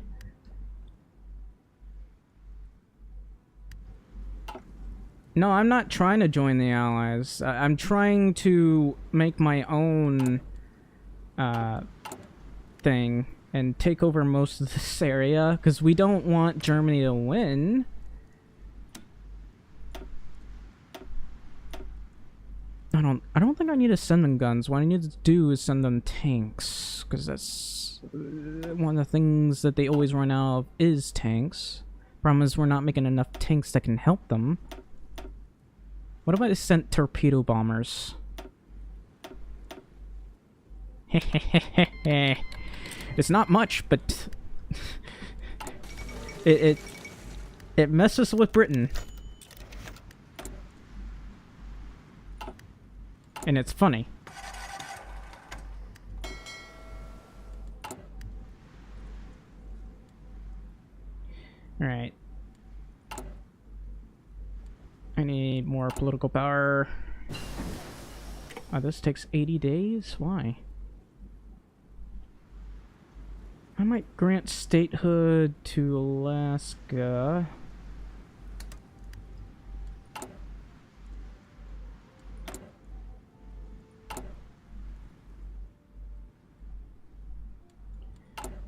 No, I'm not trying to join the Allies. I'm trying to make my own thing and take over most of this area because we don't want Germany to win. I don't think I need to send them guns. What I need to do is send them tanks, because that's one of the things that they always run out of is tanks. Problem is we're not making enough tanks that can help them. What if I just sent torpedo bombers? It's not much, but it messes with Britain. And it's funny. Alright. I need more political power. Oh, this takes 80 days? Why? I might grant statehood to Alaska.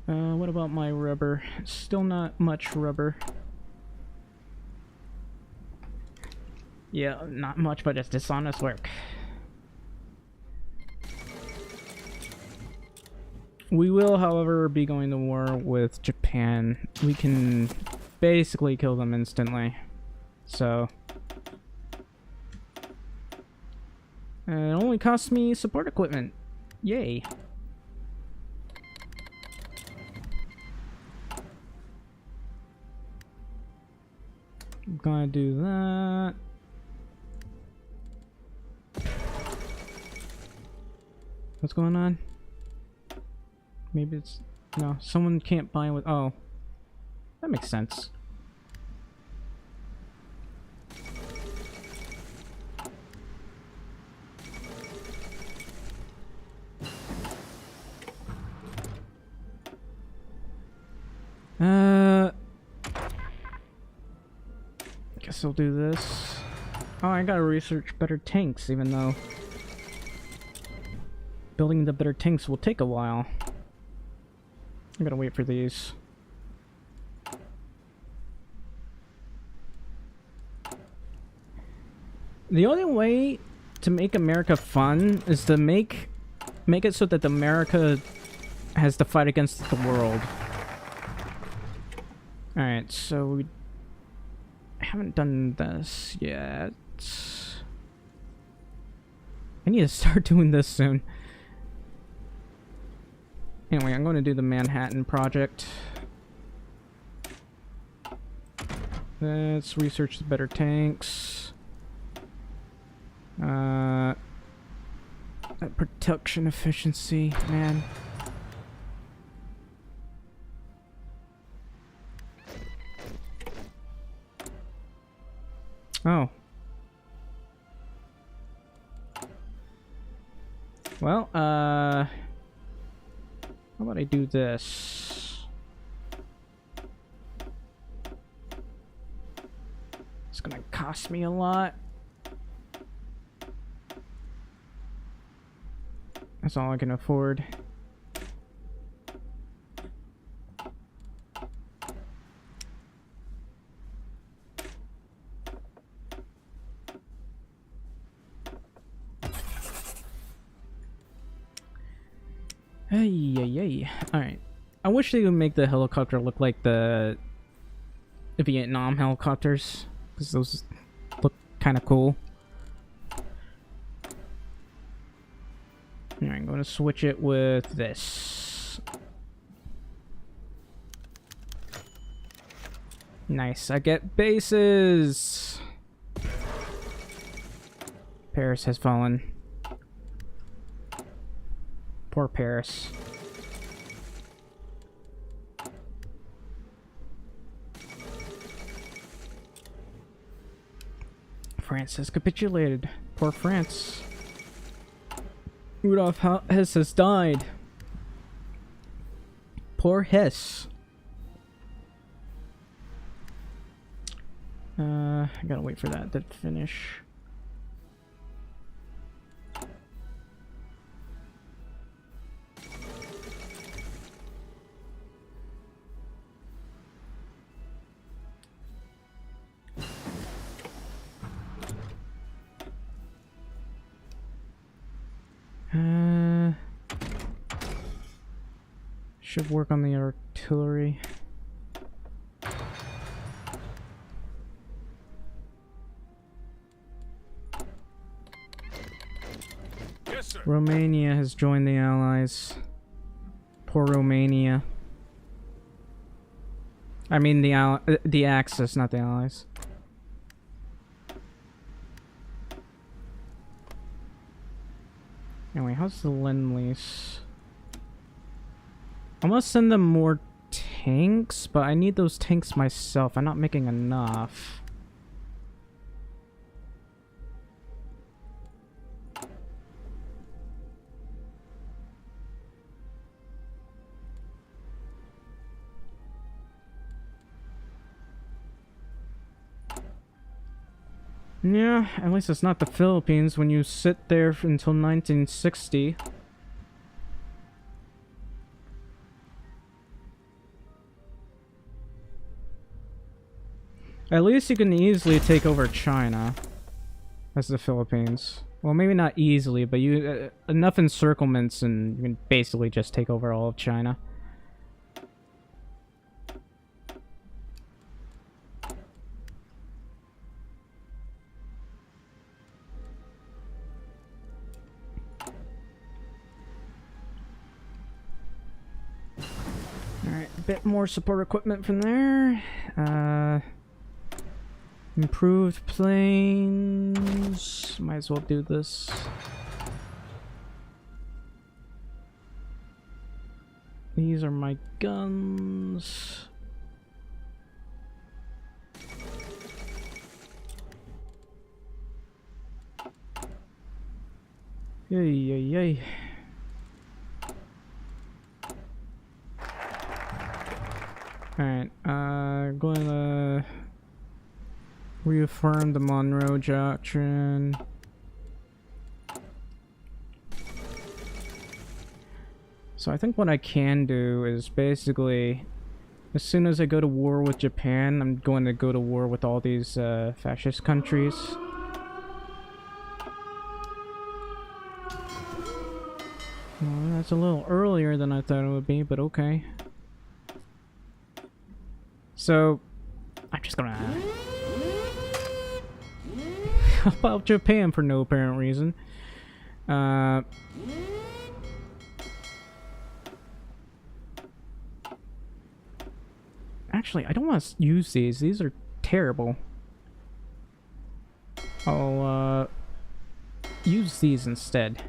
What about my rubber? Still not much rubber. Yeah, not much, but it's dishonest work. We will, however, be going to war with Japan. We can basically kill them instantly. So... it only costs me support equipment. Yay. I'm gonna do that. What's going on? Maybe it's... no, someone can't buy with... oh. That makes sense. Guess I'll do this. Oh, I gotta research better tanks, even though building the better tanks will take a while. I'm gonna wait for these. The only way to make America fun is to make it so that America has to fight against the world. Alright, so we haven't done this yet. I need to start doing this soon. Anyway, I'm going to do the Manhattan Project. Let's research the better tanks. That production efficiency, man. Oh. Well, how about I do this? It's gonna cost me a lot. That's all I can afford. Hey. Alright. I wish they would make the helicopter look like the Vietnam helicopters, because those look kind of cool. Alright, I'm going to switch it with this. Nice, I get bases! Paris has fallen. Poor Paris. France has capitulated. Poor France. Rudolf Hess has died. Poor Hess. I gotta wait for that to finish. Should work on the artillery. Yes, sir. Romania has joined the Allies. Poor Romania. I mean the Axis, not the Allies. Anyway, how's the Lend-Lease? I'm gonna send them more tanks, but I need those tanks myself. I'm not making enough. Yeah, at least it's not the Philippines when you sit there until 1960. At least you can easily take over China as the Philippines. Well, maybe not easily, but you enough encirclements and you can basically just take over all of China. Alright, a bit more support equipment from there. Improved planes. Might as well do this. These are my guns. Yay, yay, yay. Alright, going to reaffirm the Monroe Doctrine. So I think what I can do is basically, as soon as I go to war with Japan, I'm going to go to war with all these fascist countries. Well, that's a little earlier than I thought it would be, but okay. So, I'm just gonna help out Japan for no apparent reason. Actually, I don't want to use these. These are terrible. I'll use these instead.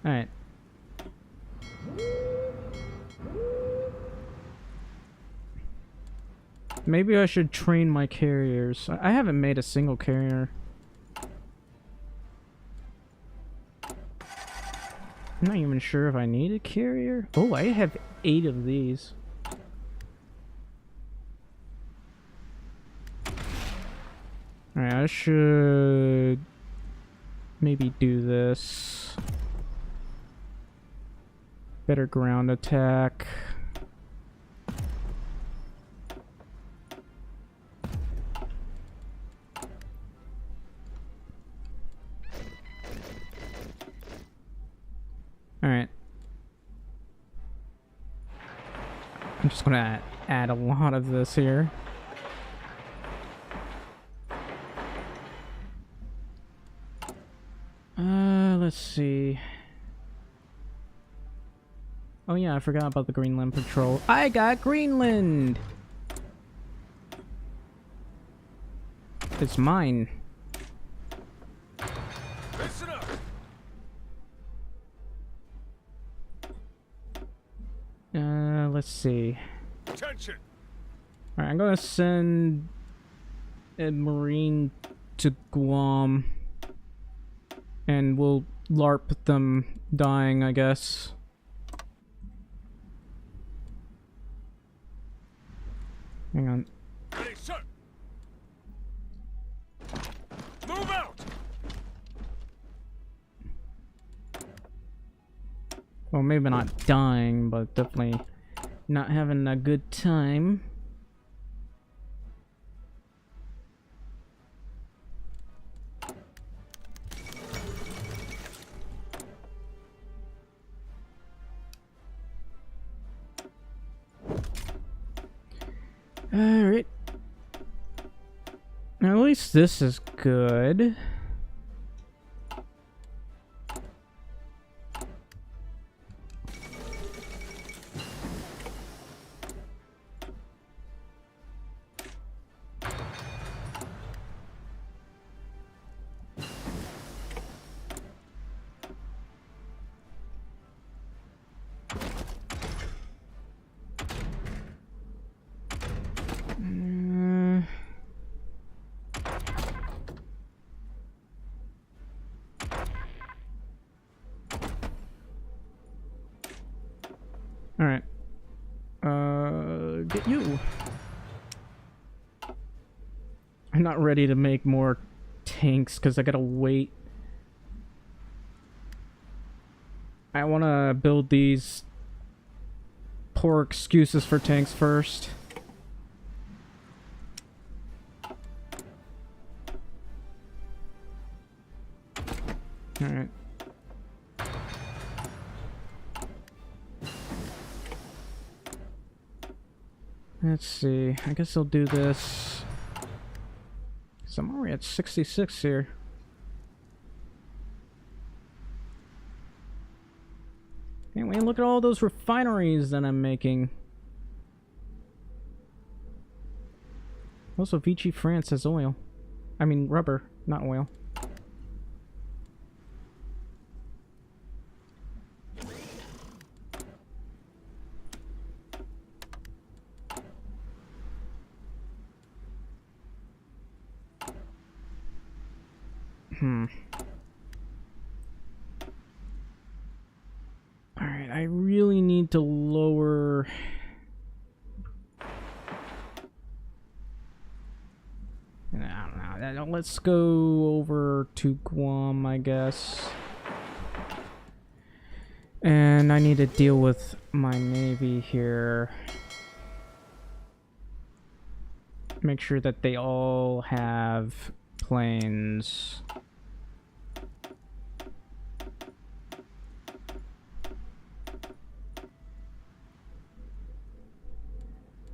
Alright. Maybe I should train my carriers. I haven't made a single carrier. I'm not even sure if I need a carrier. Oh, I have 8 of these. Alright, I should maybe do this. Better ground attack. Alright. I'm just gonna add a lot of this here. Let's see. Oh yeah, I forgot about the Greenland Patrol. I got Greenland! It's mine. Listen up. Let's see. Attention. Alright, I'm gonna send a Marine to Guam. And we'll LARP them dying, I guess. Hang on. Ready, sir. Move out. Well, maybe not dying, but definitely not having a good time. Alright. Now, at least this is good. Alright. Get you. I'm not ready to make more tanks because I gotta wait. I wanna build these poor excuses for tanks first. Alright. Let's see. I guess I'll do this. So I'm already at 66 here. Anyway, look at all those refineries that I'm making. Also, Vichy France has oil. I mean, rubber, not oil. Alright, I really need to lower... I don't know. Let's go over to Guam, I guess. And I need to deal with my navy here. Make sure that they all have planes.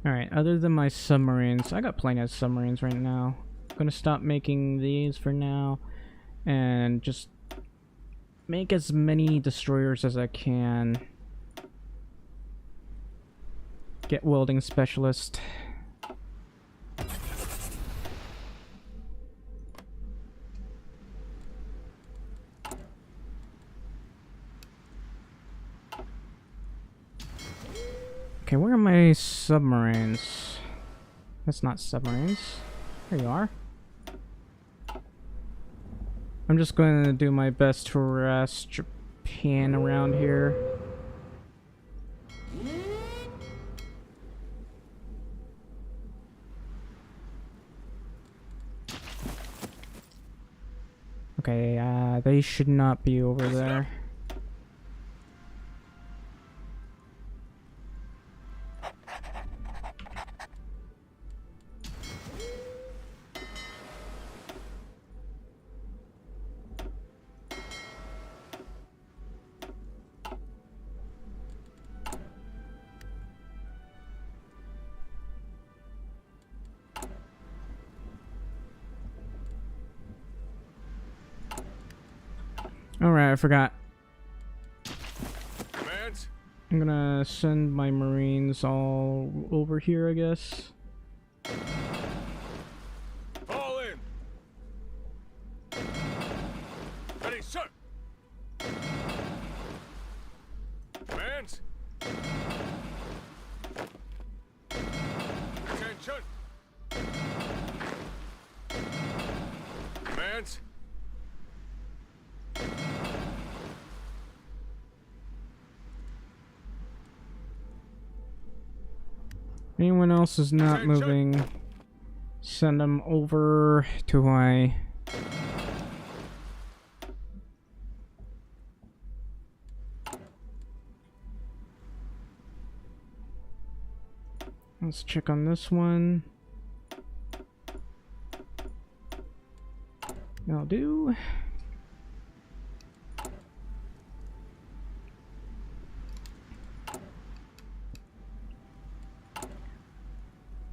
Alright, other than my submarines, I got plenty of submarines right now. I'm gonna stop making these for now and just make as many destroyers as I can. Get welding specialist. Okay, where are my submarines? That's not submarines. There you are. I'm just going to do my best to harass Japan around here. Okay, they should not be over there. Alright, I forgot. Commands. I'm gonna send my Marines all over here, I guess. Fall in. Ready, sir. Commands. Attention. Hands. Anyone else is not moving, send them over to Hawaii. Let's check on this one. That'll do.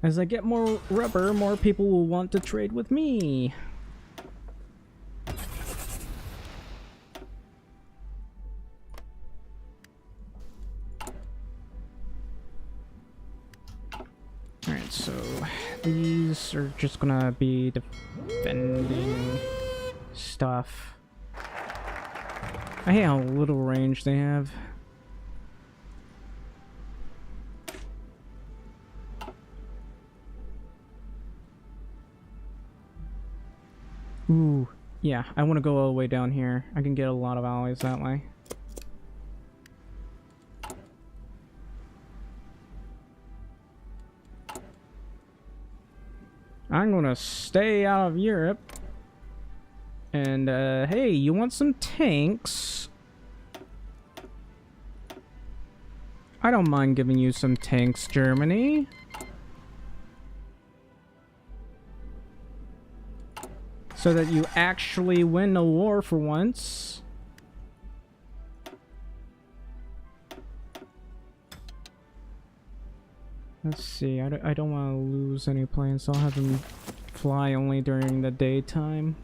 As I get more rubber, more people will want to trade with me. Alright, so these are just gonna be defending stuff. I hate how little range they have. Ooh, yeah, I want to go all the way down here. I can get a lot of allies that way. I'm gonna stay out of Europe. And, hey, you want some tanks? I don't mind giving you some tanks, Germany. So that you actually win a war for once. Let's see, I don't want to lose any planes, so I'll have them fly only during the daytime.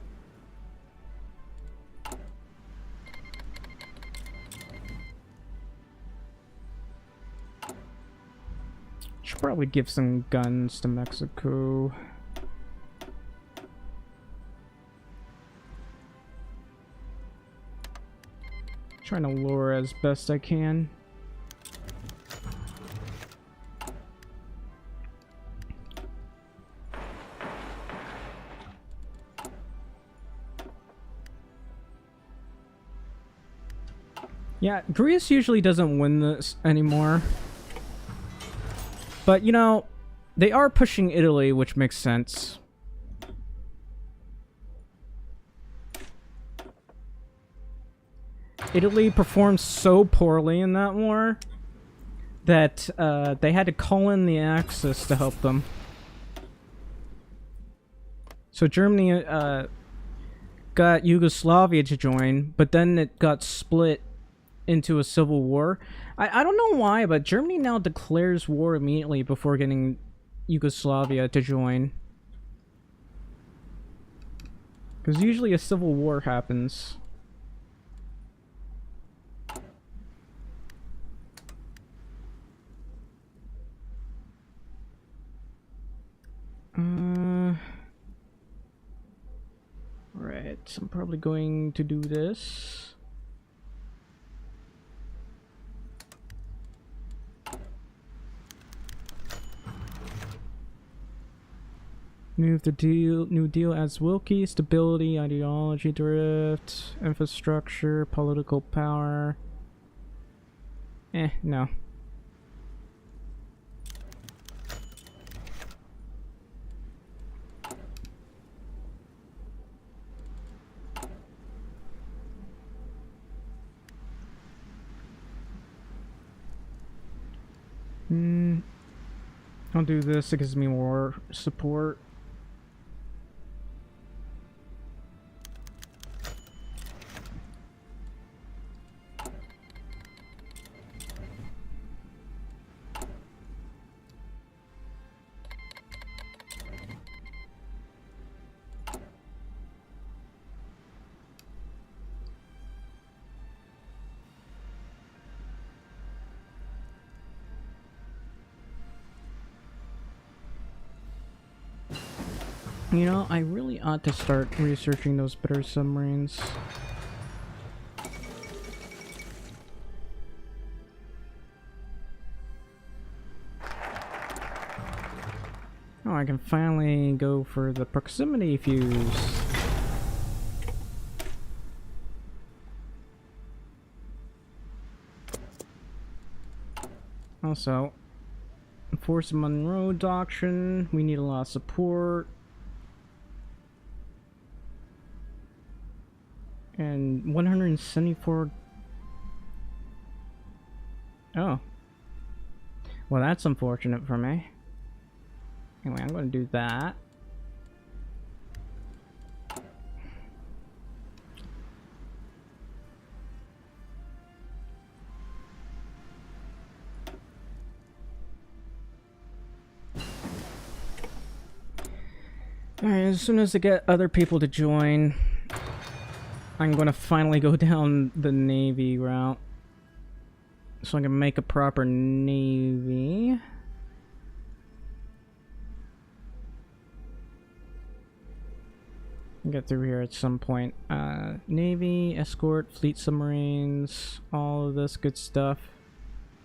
Should probably give some guns to Mexico. Trying to lure as best I can. Yeah, Greece usually doesn't win this anymore. But, you know, they are pushing Italy, which makes sense. Italy performed so poorly in that war that they had to call in the Axis to help them. So Germany got Yugoslavia to join, but then it got split into a civil war. I don't know why, but Germany now declares war immediately before getting Yugoslavia to join. Because usually a civil war happens. Right, so I'm probably going to do this. Move the New Deal adds Wilkie, stability, ideology drift, infrastructure, political power. No. I'll do this, it gives me more support. You know, I really ought to start researching those better submarines. Oh, I can finally go for the proximity fuse. Also, Force Monroe Doctrine. We need a lot of support. And 174. Oh. Well, that's unfortunate for me. Anyway, I'm going to do that. Alright, as soon as I get other people to join, I'm gonna finally go down the Navy route. So I can make a proper Navy. Get through here at some point. Navy, escort, fleet submarines, all of this good stuff.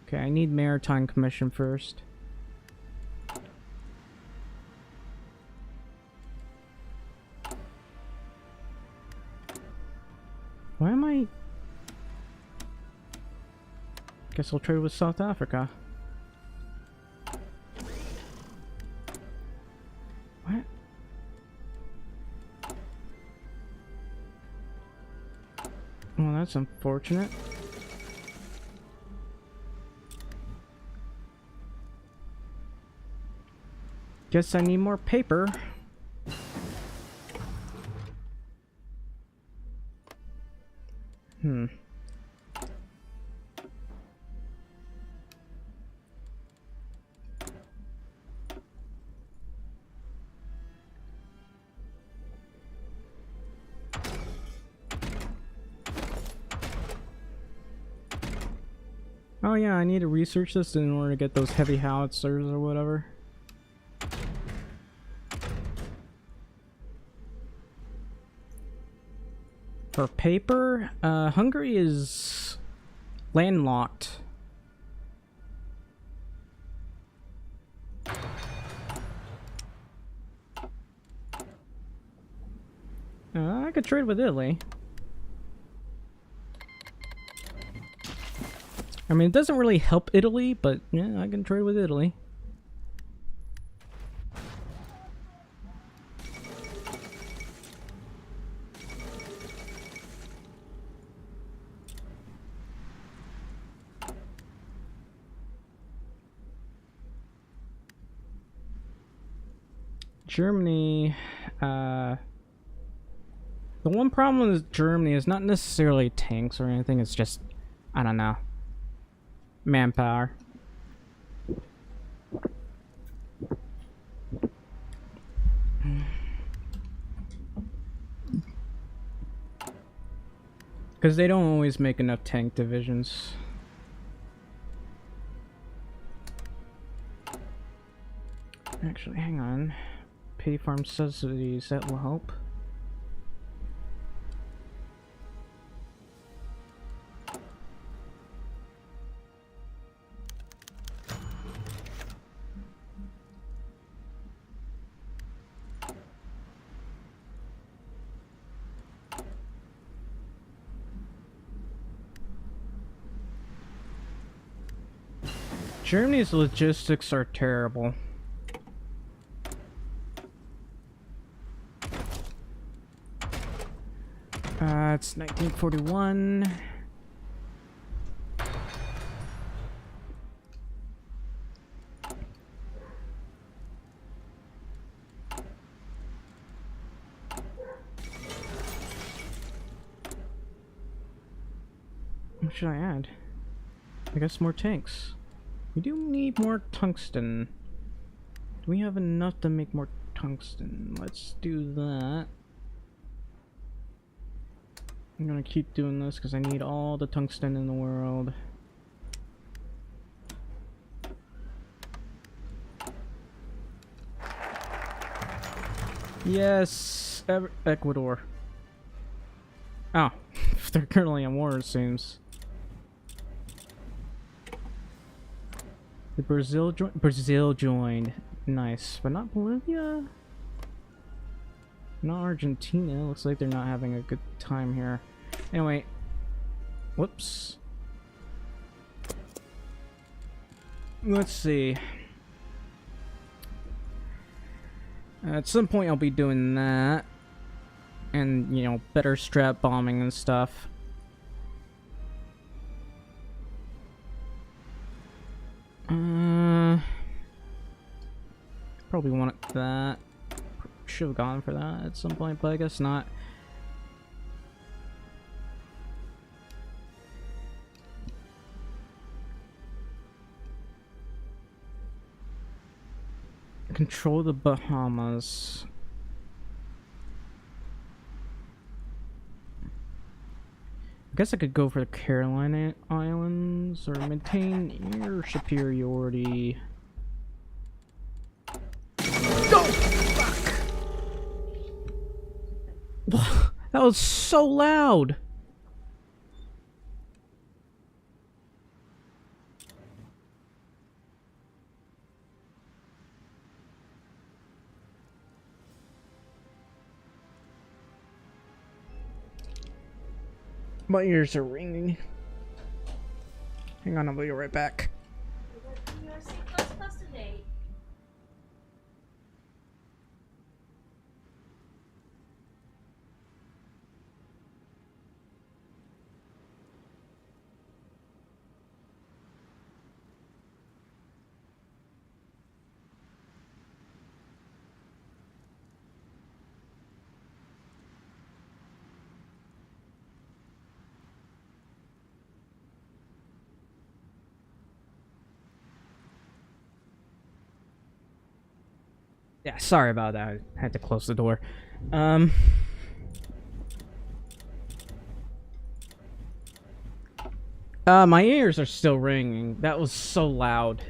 Okay, I need Maritime Commission first. Why am I... Guess I'll trade with South Africa. What? Well, that's unfortunate. Guess I need more paper. Oh yeah, I need to research this in order to get those heavy howitzers or whatever. For paper, Hungary is landlocked. I could trade with Italy. I mean, it doesn't really help Italy, but yeah, I can trade with Italy. Germany, the one problem with Germany is not necessarily tanks or anything, it's just, I don't know, manpower. Because they don't always make enough tank divisions. Actually, hang on. Pay farm subsidies, that will help. Germany's logistics are terrible. It's 1941. What should I add? I guess more tanks. We do need more tungsten. Do we have enough to make more tungsten? Let's do that. I'm gonna keep doing this because I need all the tungsten in the world. Yes! Ecuador. Oh, they're currently in war, it seems. The Brazil joined. Nice. But not Bolivia? Not Argentina. Looks like they're not having a good time here. Anyway. Whoops. Let's see. At some point I'll be doing that. And, you know, better strap bombing and stuff. Probably wanted that. Should have gone for that at some point, but I guess not. Control the Bahamas. I guess I could go for the Carolina Islands or maintain air superiority. Go! Fuck! That was so loud! My ears are ringing. Hang on, I'll be right back. You're C++ today. Yeah, sorry about that. I had to close the door. My ears are still ringing. That was so loud.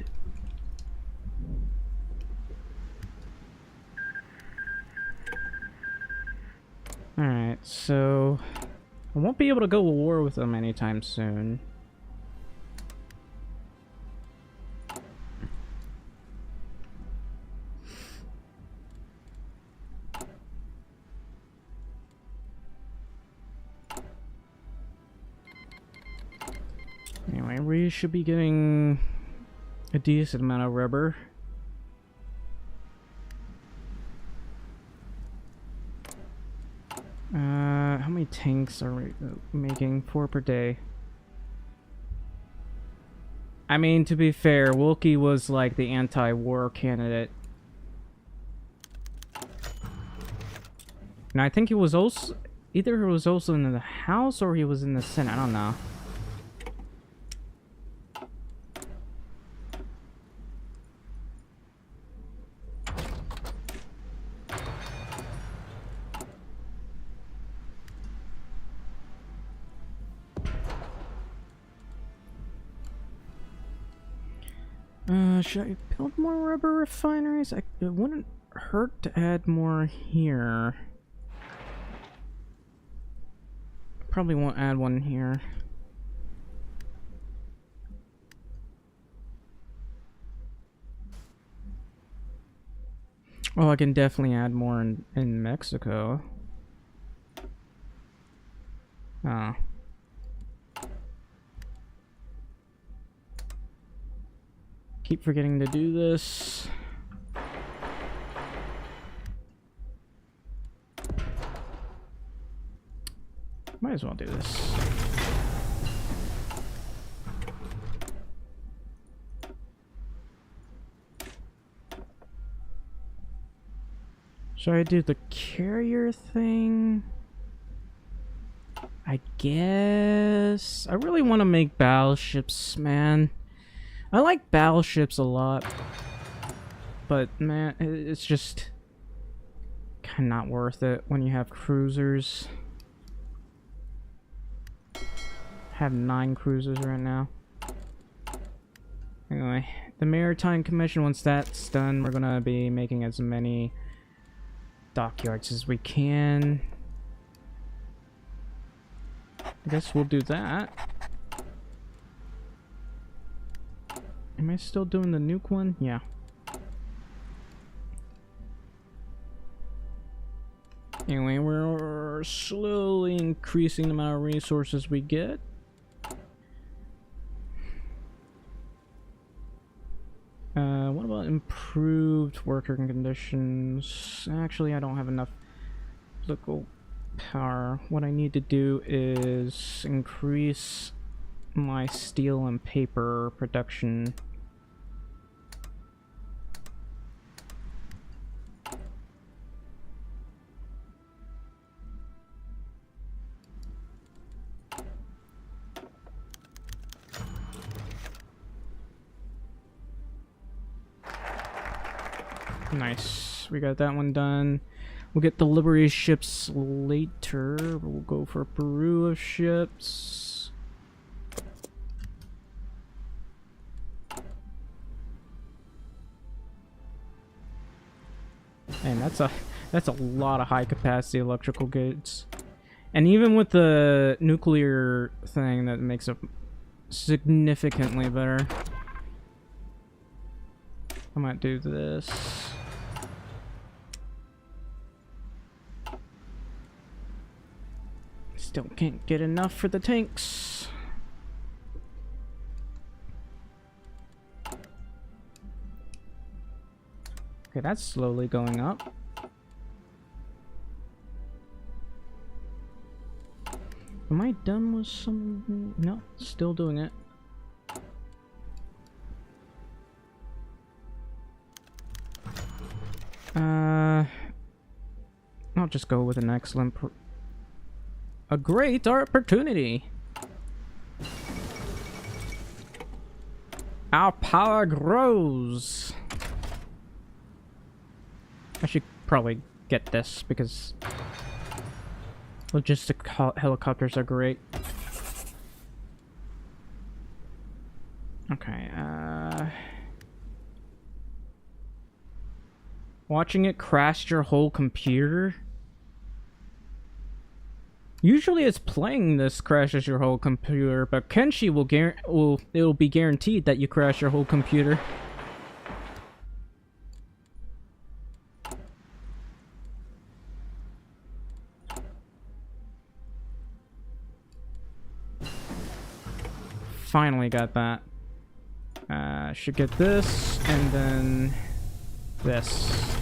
Alright, so I won't be able to go to war with them anytime soon. Anyway, we should be getting a decent amount of rubber. How many tanks are we making? 4 per day. I mean, to be fair, Wilkie was like the anti-war candidate. And I think he was also... Either he was also in the House or he was in the Senate, I don't know. Should I build more rubber refineries? It wouldn't hurt to add more here. Probably won't add one here. Oh, I can definitely add more in Mexico. Oh. Keep forgetting to do this. Might as well do this. Should I do the carrier thing? I guess. I really want to make battleships, man. I like battleships a lot, but man, it's just kind of not worth it when you have cruisers. I have 9 cruisers right now. Anyway, the Maritime Commission, once that's done, we're gonna be making as many dockyards as we can. I guess we'll do that. Am I still doing the nuke one? Yeah. Anyway, we're slowly increasing the amount of resources we get. What about improved worker conditions? Actually, I don't have enough political power. What I need to do is increase my steel and paper production. Nice. We got that one done. We'll get delivery ships later. We'll go for Peru of ships. And that's a lot of high capacity electrical goods. And even with the nuclear thing, that makes it significantly better. I might do this. Still can't get enough for the tanks. Okay, that's slowly going up. Am I done with some? No, still doing it. I'll just go with an excellent a great opportunity. Our power grows. I should probably get this because logistic helicopters are great. Okay, watching it crashed your whole computer? Usually it's playing this crashes your whole computer, but Kenshi it'll be guaranteed that you crash your whole computer. Finally got that. Should get this, and then this.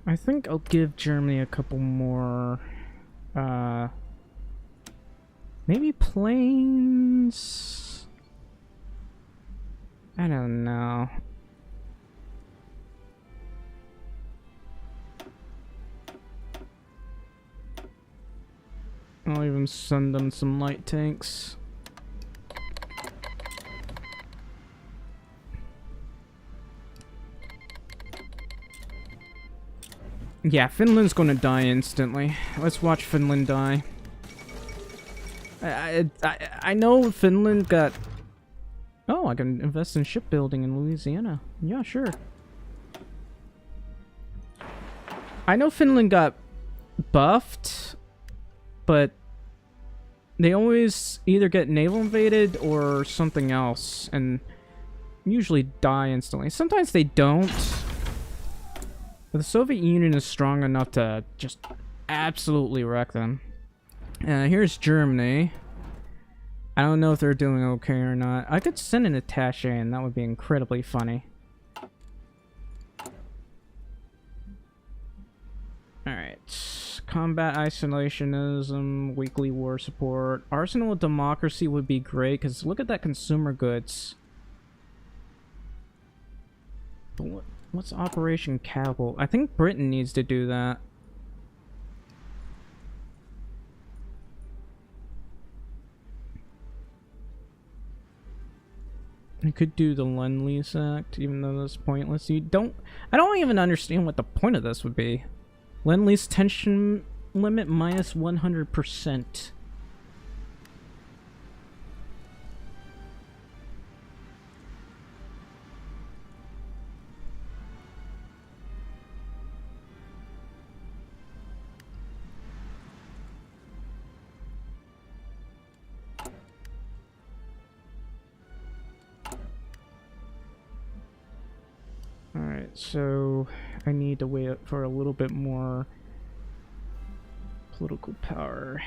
I think I'll give Germany a couple more, maybe planes? I don't know. I'll even send them some light tanks. Yeah, Finland's gonna die instantly. Let's watch Finland die. I know Finland got... Oh, I can invest in shipbuilding in Louisiana. Yeah, sure. I know Finland got buffed, but they always either get naval invaded or something else, and usually die instantly. Sometimes they don't. But the Soviet Union is strong enough to just absolutely wreck them. Here's Germany. I don't know if they're doing okay or not. I could send an attaché and that would be incredibly funny. Alright. Combat isolationism, weekly war support. Arsenal of democracy would be great, because look at that consumer goods. But what's Operation Capital? I think Britain needs to do that. I could do the Lend-Lease Act, even though that's pointless. I don't even understand what the point of this would be. Lend-Lease tension limit minus 100%. Alright, so I need to wait for a little bit more political power.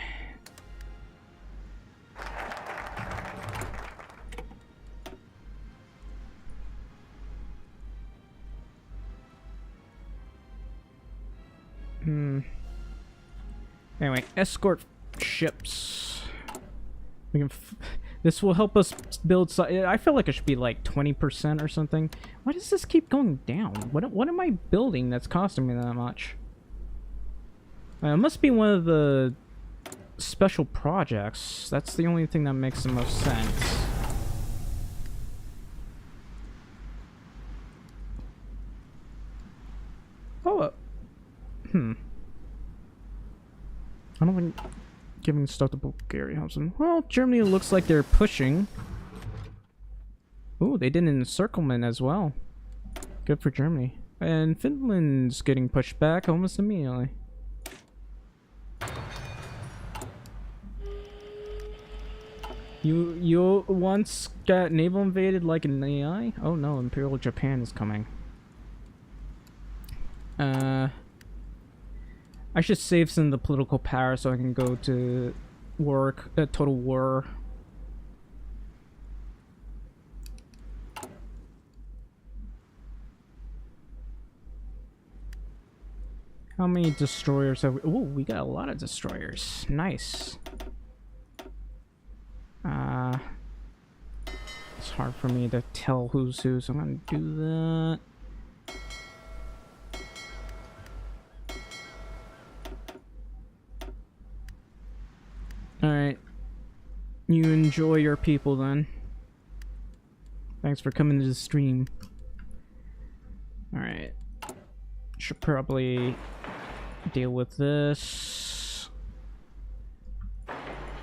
Anyway, escort ships. We can. This will help us build. I feel like it should be like 20% or something. Why does this keep going down? What am I building that's costing me that much? It must be one of the special projects. That's the only thing that makes the most sense. Oh. I don't think giving stuff to Bulgaria helps them. Well, Germany looks like they're pushing. Ooh, they did an encirclement as well. Good for Germany. And Finland's getting pushed back almost immediately. You once got naval invaded like an AI? Oh no, Imperial Japan is coming. I should save some of the political power so I can go to war, total war. How many destroyers have we? Oh, we got a lot of destroyers. Nice. It's hard for me to tell who's who, so I'm gonna do that. Alright. You enjoy your people then. Thanks for coming to the stream. Alright. Should probably deal with this.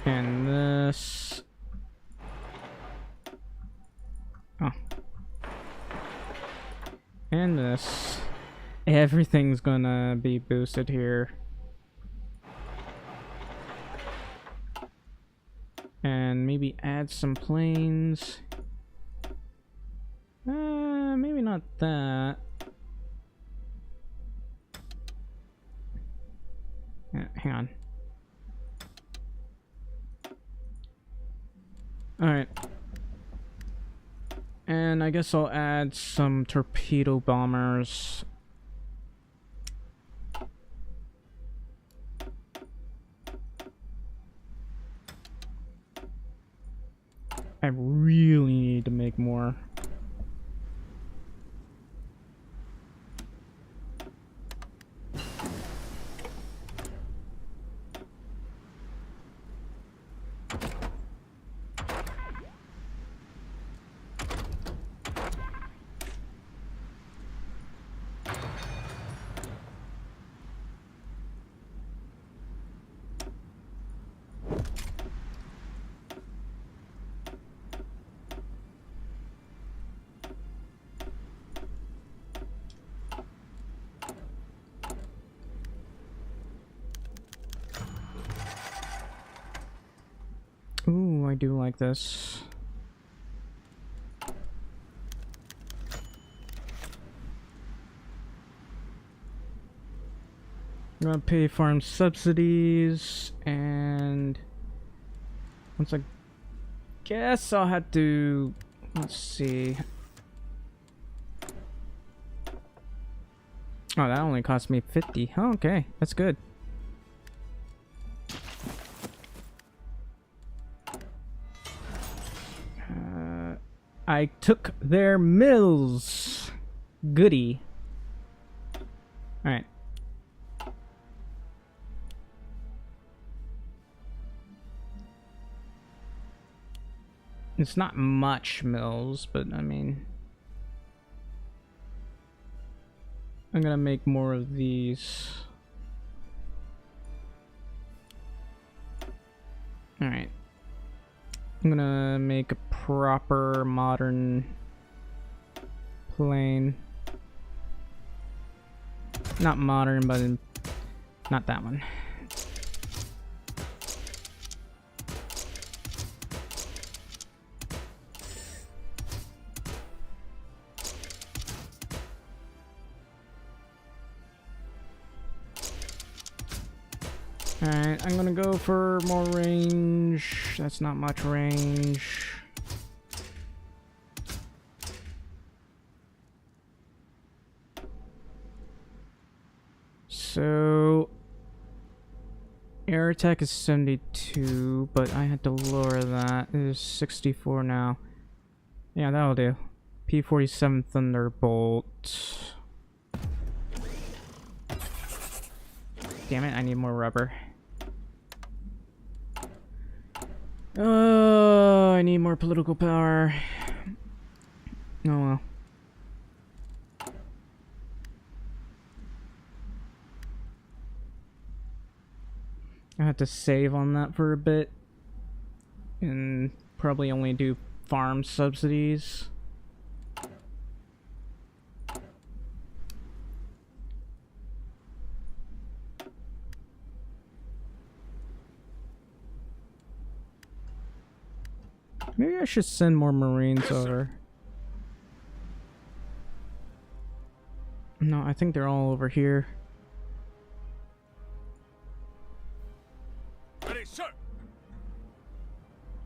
And this. Oh. And this. Everything's gonna be boosted here. And maybe add some planes. Maybe not that. Hang on. Alright. And I guess I'll add some torpedo bombers. I really need to make more. Ooh, I do like this. I'm gonna pay farm subsidies, and once I guess I'll have to, let's see. Oh, that only cost me 50. Oh, okay, that's good. I took their mills. Goody. Alright. It's not much mills, but I mean, I'm gonna make more of these. Alright. I'm gonna make a proper modern plane. Not modern, but not that one. Alright, I'm gonna go for more range. That's not much range. So air attack is 72, but I had to lower that. It is 64 now. Yeah, that'll do. P-47 Thunderbolt. Damn it, I need more rubber. Oh, I need more political power. Oh well. I have to save on that for a bit. And probably only do farm subsidies. Maybe I should send more Marines over. No, I think they're all over here. Ready, sir.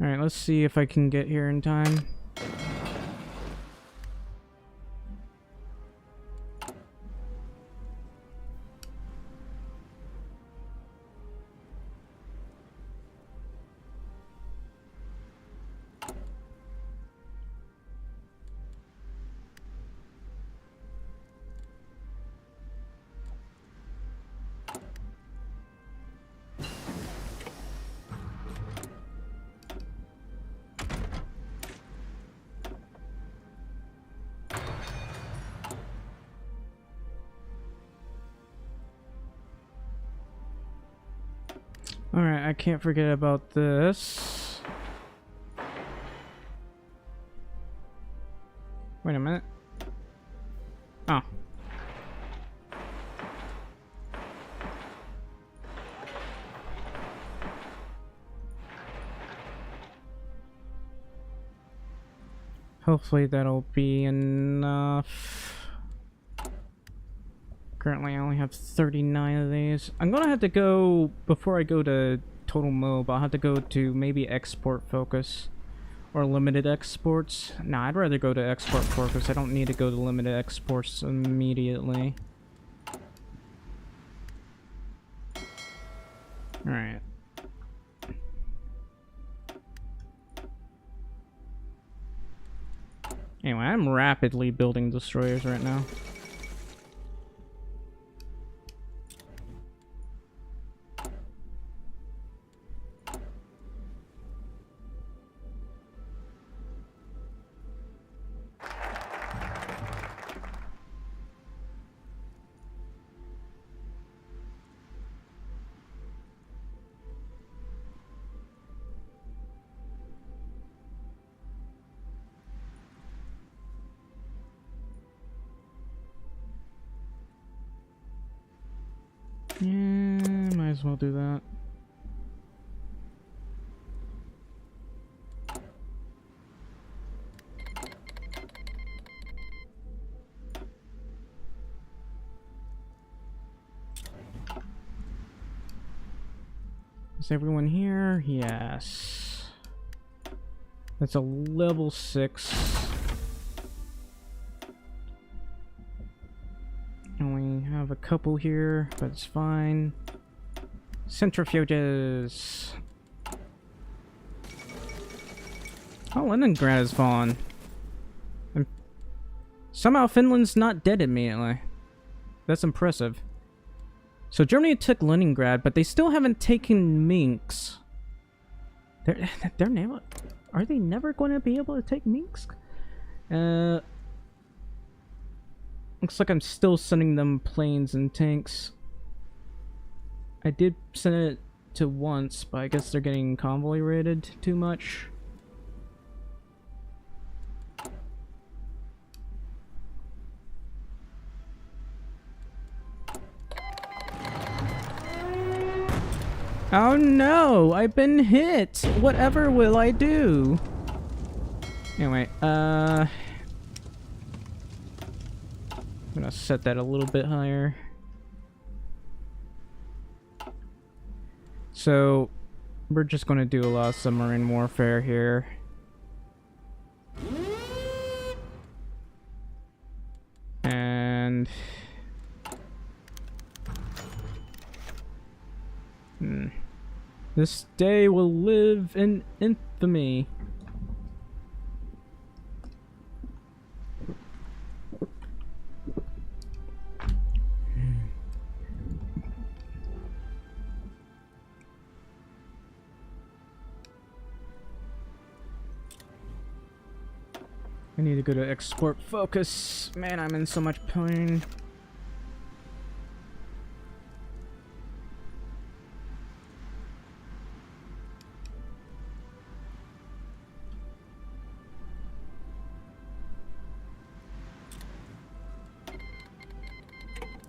Alright, let's see if I can get here in time. Alright, I can't forget about this. Wait a minute. Oh. Hopefully that'll be enough. Currently I only have 39 of these. I'm gonna have to go, before I go to total mob, I'll have to go to maybe export focus. Or limited exports. Nah, I'd rather go to export focus. I don't need to go to limited exports immediately. Alright. Anyway, I'm rapidly building destroyers right now. Yeah, might as well do that. Is everyone here? Yes. That's a level 6. Only have a couple here, but it's fine. Centrifuges. Oh, Leningrad has fallen. And somehow Finland's not dead immediately. That's impressive. So Germany took Leningrad, but they still haven't taken Minsk. They're never. Are they never going to be able to take Minsk? Looks like I'm still sending them planes and tanks. I did send it to once, but I guess they're getting convoy raided too much. Oh no, I've been hit. Whatever will I do? Anyway, I'm gonna set that a little bit higher. So we're just gonna do a lot of submarine warfare here. And this day will live in infamy. I need to go to export focus. Man, I'm in so much pain.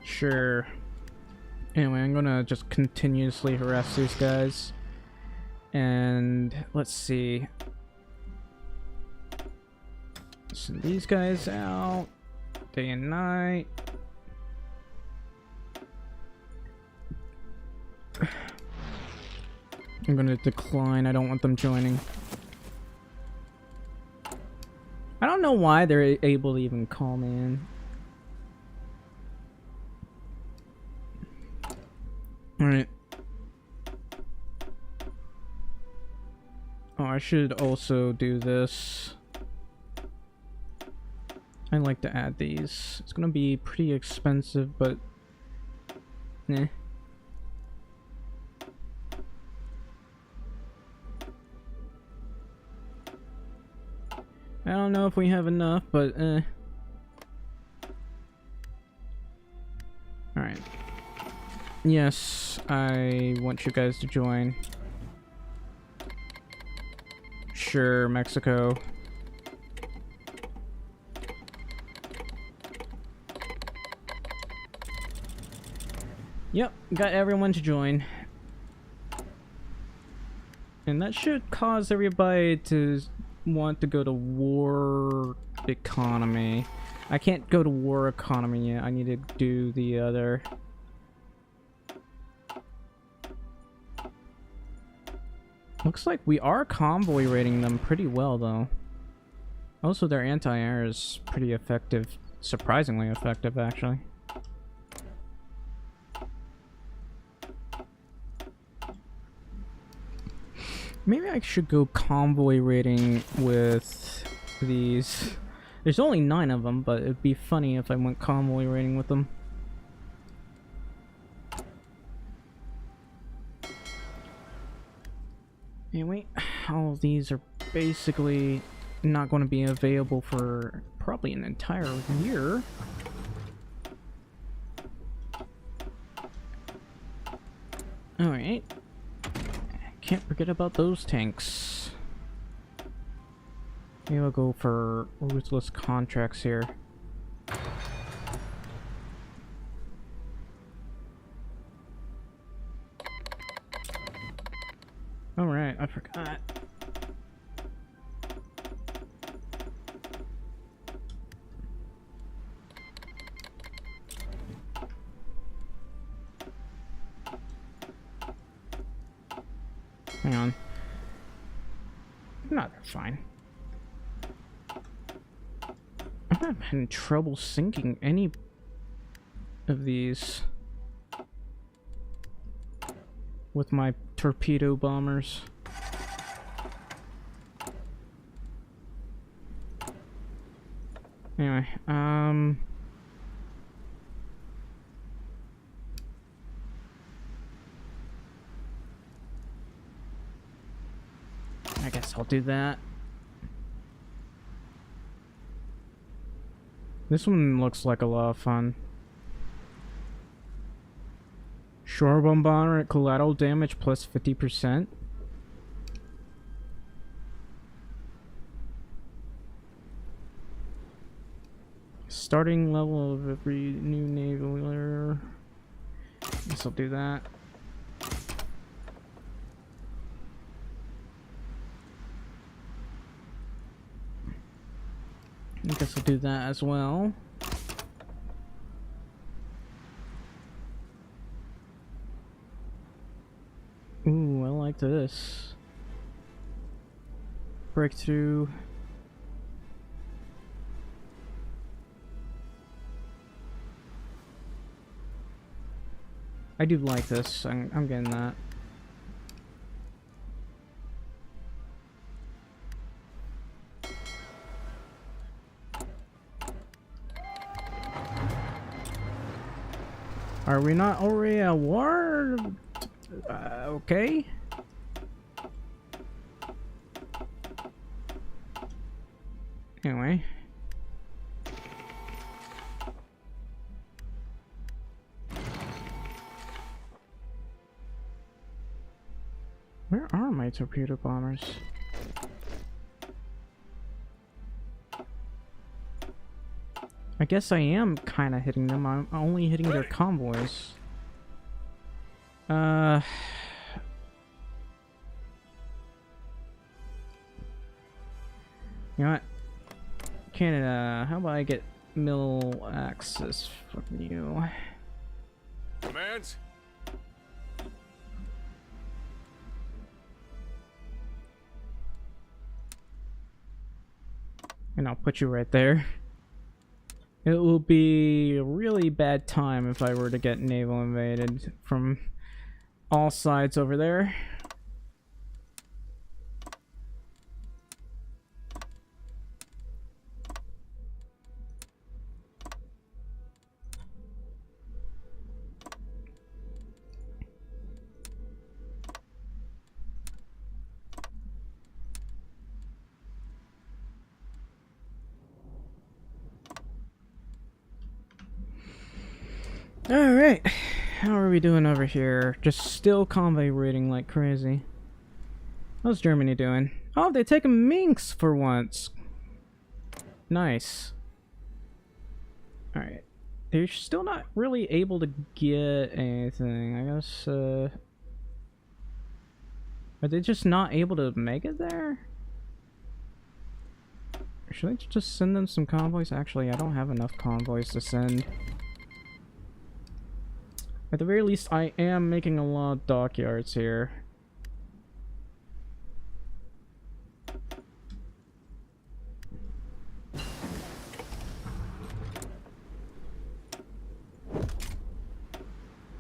Sure. Anyway, I'm gonna just continuously harass these guys. And let's see. Send these guys out day and night. I'm gonna decline. I don't want them joining. I don't know why they're able to even call me in. Alright. Oh, I should also do this. I like to add these. It's gonna be pretty expensive, but eh. I don't know if we have enough, but eh. Alright. Yes, I want you guys to join. Sure, Mexico. Yep, got everyone to join. And that should cause everybody to want to go to war economy. I can't go to war economy yet. I need to do the other. Looks like we are convoy rating them pretty well though. Also, their anti-air is pretty effective. Surprisingly effective, actually. Maybe I should go convoy rating with these. There's only 9 of them, but it'd be funny if I went convoy rating with them. Anyway, all of these are basically not going to be available for probably an entire year. Alright. Can't forget about those tanks. Maybe I'll go for ruthless contracts here. Alright, I forgot. Hang on. No, they're fine. I'm not having trouble sinking any of these with my torpedo bombers. Anyway, I guess I'll do that. This one looks like a lot of fun. Shore bombardier at collateral damage plus 50%. Starting level of every new naval layer. Guess I'll do that. I guess I'll do that as well. Ooh, like this. Breakthrough. I do like this. I'm getting that. Are we not already at war? Okay. Anyway. Where are my torpedo bombers? I guess I am kind of hitting them. I'm only hitting their convoys. You know what? Canada, how about I get mill access from you? Commands? And I'll put you right there. It will be a really bad time if I were to get naval invaded from all sides over there. Alright, how are we doing over here? Just still convoy raiding like crazy. How's Germany doing? Oh, they taken Minsk for once. Nice. Alright. They're still not really able to get anything. I guess, are they just not able to make it there? Or should I just send them some convoys? Actually, I don't have enough convoys to send. At the very least, I am making a lot of dockyards here.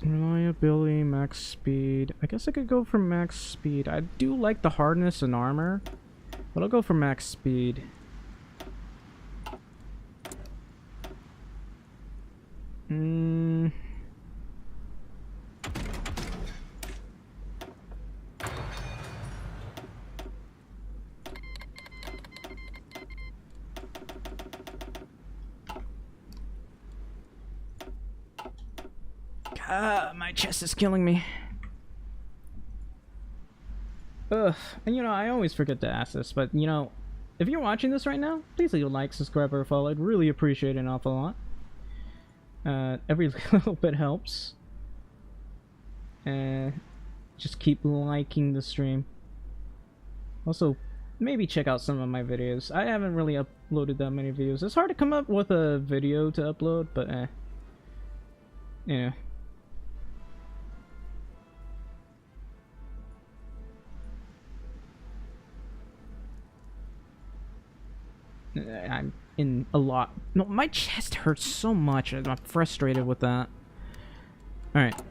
Reliability, max speed. I guess I could go for max speed. I do like the hardness and armor, but I'll go for max speed. My chest is killing me. Ugh, and you know, I always forget to ask this, but you know, if you're watching this right now, please leave a like, subscribe, or follow. I'd really appreciate it an awful lot. Every little bit helps. Just keep liking the stream. Also, maybe check out some of my videos. I haven't really uploaded that many videos. It's hard to come up with a video to upload, but yeah. I'm in a lot. No, my chest hurts so much. I'm frustrated with that. Alright.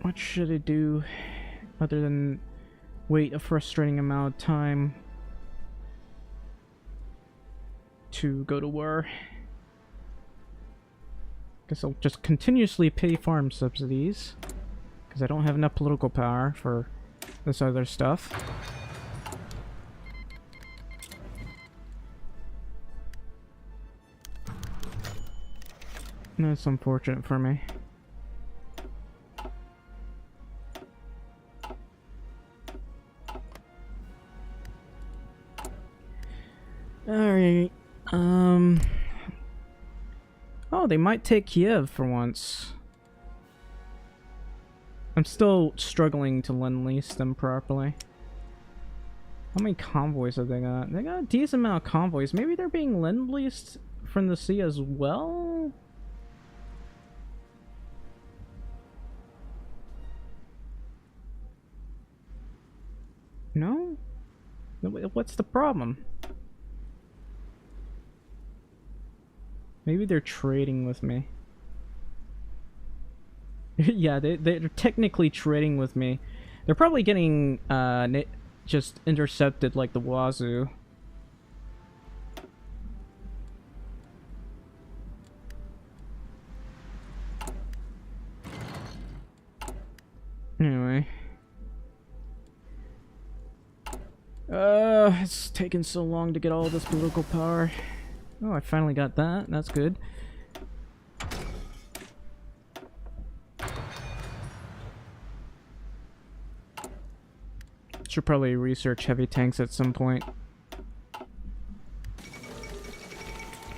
What should I do other than wait a frustrating amount of time to go to war? Guess I'll just continuously pay farm subsidies because I don't have enough political power for this other stuff. That's unfortunate for me. Alright, oh, they might take Kiev for once. I'm still struggling to lend-lease them properly. How many convoys have they got? They got a decent amount of convoys. Maybe they're being lend-leased from the sea as well? No? What's the problem? Maybe they're trading with me. Yeah, they're technically trading with me. They're probably getting just intercepted like the wazoo. Anyway. It's taken so long to get all this political power. Oh, I finally got that. That's good. Should probably research heavy tanks at some point.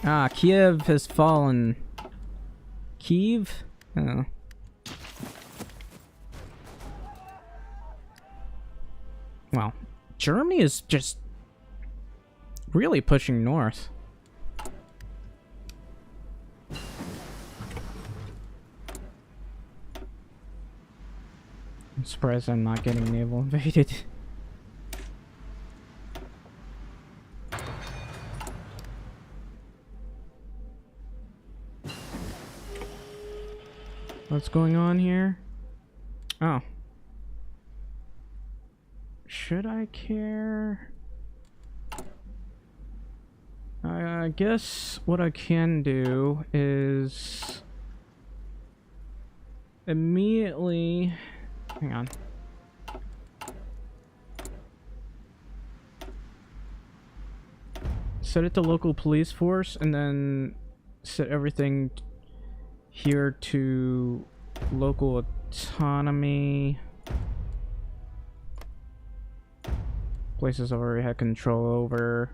Ah, Kiev has fallen. Kiev? Oh. Well, Germany is just really pushing north. I'm surprised I'm not getting naval invaded. What's going on here? Oh. Should I care? I guess what I can do is immediately... Hang on. Set it to local police force and then set everything here to local autonomy. Places I've already had control over.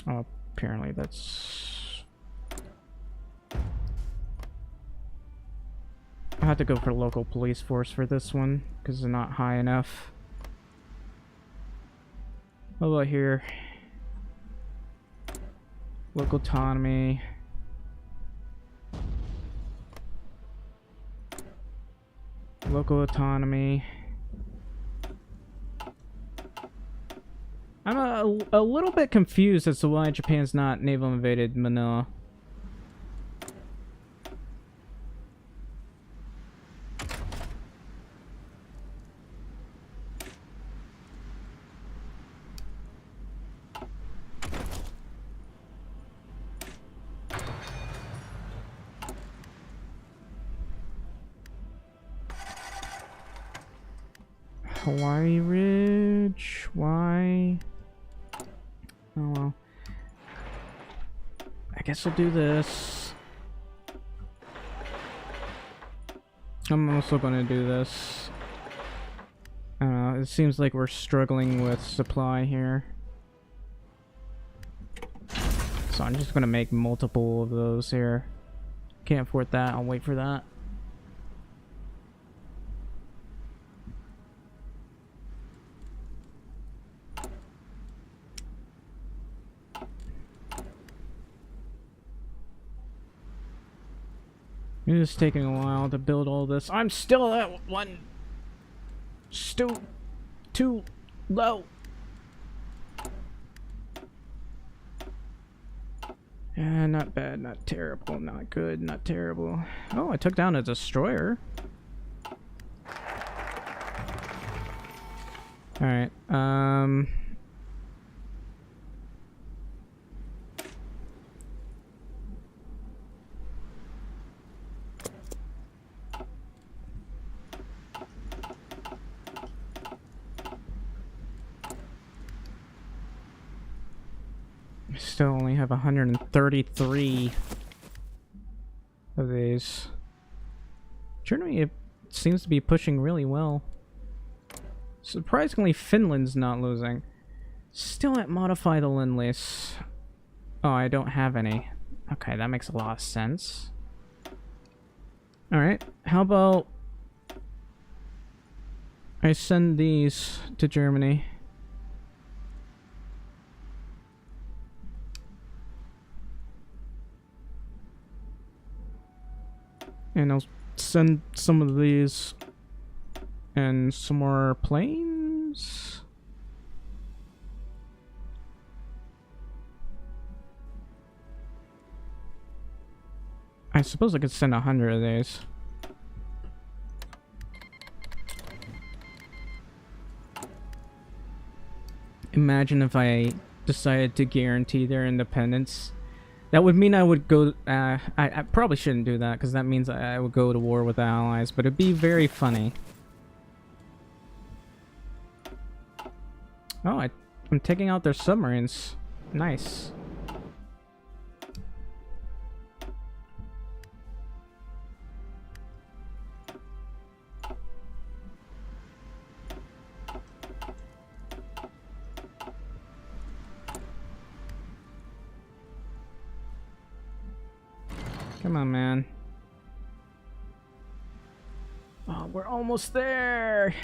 Oh, apparently that's... I had to go for local police force for this one, because they're not high enough. What about here? Local autonomy. Local autonomy. I'm a little bit confused as to why Japan's not naval invaded Manila. Hawaii Ridge? Why? Oh well. I guess I'll do this. I'm also gonna do this. I don't know, it seems like we're struggling with supply here. So I'm just gonna make multiple of those here. Can't afford that, I'll wait for that. It's taking a while to build all this. I'm still at one. Still too low. Yeah, not bad, not terrible, not good, not terrible. Oh, I took down a destroyer. Alright, I still only have 133 of these. Germany, it seems to be pushing really well. Surprisingly, Finland's not losing. Still at modify the Lend-Lease. Oh, I don't have any. Okay, that makes a lot of sense. Alright, how about I send these to Germany? And I'll send some of these And some more planes. I suppose I could send 100 of these. Imagine if I decided to guarantee their independence. That would mean I would go... I probably shouldn't do that, because that means I would go to war with the Allies, but it'd be very funny. Oh, I'm taking out their submarines. Nice. Come on, man. Oh, we're almost there.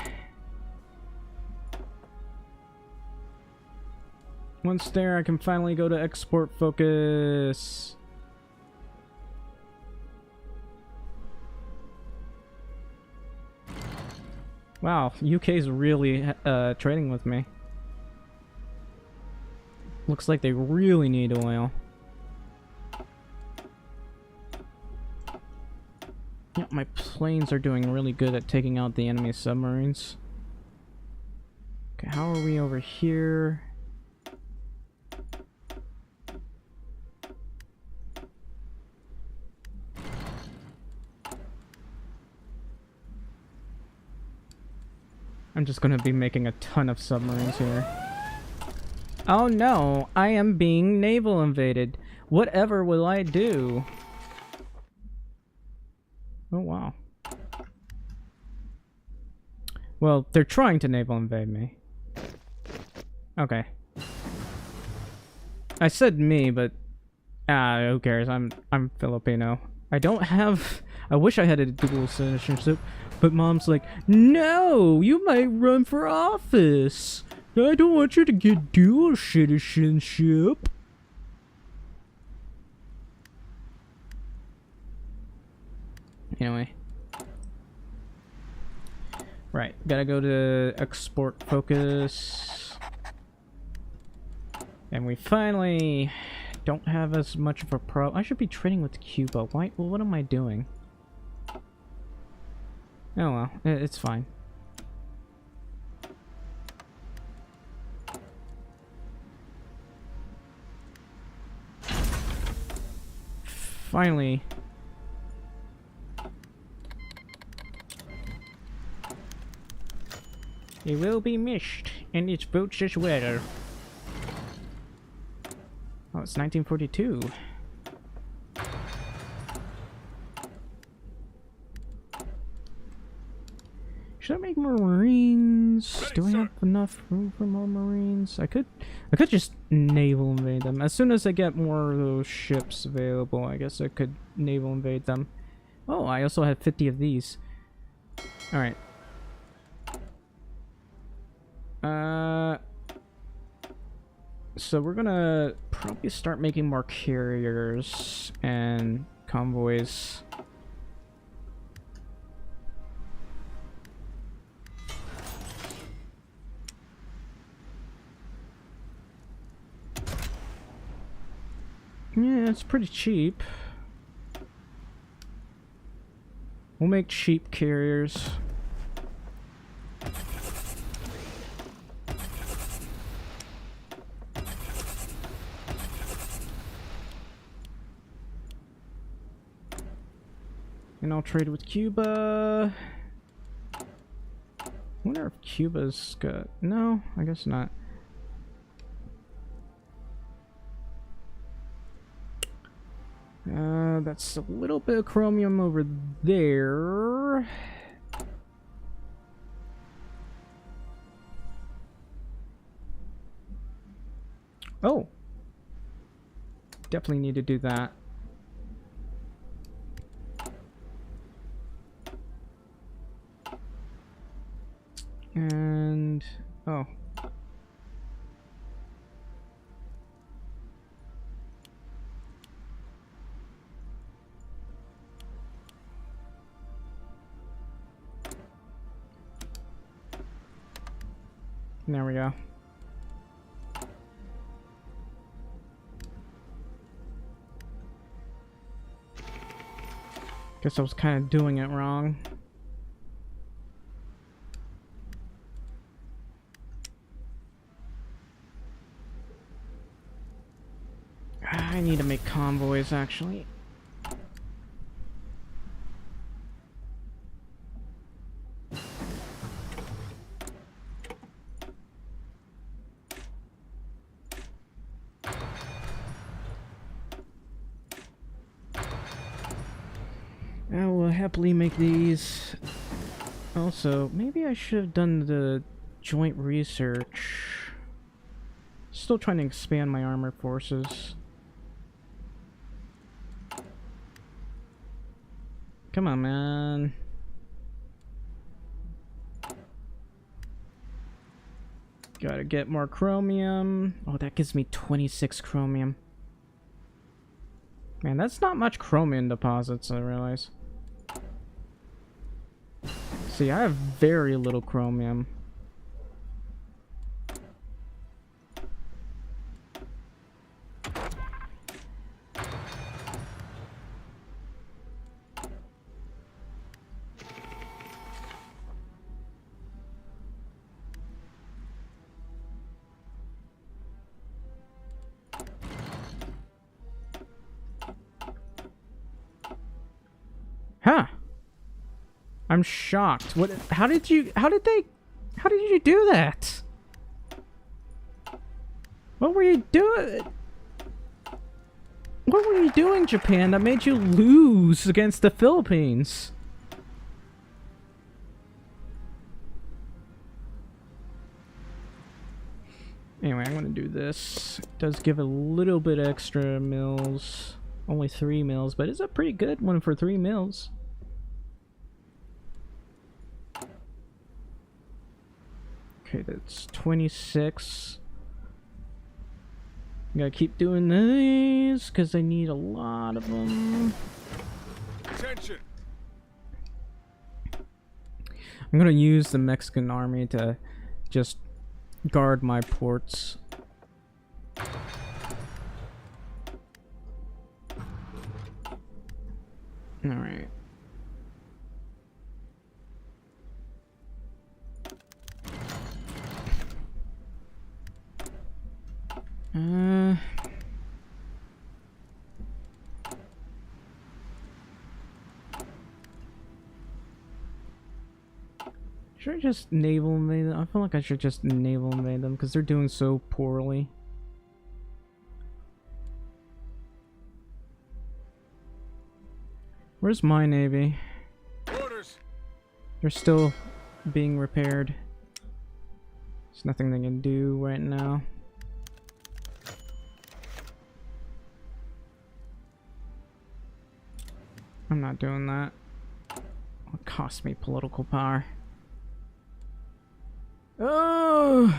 Once there, I can finally go to export focus. Wow, UK's really trading with me. Looks like they really need oil. Yeah, my planes are doing really good at taking out the enemy submarines. Okay, how are we over here? I'm just gonna be making a ton of submarines here. Oh no, I am being naval invaded. Whatever will I do? Oh wow. Well, they're trying to naval invade me. Okay. I said me, but who cares? I'm Filipino. I don't have... I wish I had a dual citizenship, but Mom's like, no, you might run for office. I don't want you to get dual citizenship. Anyway. Right, gotta go to export focus. And we finally don't have as much of a problem. I should be trading with Cuba. Why? Well, what am I doing? Oh well, it's fine. Finally. It will be missed, and its boats as well. Oh, it's 1942. Should I make more Marines? Do I have enough room for more Marines? I could just naval invade them. As soon as I get more of those ships available, I guess I could naval invade them. Oh, I also have 50 of these. Alright. So we're gonna probably start making more carriers and convoys. Yeah, it's pretty cheap. We'll make cheap carriers. And I'll trade with Cuba. I wonder if Cuba's got... No, I guess not. That's a little bit of chromium over there. Oh! Definitely need to do that. And... oh. There we go. Guess I was kind of doing it wrong. I need to make convoys, actually. I will happily make these. Also, maybe I should have done the joint research. Still trying to expand my armored forces. Come on, man. Gotta get more chromium. Oh, that gives me 26 chromium. Man, that's not much chromium deposits, I realize. See, I have very little chromium. Huh. I'm shocked. What? How did you do that? What were you doing? What were you doing, Japan, that made you lose against the Philippines? Anyway, I'm gonna do this. It does give a little bit extra mills. Only 3 mills, but it's a pretty good one for 3 mills. Okay, that's 26. Gotta keep doing these because I need a lot of them. Attention. I'm gonna use the Mexican army to just guard my ports. All right. Should I just naval invade them? I feel like I should just naval invade them because they're doing so poorly. Where's my navy? Orders. They're still being repaired. There's nothing they can do right now. I'm not doing that. It cost me political power. Oh!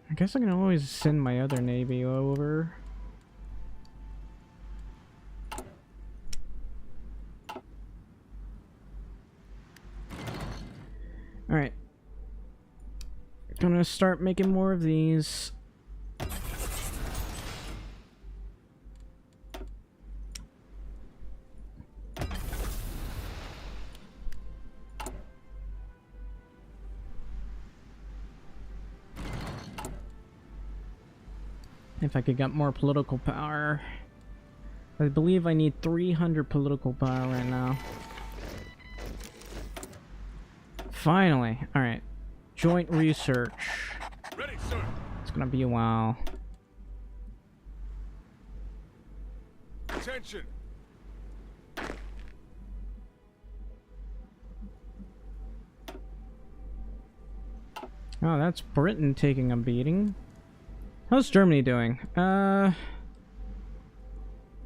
I guess I can always send my other navy over. Alright. Gonna start making more of these. If I could get more political power. I believe I need 300 political power right now. Finally. Alright. Joint research. Ready, sir. It's gonna be a while. Attention. Oh, that's Britain taking a beating. How's Germany doing?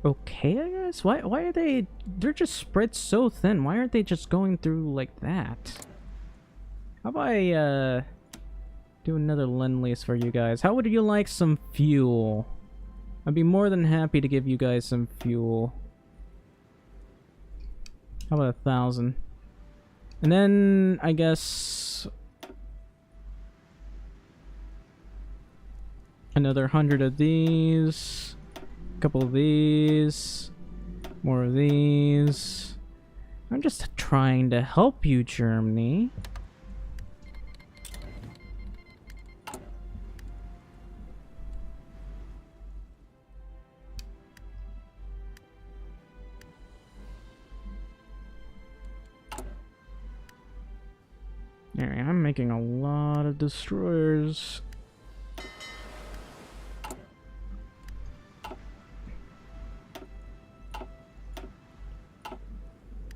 okay, I guess. Why are they? They're just spread so thin. Why aren't they just going through like that? How about I do another lend-lease for you guys? How would you like some fuel? I'd be more than happy to give you guys some fuel. How about 1,000? And then I guess another 100 of these, a couple of these, more of these. I'm just trying to help you, Germany. Alright, I'm making a lot of destroyers.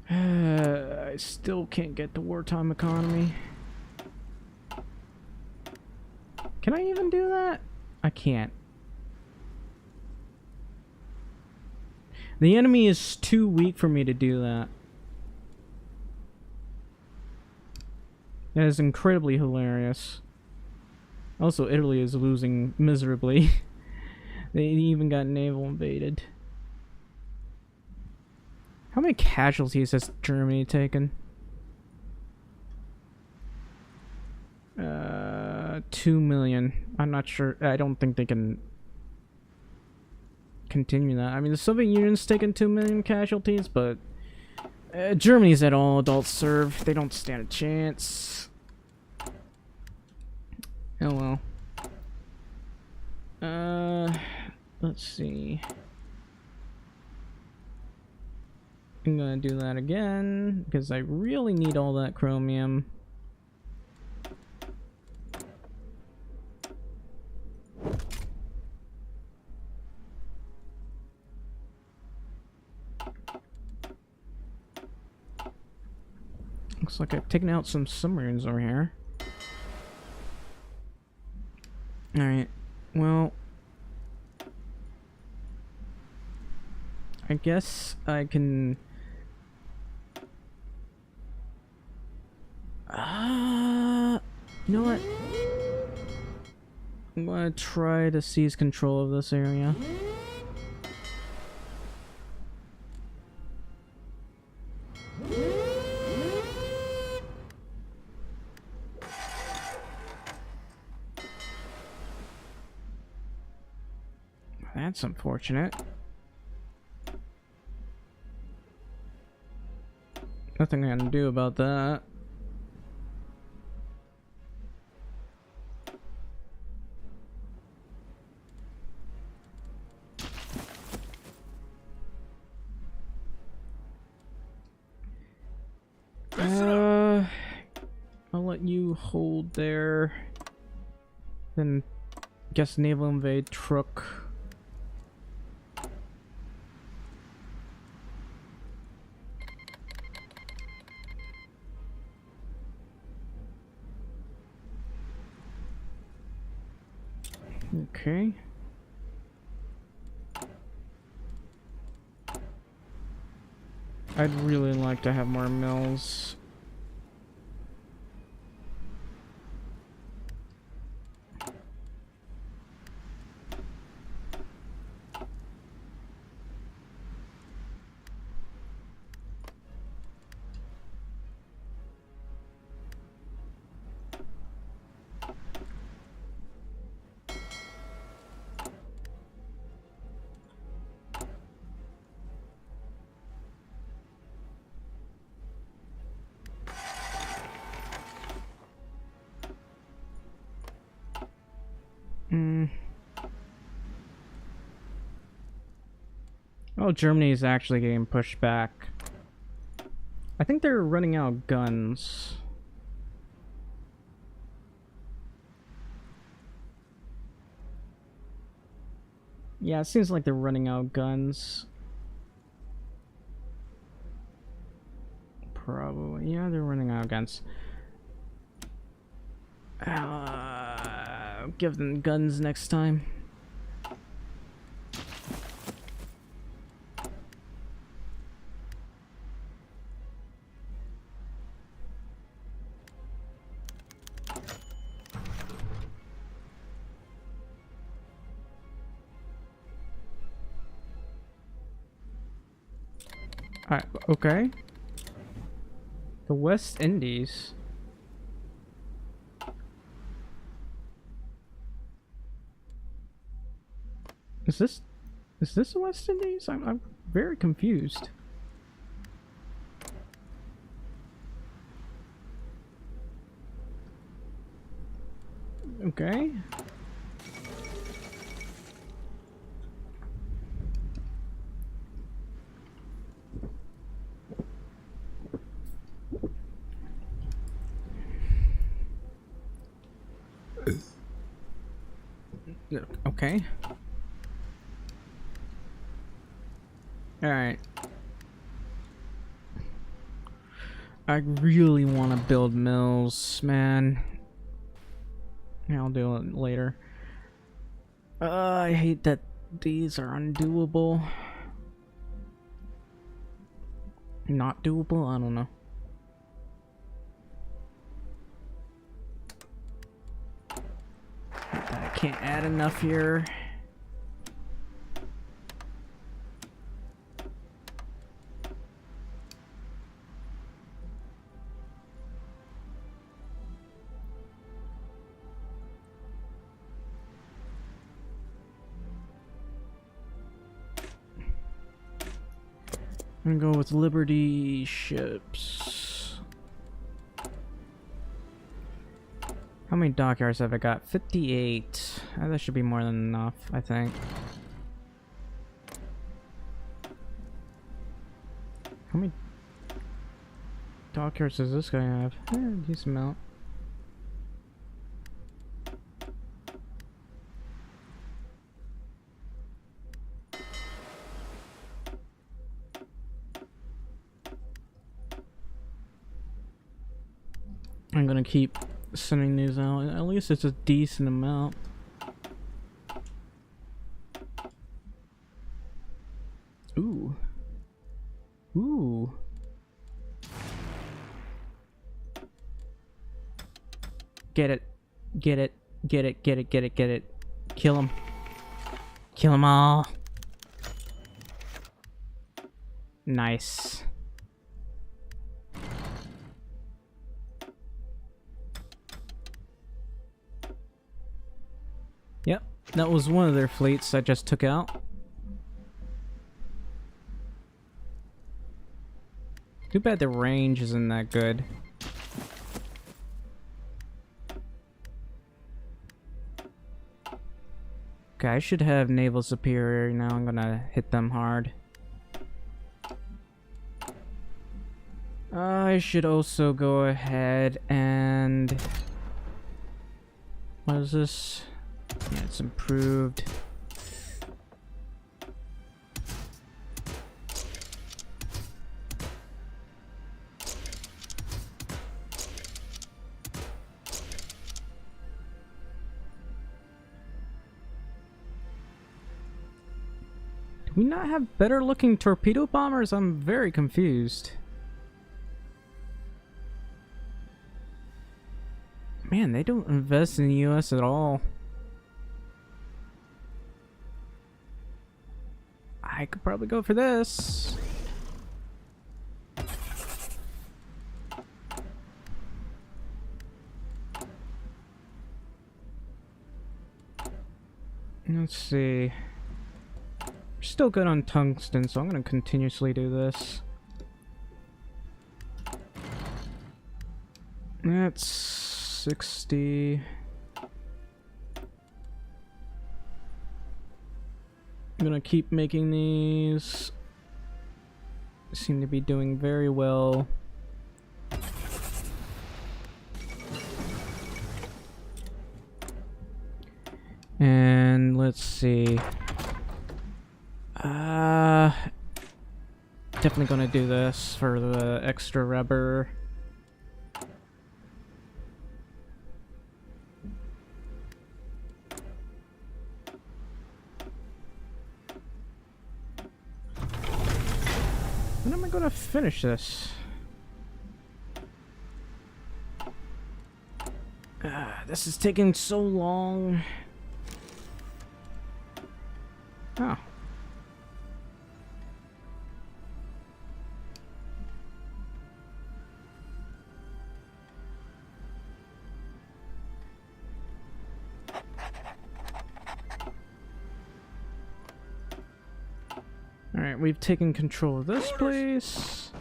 I still can't get the wartime economy. Can I even do that? I can't. The enemy is too weak for me to do that. That is incredibly hilarious. Also, Italy is losing miserably. They even got naval invaded. How many casualties has Germany taken? 2 million. I'm not sure. I don't think they can continue that. I mean, the Soviet Union's taken 2 million casualties, but Germany's at all adult serve. They don't stand a chance. Oh well. Let's see. I'm gonna do that again because I really need all that chromium. Looks like I've taken out some submarines over here. Alright, well, I guess I can... you know what? I'm gonna try to seize control of this area. That's unfortunate. Nothing I can do about that. I'll let you hold there. Then guess naval invade Truk. Okay. I'd really like to have more mills. Oh, Germany is actually getting pushed back. I think they're running out of guns. Yeah, it seems like they're running out of guns. Probably. Yeah, they're running out of guns. Give them guns next time. Okay. The West Indies. Is this the West Indies? I'm very confused. Okay. Okay. Alright. I really want to build mills, man. Yeah, I'll do it later. I hate that these are undoable. Not doable? I don't know. I can't add enough here. I'm gonna go with Liberty ships. How many dockyards have I got? 58. That should be more than enough, I think. How many dockyards does this guy have? Decent amount. I'm gonna keep sending these out. At least it's a decent amount. Ooh. Ooh. Get it. Get it. Get it. Get it. Get it. Get it. Kill him. Kill them all. Nice. Yep, that was one of their fleets I just took out. Too bad the range isn't that good. Okay, I should have naval superior now. I'm gonna hit them hard. I should also go ahead and... What is this? Yeah, it's improved. Do we not have better looking torpedo bombers? I'm very confused. Man, they don't invest in the US at all. I could probably go for this. Let's see. We're still good on tungsten, so I'm gonna continuously do this. That's 60. I'm gonna keep making these. Seem to be doing very well. And let's see. Definitely gonna do this for the extra rubber. When am I gonna finish this? This is taking so long. Oh. Alright, we've taken control of this Orders. place.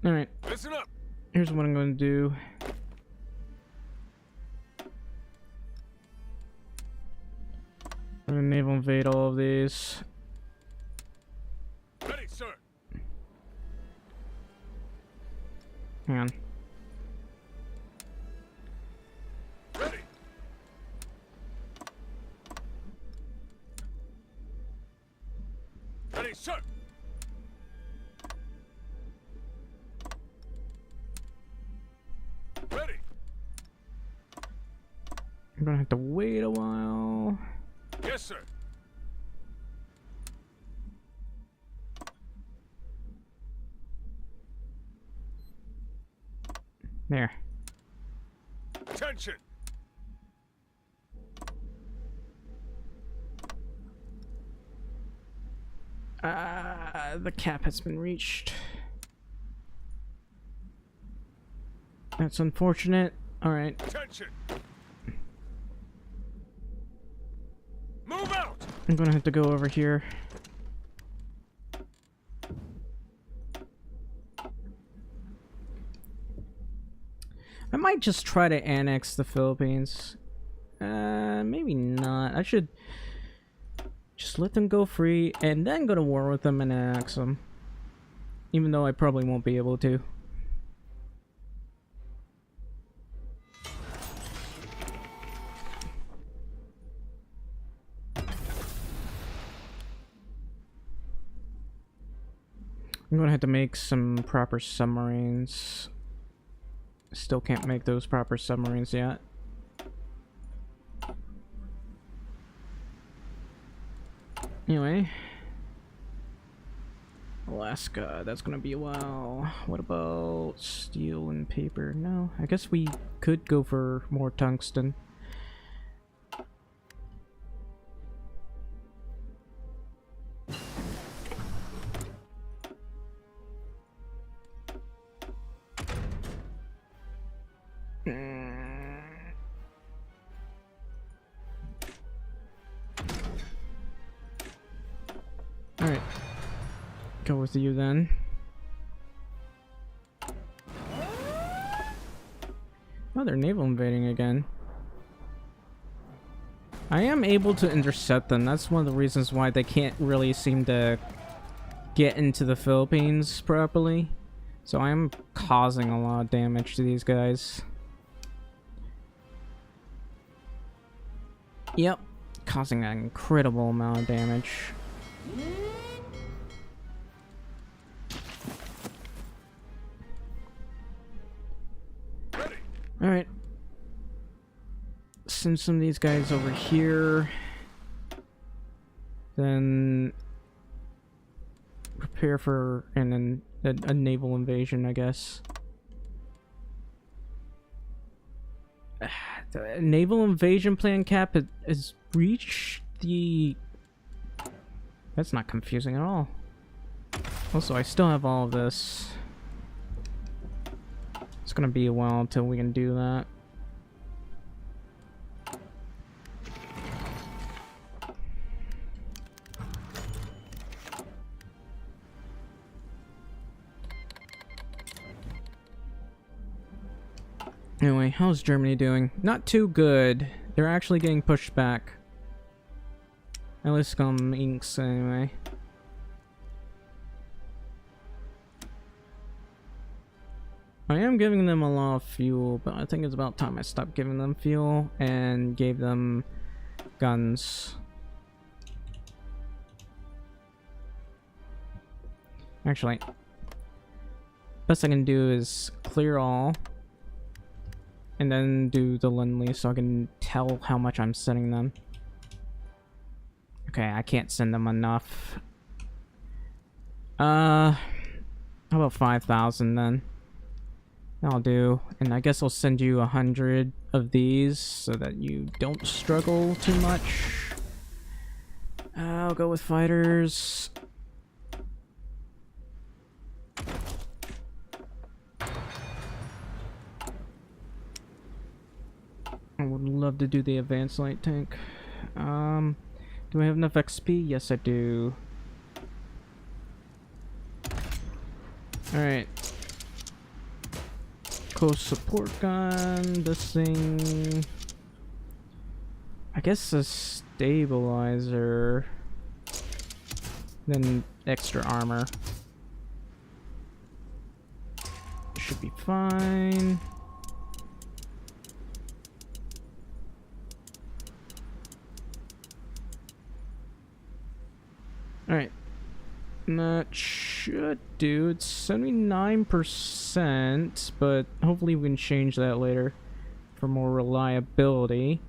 Alright, Listen up. here's what I'm going to do. I'm going to naval invade all of these. Ready, sir. Hang on. Ready. Ready, sir. Ready. I'm going to have to wait a while. Yes, sir. There. Attention. The cap has been reached. That's unfortunate. Alright. Attention. Move out. I'm gonna have to go over here. I might just try to annex the Philippines. Maybe not. I should just let them go free and then go to war with them and annex them. Even though I probably won't be able to. I'm gonna have to make some proper submarines. Still can't make those proper submarines yet. Anyway. Alaska, that's gonna be a while. What about steel and paper? No, I guess we could go for more tungsten. Alright. Go with you then. Oh, they're naval invading again. I am able to intercept them. That's one of the reasons why they can't really seem to get into the Philippines properly. So I am causing a lot of damage to these guys. Yep. Causing an incredible amount of damage. Alright. Send some of these guys over here. Then prepare for a naval invasion, I guess. The naval invasion plan cap has reached the... That's not confusing at all. Also, I still have all of this. It's gonna be a while until we can do that. Anyway, how's Germany doing? Not too good. They're actually getting pushed back. At least on inks, anyway. I am giving them a lot of fuel, but I think it's about time I stopped giving them fuel and gave them guns. Actually, best I can do is clear all and then do the Lend-Lease so I can tell how much I'm sending them. Okay, I can't send them enough. How about 5,000 then? I'll do, and I guess I'll send you 100 of these so that you don't struggle too much. I'll go with fighters. I would love to do the advanced light tank. Do I have enough XP? Yes, I do. Alright. Close support gun. This thing. I guess a stabilizer. Then extra armor. Should be fine. Alright. That should do. It's 79%, but hopefully we can change that later for more reliability.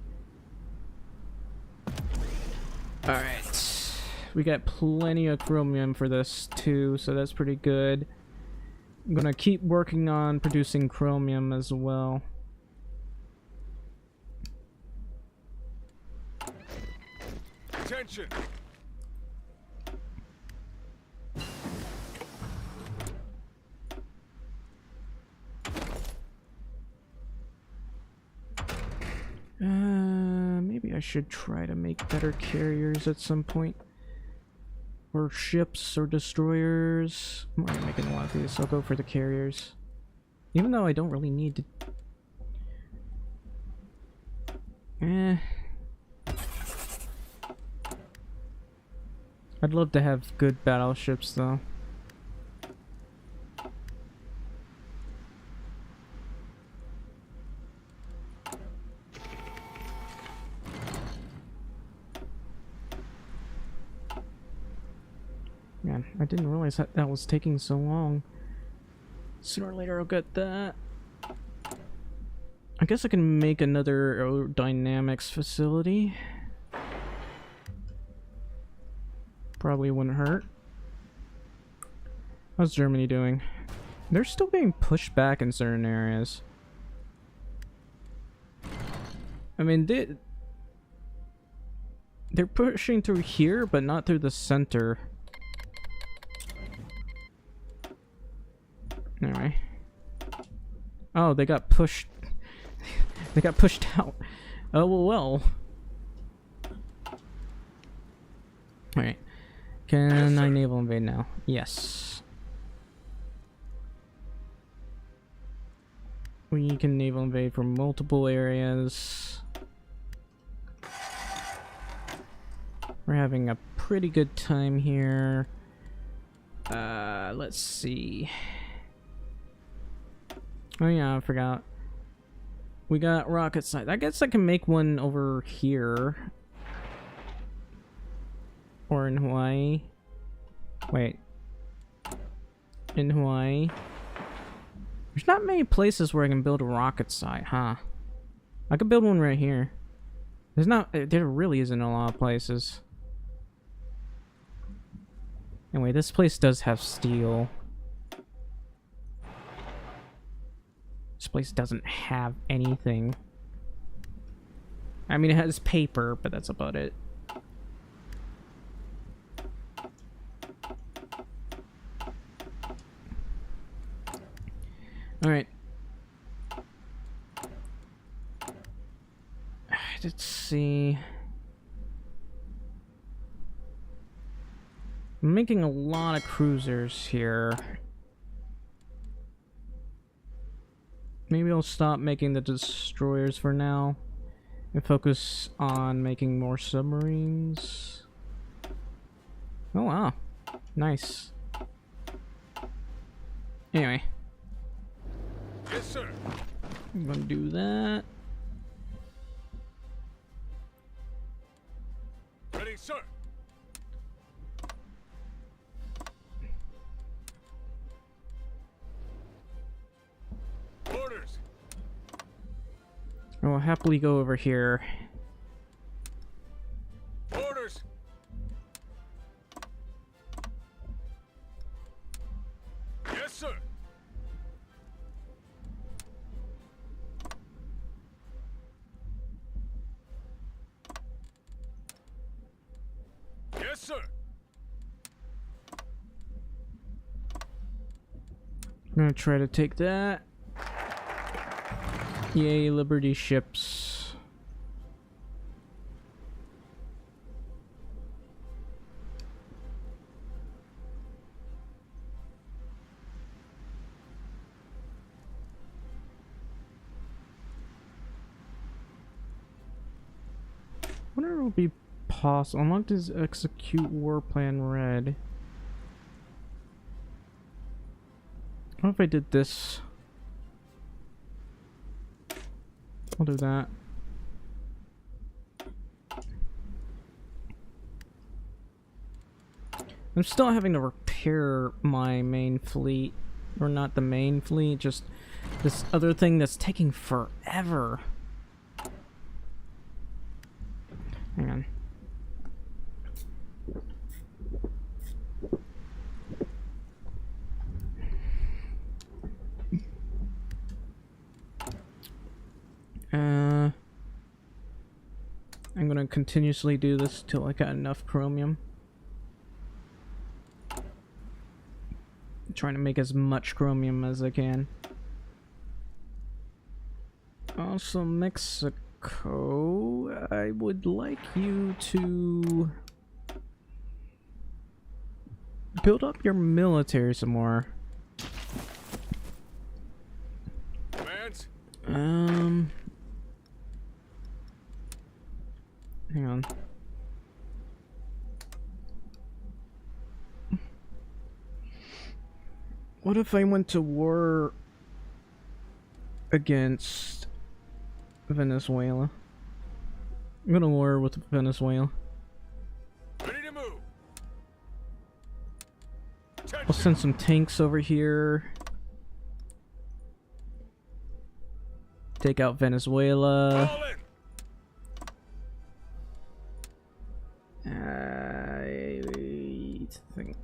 Alright. We got plenty of chromium for this too, so that's pretty good. I'm gonna keep working on producing chromium as well. Attention! Maybe I should try to make better carriers at some point. Or ships or destroyers. I'm already making a lot of these. I'll go for the carriers. Even though I don't really need to... I'd love to have good battleships though. Man, I didn't realize that was taking so long. Sooner or later I'll get that. I guess I can make another aerodynamics facility. Probably wouldn't hurt. How's Germany doing? They're still being pushed back in certain areas. I mean, they're pushing through here, but not through the center. Anyway. Oh, they got pushed. They got pushed out. Oh, well. Alright. Can I naval invade now? Yes. We can naval invade from multiple areas. We're having a pretty good time here. Let's see. Oh yeah, I forgot. We got rocket sites. I guess I can make one over here. Or in Hawaii. Wait. In Hawaii. There's not many places where I can build a rocket site, huh? I could build one right here. There really isn't a lot of places. Anyway, this place does have steel. This place doesn't have anything. I mean, it has paper, but that's about it. Alright. Let's see. I'm making a lot of cruisers here. Maybe I'll stop making the destroyers for now and focus on making more submarines. Oh wow. Nice. Anyway. Yes, sir. I'm gonna do that. Ready, sir. Orders. I will happily go over here. Orders. Yes, sir. Yes, sir. I'm gonna try to take that. Yay, Liberty ships. wonder if it'll be possible. Unlock this execute war plan red. What if I did this? I'll do that. I'm still having to repair my main fleet. Or not the main fleet, just this other thing that's taking forever. Hang on. I'm gonna continuously do this till I got enough chromium. I'm trying to make as much chromium as I can. Also, Mexico, I would like you to build up your military some more. Commands? Hang on. What if I went to war against Venezuela? I'm gonna war with Venezuela. Ready to move. I'll send some tanks over here. Take out Venezuela. All in. I think.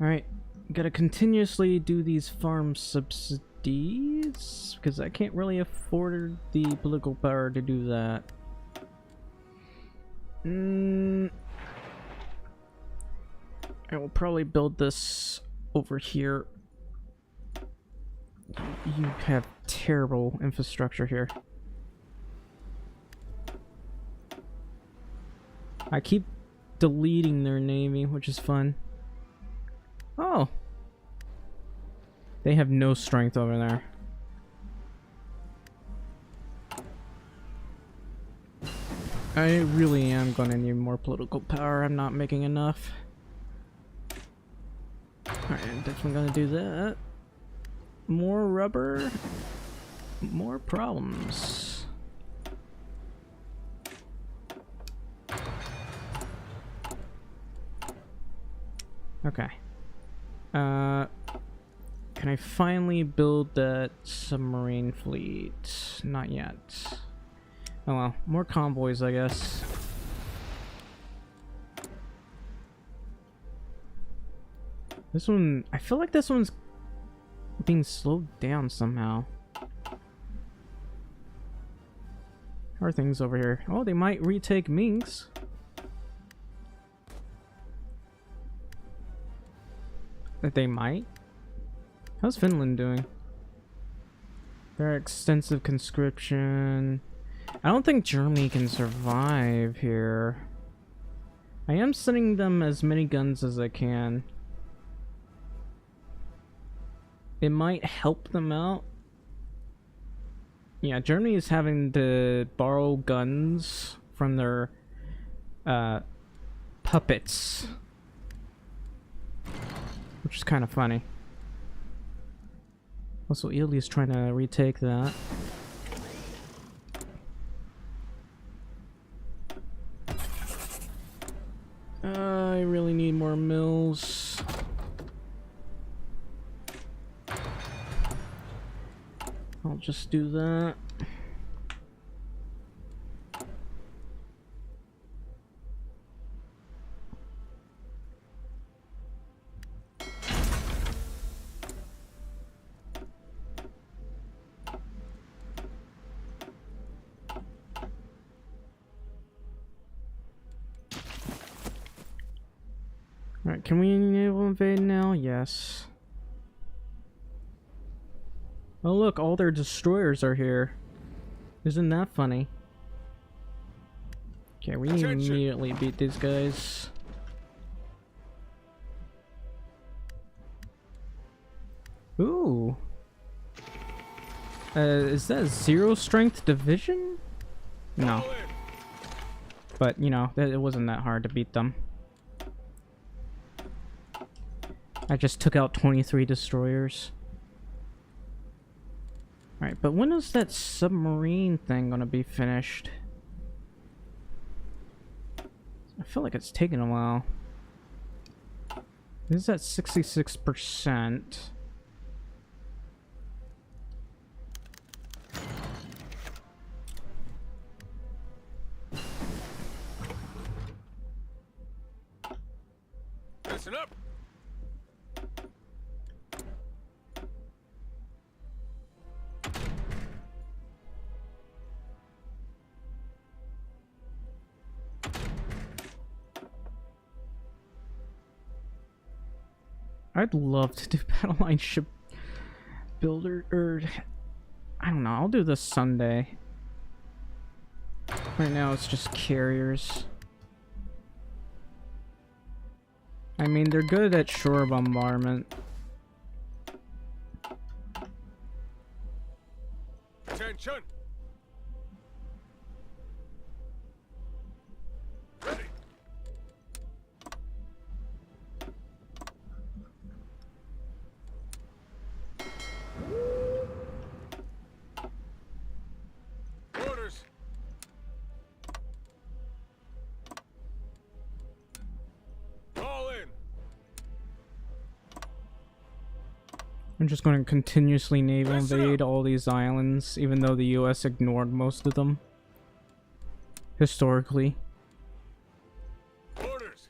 Alright, gotta continuously do these farm subsidies because I can't really afford the political power to do that. I will probably build this over here. You have terrible infrastructure here. I keep deleting their navy, which is fun. Oh. They have no strength over there. I really am gonna need more political power. I'm not making enough. Alright, I'm definitely gonna do that. More rubber. More problems. Okay. Can I finally build that submarine fleet? Not yet. Oh well, more convoys, I guess. This one, I feel like this one's being slowed down somehow. How are things over here? Oh, they might retake Minsk. That they might? How's Finland doing? Their extensive conscription. I don't think Germany can survive here. I am sending them as many guns as I can. It might help them out. Yeah, Germany is having to borrow guns from their puppets. Which is kind of funny. Also, Italy's trying to retake that. I really need more mills. I'll just do that. Alright, can we enable invade now? Yes. Oh look, all their destroyers are here. Isn't that funny? Okay, we need to immediately beat these guys. Ooh. Is that 0 strength division? No. Fall in. But, you know, it wasn't that hard to beat them. I just took out 23 destroyers. Alright, but when is that submarine thing gonna be finished? I feel like it's taking a while. This is at 66%. Listen up. I'd love to do battle line ship builder, or I don't know, I'll do this Sunday. Right now it's just carriers. I mean, they're good at shore bombardment. Attention. Ready. Orders. Fall in. I'm just going to continuously naval Listen invade up. all these islands, even though the US ignored most of them. Historically. Orders.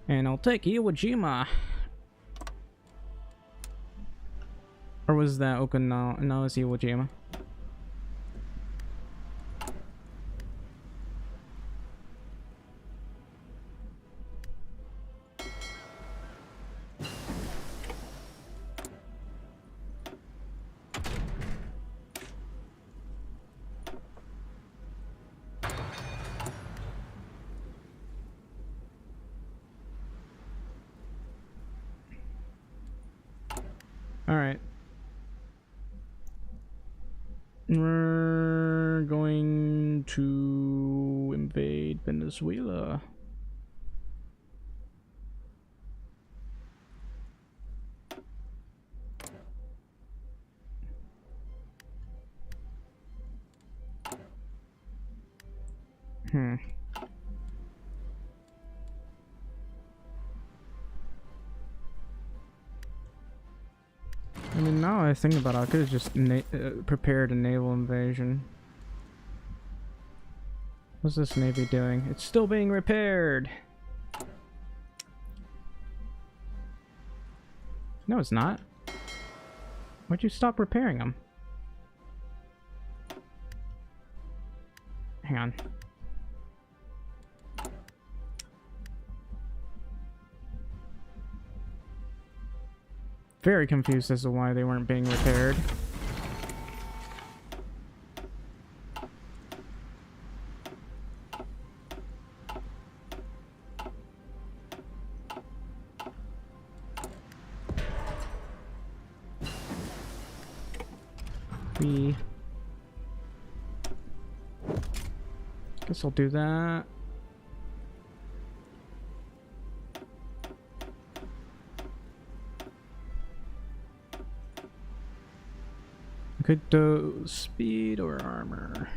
And I'll take Iwo Jima. Or was that Okinawa? No, it's Iwo Jima. Alright. We're going to invade Venezuela. I mean, now I think about it, I could have just prepared a naval invasion. What's this navy doing? It's still being repaired! No, it's not. Why'd you stop repairing them? Hang on. Very confused as to why they weren't being repaired. Guess I'll do that. Could do speed or armor.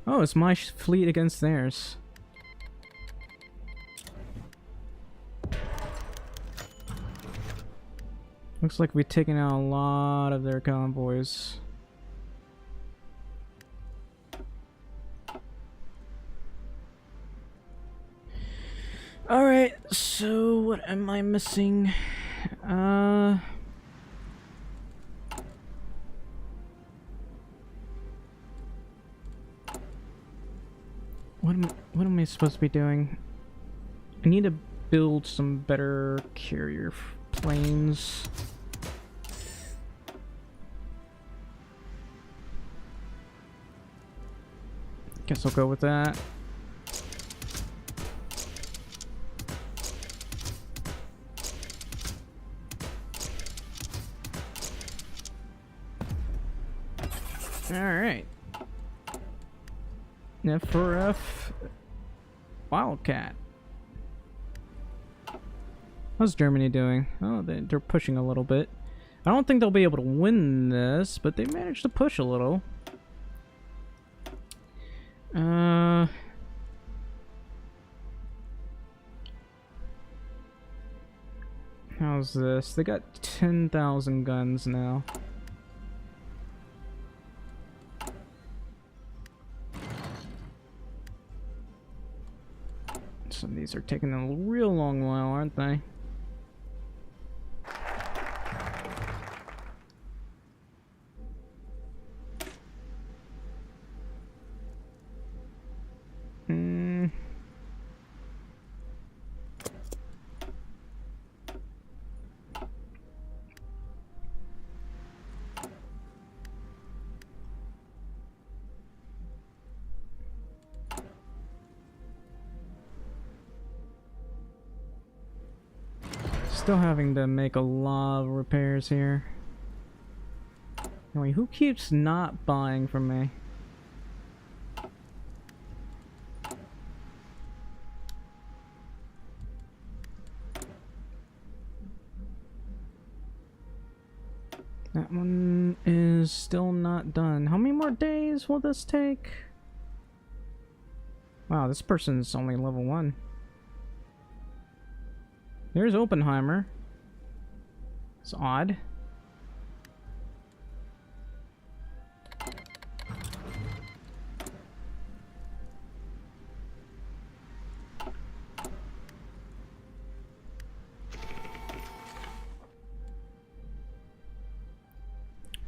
Oh, it's my fleet against theirs. Looks like we've taken out a lot of their convoys. Alright, so what am I missing? What am I supposed to be doing? I need to build some better carrier planes. Guess I'll go with that. Alright. F for F. Wildcat. How's Germany doing? Oh, they're pushing a little bit. I don't think they'll be able to win this, but they managed to push a little. How's this? They got 10,000 guns now. Some of these are taking a real long while, aren't they? Still having to make a lot of repairs here. Anyway, who keeps not buying from me? That one is still not done. How many more days will this take? Wow, this person's only level 1. There's Oppenheimer. It's odd.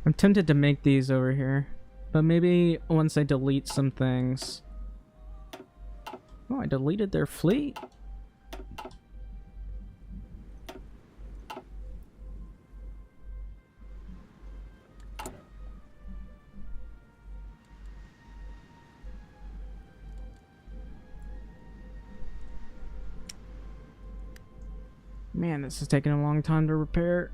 I'm tempted to make these over here, but maybe once I delete some things. Oh, I deleted their fleet? Man, this is taking a long time to repair.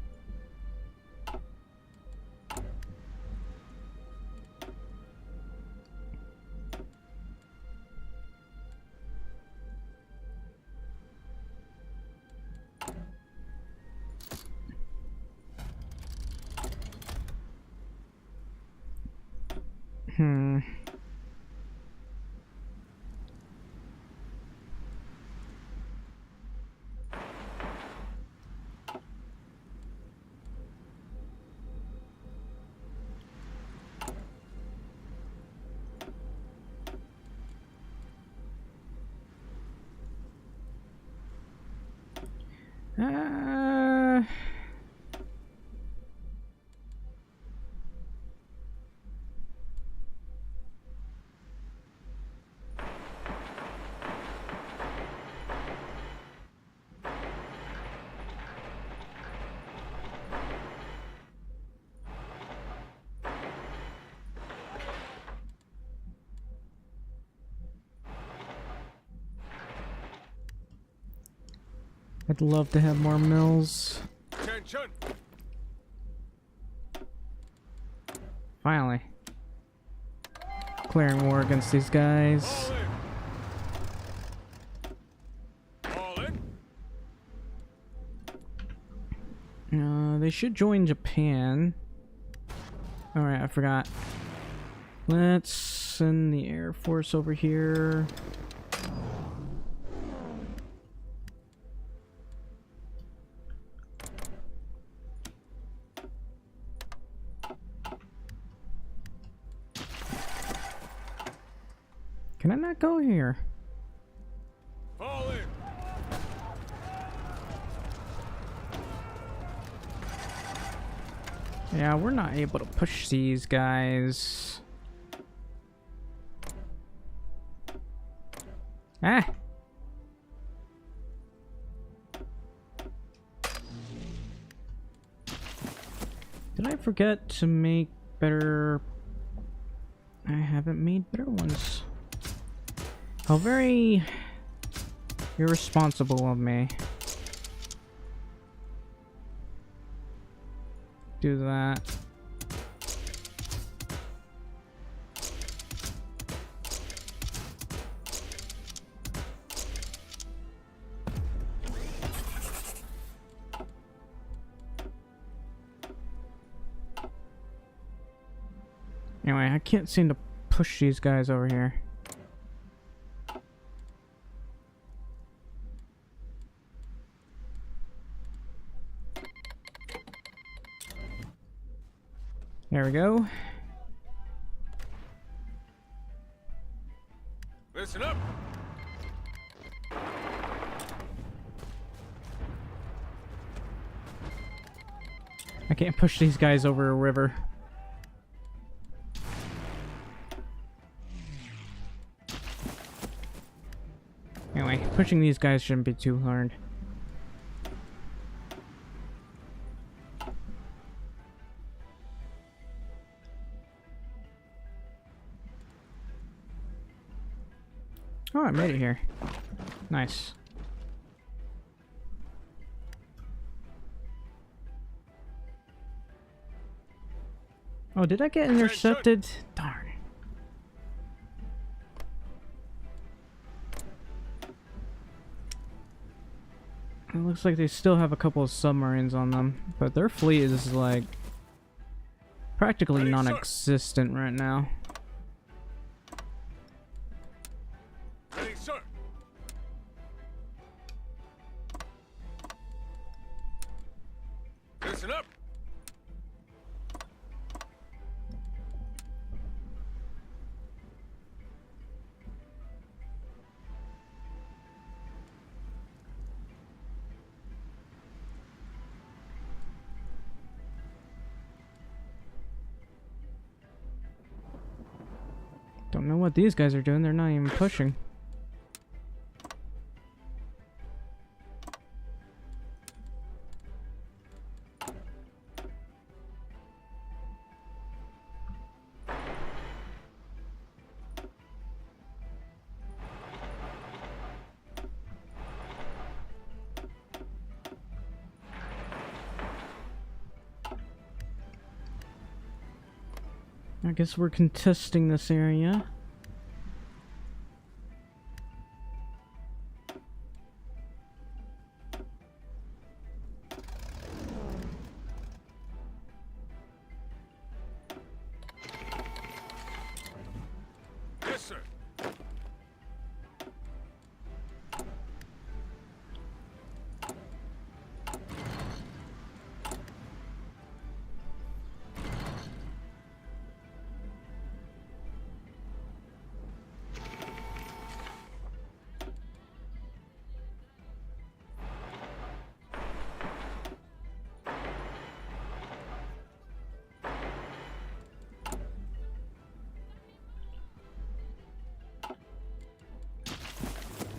I'd love to have more mills. Attention. Finally. Declaring war against these guys. All in. They should join Japan. Alright, I forgot. Let's send the Air Force over here. Can I not go here? All in. Yeah, we're not able to push these guys. Ah! Did I forget to make better... I haven't made better ones. How very irresponsible of me. Do that. Anyway, I can't seem to push these guys over here. There we go. Listen up. I can't push these guys over a river. Anyway, pushing these guys shouldn't be too hard. Oh, I made it here. Nice. Oh, did I get intercepted? Darn. It looks like they still have a couple of submarines on them, but their fleet is like practically non-existent right now. Ready, sir. Listen up. Don't know what these guys are doing, they're not even pushing. I guess we're contesting this area. Yes, sir.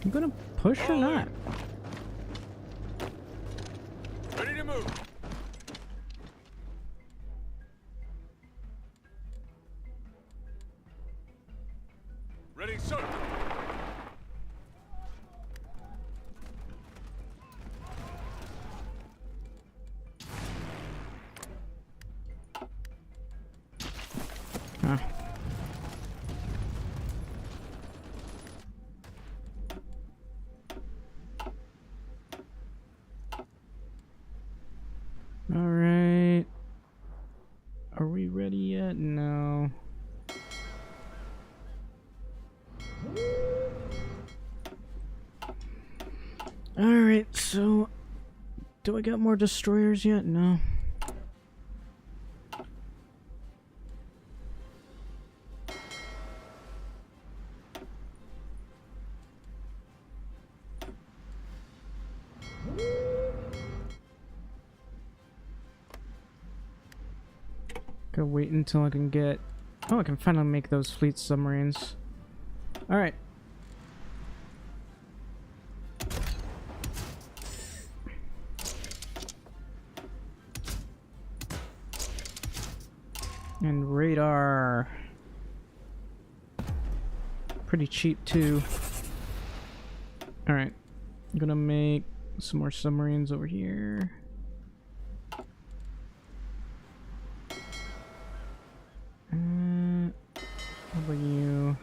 You gonna push or not? Ready to move. Ready, sir. Huh. Alright. Are we ready yet? No. Alright, so do I got more destroyers yet? No. Gotta wait until I can get... Oh, I can finally make those fleet submarines. Alright. And radar. Pretty cheap too. Alright. I'm gonna make some more submarines over here. How about you?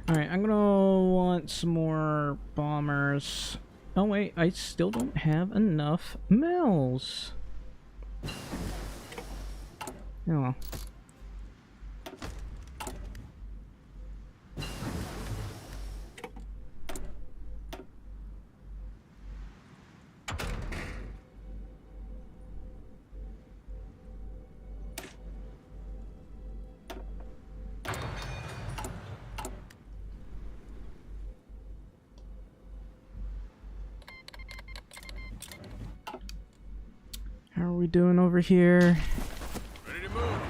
Alright, I'm gonna want some more bombers. Oh wait, I still don't have enough mills. Oh. How are we doing over here? Ready to move.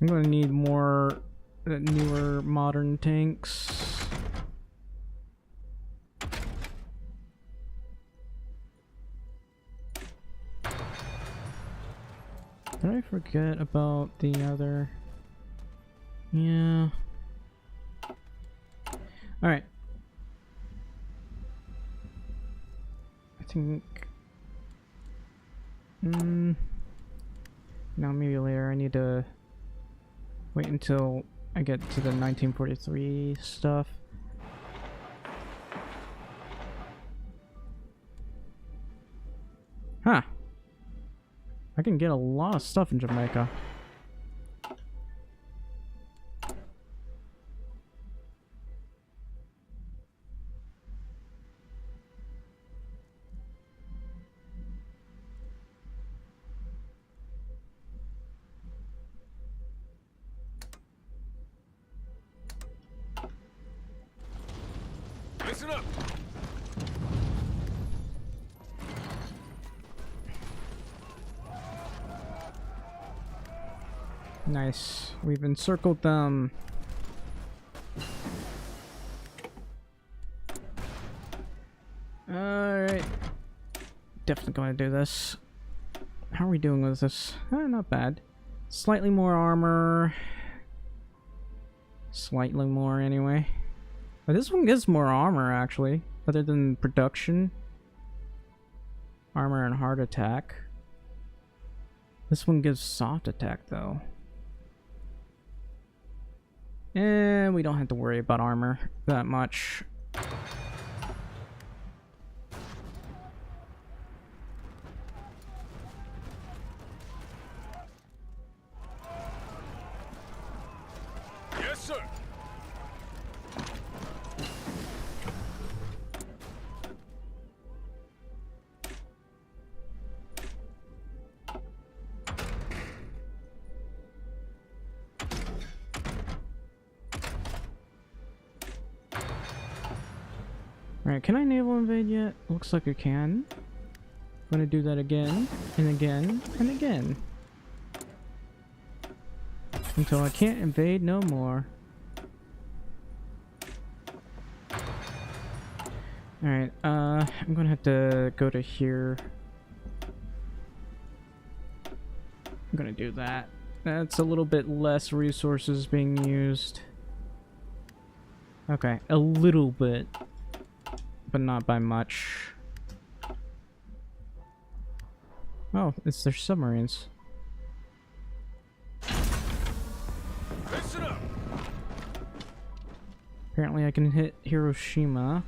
I'm gonna need more newer modern tanks. Did I forget about the other? Yeah. Alright. I think... No, maybe later. I need to wait until I get to the 1943 stuff. Huh. I can get a lot of stuff in Jamaica. Listen up. Nice. We've encircled them. Alright. Definitely going to do this. How are we doing with this? Not bad. Slightly more armor. Slightly more anyway. But this one gives more armor actually, other than production. Armor and hard attack. This one gives soft attack though. And we don't have to worry about armor that much. Yes, sir. Alright, can I naval invade yet? Looks like I can. I'm gonna do that again, and again, and again. Until I can't invade no more. Alright, I'm gonna have to go to here. I'm gonna do that. That's a little bit less resources being used. Okay, a little bit. But not by much. Oh, it's their submarines. Listen up. Apparently I can hit Hiroshima.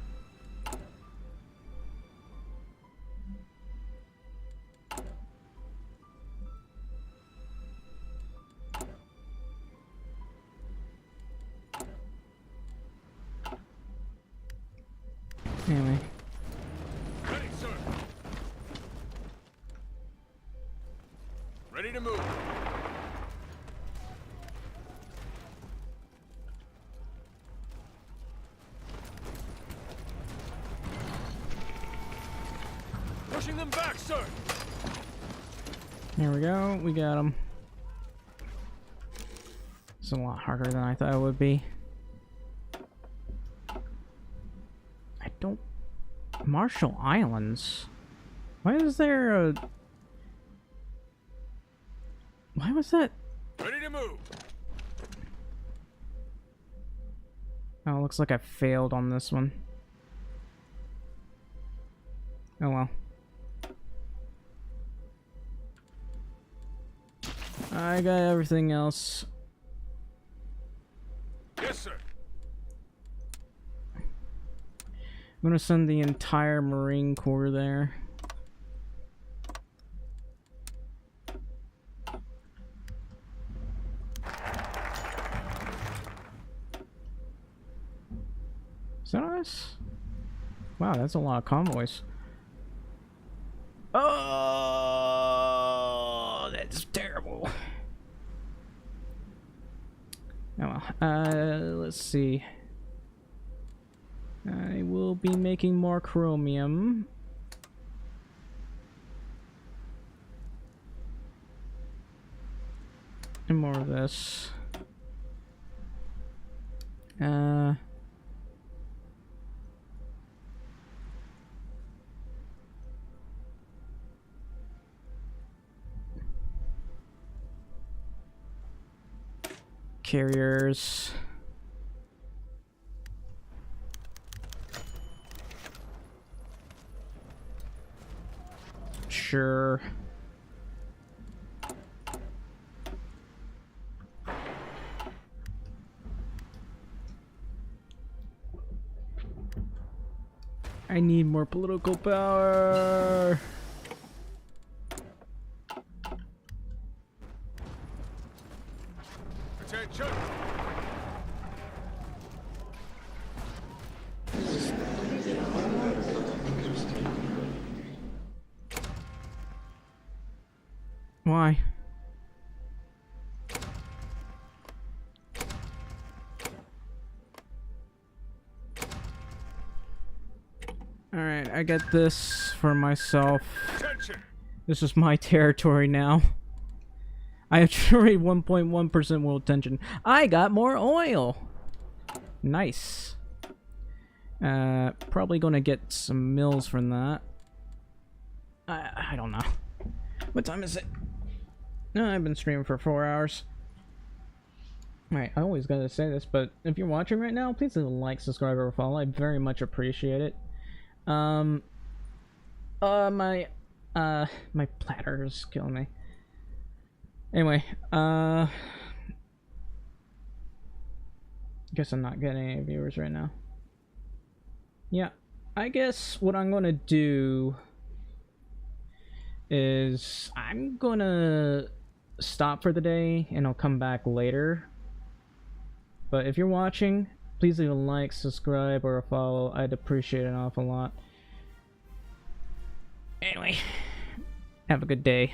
Anyway. Ready, sir. Ready to move. Pushing them back, sir. There we go. We got them. It's a lot harder than I thought it would be. don't... Marshall Islands? Why is there a... Why was that? Ready to move. Oh, looks like I failed on this one. Oh well. I got everything else. Yes, sir. I'm gonna send the entire Marine Corps there. Is that us? Wow, that's a lot of convoys. Oh, that's terrible. Oh well. Let's see. I will be making more chromium. And more of this. Carriers. Sure. I need more political power. Attention. Why? Alright, I get this for myself. Attention. This is my territory now. I have generated 1.1% world tension. I got more oil! Nice. Probably gonna get some mills from that. I don't know. What time is it? No, I've been streaming for 4 hours. Alright, I always gotta say this, but if you're watching right now, please leave a like, subscribe, or follow. I very much appreciate it. My platter is killing me. Anyway, guess I'm not getting any viewers right now. Yeah, I guess what I'm gonna do is I'm gonna stop for the day and I'll come back later. But if you're watching, please leave a like, subscribe, or a follow. I'd appreciate it an awful lot. Anyway, have a good day.